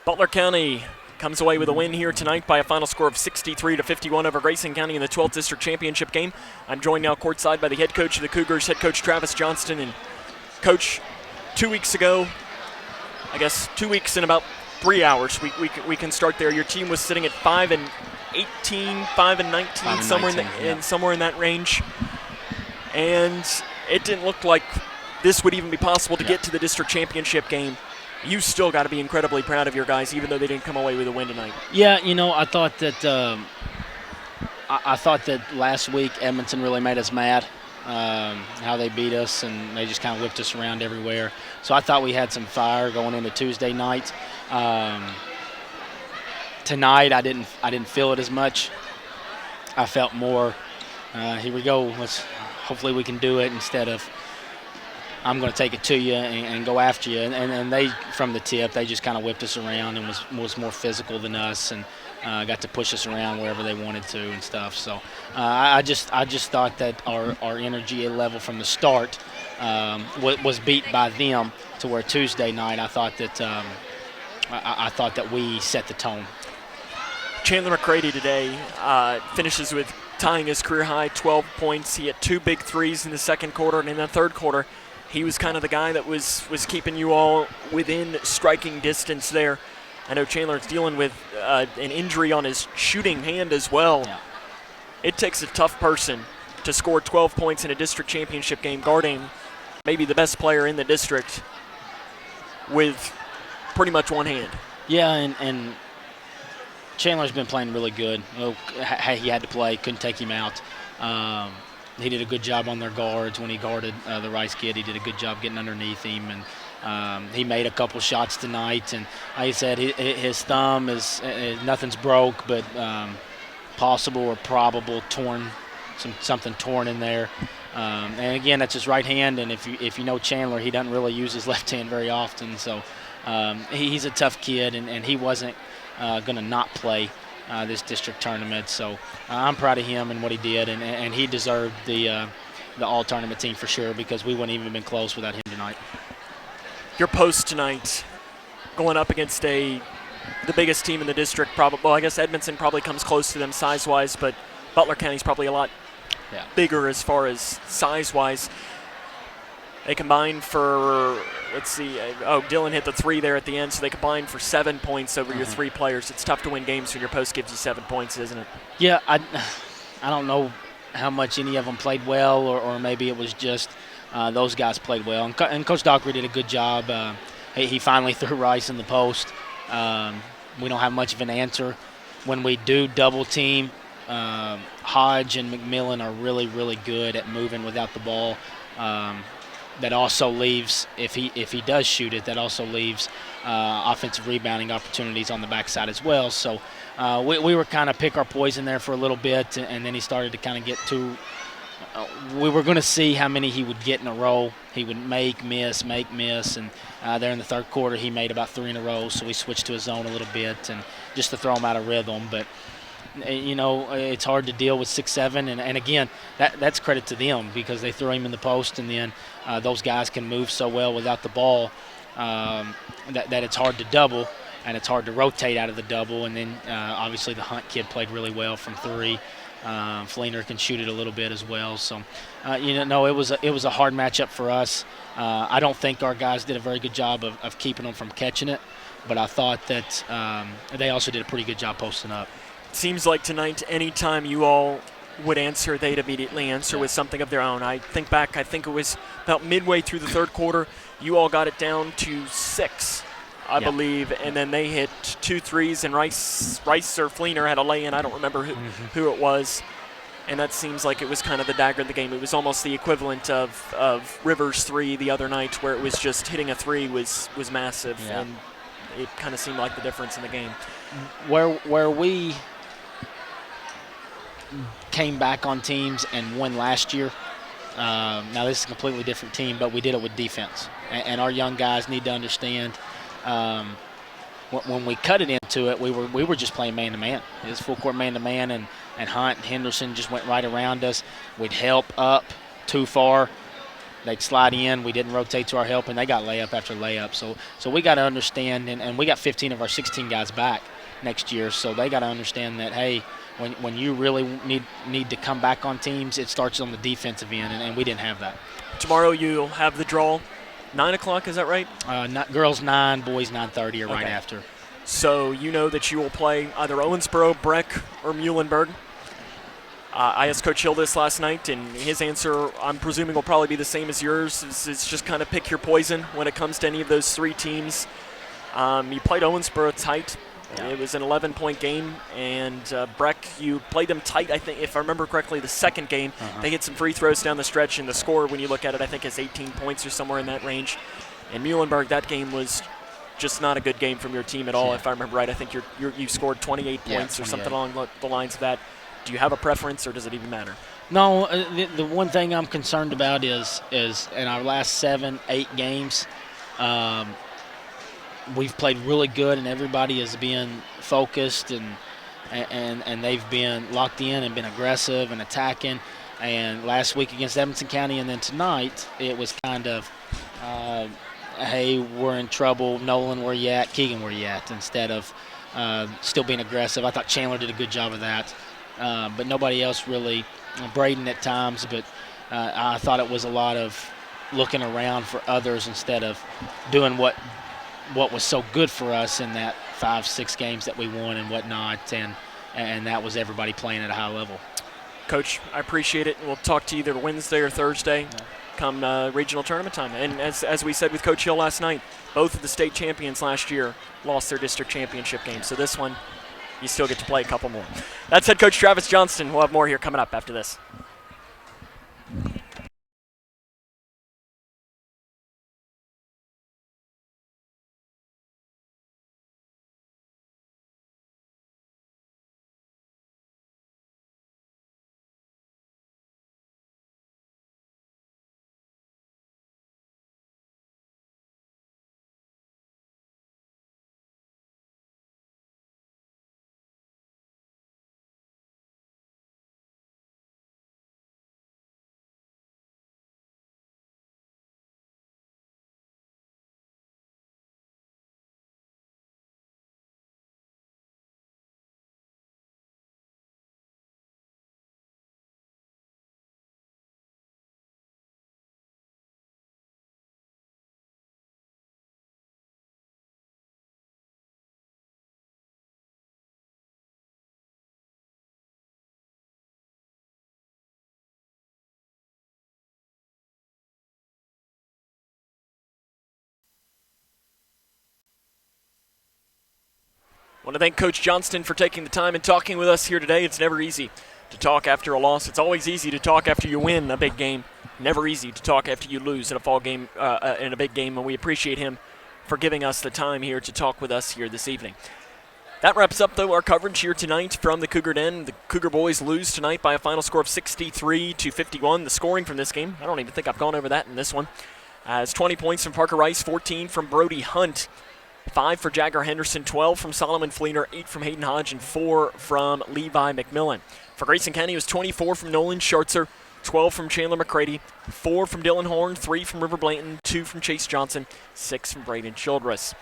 [SPEAKER 1] Butler County comes away with a win here tonight by a final score of 63-51 over Grayson County in the 12th District Championship game. I'm joined now courtside by the head coach of the Cougars, head coach Travis Johnston. And Coach, 2 weeks ago, I guess 2 weeks in about 3 hours, we can start there. Your team was sitting at 5-18, 5-19, somewhere in that range, and it didn't look like this would even be possible to get to the district championship game. You still got to be incredibly proud of your guys, even though they didn't come away with a win tonight.
[SPEAKER 2] Yeah, I thought that I thought that last week Edmonton really made us mad. How they beat us, and they just kind of whipped us around everywhere. So I thought we had some fire going into Tuesday night. Tonight I didn't feel it as much. I felt more, here we go, hopefully we can do it, instead of I'm going to take it to you and go after you. And they, from the tip, they just kind of whipped us around and was more physical than us, and got to push us around wherever they wanted to and stuff. So I just thought that our energy level from the start was beat by them, to where Tuesday night I thought that we set the tone.
[SPEAKER 1] Chandler McCready today finishes with tying his career high 12 points. He had 2 big threes in the second quarter, and in the third quarter he was kind of the guy that was keeping you all within striking distance there. I know Chandler's dealing with an injury on his shooting hand as well.
[SPEAKER 2] Yeah.
[SPEAKER 1] It takes a tough person to score 12 points in a district championship game, guarding maybe the best player in the district with pretty much one hand.
[SPEAKER 2] Yeah, and Chandler's been playing really good. He had to play, couldn't take him out. He did a good job on their guards when he guarded the Rice kid. He did a good job getting underneath him, and he made a couple shots tonight. And like I said, his thumb is nothing's broke, but possible or probable something torn in there. And again, that's his right hand. And if you know Chandler, he doesn't really use his left hand very often. So he's a tough kid, and he wasn't going to not play this district tournament. So I'm proud of him and what he did, and he deserved the all-tournament team for sure, because we wouldn't even been close without him tonight.
[SPEAKER 1] Your post tonight, going up against the biggest team in the district, probably. Well, I guess Edmonton probably comes close to them size-wise, but Butler County's probably a lot bigger as far as size-wise. They combined for, let's see, Dylan hit the 3 there at the end, so they combined for 7 points over your 3 players. It's tough to win games when your post gives you 7 points, isn't it?
[SPEAKER 2] Yeah, I don't know how much any of them played well, or maybe it was just those guys played well. And Coach Dockery did a good job. He finally threw Rice in the post. We don't have much of an answer. When we do double team, Hodge and McMillan are really, really good at moving without the ball. That also leaves, if he does shoot it, that also leaves offensive rebounding opportunities on the backside as well. So we were kind of pick our poison there for a little bit, and then he started to kind of get to we were going to see how many he would get in a row. He would make, miss, and there in the third quarter he made about 3 in a row, so we switched to his zone a little bit, and just to throw him out of rhythm. But it's hard to deal with 6'7", and again, that's credit to them, because they threw him in the post, and then those guys can move so well without the ball that it's hard to double, and it's hard to rotate out of the double. And then obviously the Hunt kid played really well from 3. Fleener can shoot it a little bit as well. So, it was a hard matchup for us. I don't think our guys did a very good job of keeping them from catching it, but I thought that they also did a pretty good job posting up.
[SPEAKER 1] Seems like tonight, anytime you all would answer, they'd immediately answer with something of their own. I think it was about midway through the third quarter, you all got it down to 6, I believe, and then they hit 2 threes, and Rice or Fleener had a lay-in. I don't remember who it was, and that seems like it was kind of the dagger of the game. It was almost the equivalent of Rivers' 3 the other night, where it was just hitting a 3 was massive, and it kind of seemed like the difference in the game.
[SPEAKER 2] Where we came back on teams and won last year. Now this is a completely different team, but we did it with defense. And our young guys need to understand when we cut it into it, we were just playing man-to-man. It was full court man-to-man, and Hunt and Henderson just went right around us. We'd help up too far. They'd slide in. We didn't rotate to our help, and they got layup after layup. So we got to understand, and we got 15 of our 16 guys back. next year. So they got to understand that, hey, when you really need to come back on teams, it starts on the defensive end, and we didn't have that.
[SPEAKER 1] Tomorrow you'll have the draw, 9 o'clock, is that right?
[SPEAKER 2] Girls 9, boys 9:30 or right
[SPEAKER 1] Okay.
[SPEAKER 2] after.
[SPEAKER 1] So you know that you will play either Owensboro, Breck, or Muhlenberg. I asked Coach Hill this last night, and his answer, I'm presuming, will probably be the same as yours. It's just kind of pick your poison when it comes to any of those three teams. You played Owensboro tight.
[SPEAKER 2] Yeah.
[SPEAKER 1] It was an 11-point game, and Breck, you played them tight, I think, if I remember correctly, the second game. They hit some free throws down the stretch, and the score, when you look at it, I think is 18 points or somewhere in that range. And Muhlenberg, that game was just not a good game from your team at all, if I remember right. I think you scored 28 points or something along the lines of that. Do you have a preference, or does it even matter?
[SPEAKER 2] No, the one thing I'm concerned about is in our last 7-8 games, we've played really good, and everybody has been focused, and they've been locked in and been aggressive and attacking. And last week against Evanston County, and then tonight, it was kind of, hey, we're in trouble. Nolan, where you at? Keegan, where you at? Instead of still being aggressive. I thought Chandler did a good job of that. But nobody else really. Braden at times, but I thought it was a lot of looking around for others instead of doing what was so good for us in that 5-6 games that we won and whatnot, and that was everybody playing at a high level.
[SPEAKER 1] Coach, I appreciate it. We'll talk to you either Wednesday or Thursday come regional tournament time. And as we said with Coach Hill last night, both of the state champions last year lost their district championship game. So this one, you still get to play a couple more. That's head coach Travis Johnston. We'll have more here coming up after this. I want to thank Coach Johnston for taking the time and talking with us here today. It's never easy to talk after a loss. It's always easy to talk after you win a big game. Never easy to talk after you lose in a fall game, in a big game, and we appreciate him for giving us the time here to talk with us here this evening. That wraps up, though, our coverage here tonight from the Cougar Den. The Cougar boys lose tonight by a final score of 63-51. The scoring from this game, I don't even think I've gone over that in this one. It's 20 points from Parker Rice, 14 from Brody Hunt, 5 for Jagger Henderson, 12 from Solomon Fleener, 8 from Hayden Hodge, and 4 from Levi McMillan. For Grayson County, it was 24 from Nolan Schartzer, 12 from Chandler McCready, 4 from Dylan Horn, 3 from River Blanton, 2 from Chase Johnson, 6 from Braden Childress.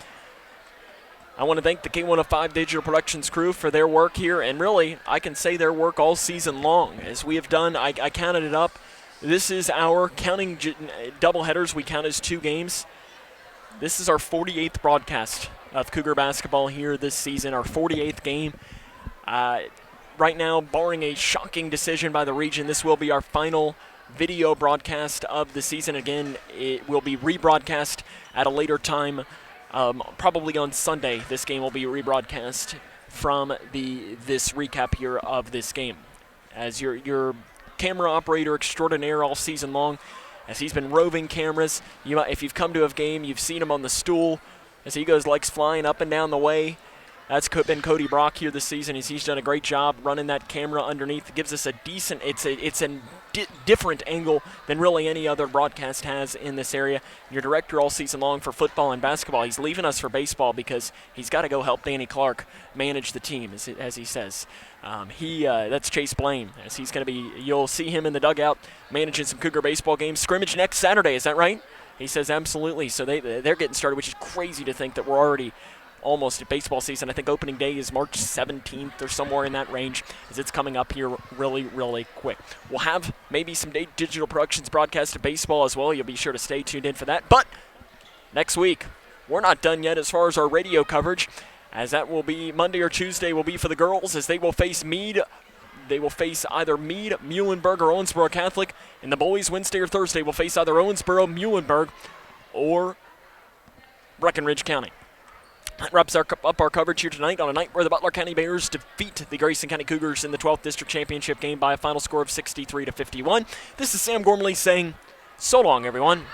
[SPEAKER 1] I want to thank the K105 Digital Productions crew for their work here, and really, I can say their work all season long. As we have done, I counted it up. This is our, counting doubleheaders, we count as 2 games. This is our 48th broadcast of Cougar basketball here this season, our 48th game. Right now, barring a shocking decision by the region, this will be our final video broadcast of the season. Again, it will be rebroadcast at a later time, probably on Sunday. This game will be rebroadcast from this recap here of this game. As your camera operator extraordinaire all season long, as he's been roving cameras. If you've come to a game, you've seen him on the stool as he goes legs flying up and down the way. That's been Cody Brock here this season. He's done a great job running that camera underneath. It gives us a decent, it's a different angle than really any other broadcast has in this area. Your director all season long for football and basketball, he's leaving us for baseball because he's got to go help Danny Clark manage the team, as he says. That's Chase Blaine, as he's going to be, you'll see him in the dugout managing some Cougar baseball games. Scrimmage next Saturday, is that right? He says absolutely. So they're getting started, which is crazy to think that we're already almost baseball season. I think opening day is March 17th or somewhere in that range, as it's coming up here really, really quick. We'll have maybe some digital productions broadcast of baseball as well. You'll be sure to stay tuned in for that. But next week, we're not done yet as far as our radio coverage, as that will be Monday or Tuesday will be for the girls, as they will face Meade. They will face either Meade, Muhlenberg, or Owensboro Catholic. And the boys, Wednesday or Thursday, will face either Owensboro, Muhlenberg, or Breckenridge County. That wraps up our coverage here tonight on a night where the Butler County Bears defeat the Grayson County Cougars in the 12th District Championship game by a final score of 63-51. This is Sam Gormley saying so long, everyone.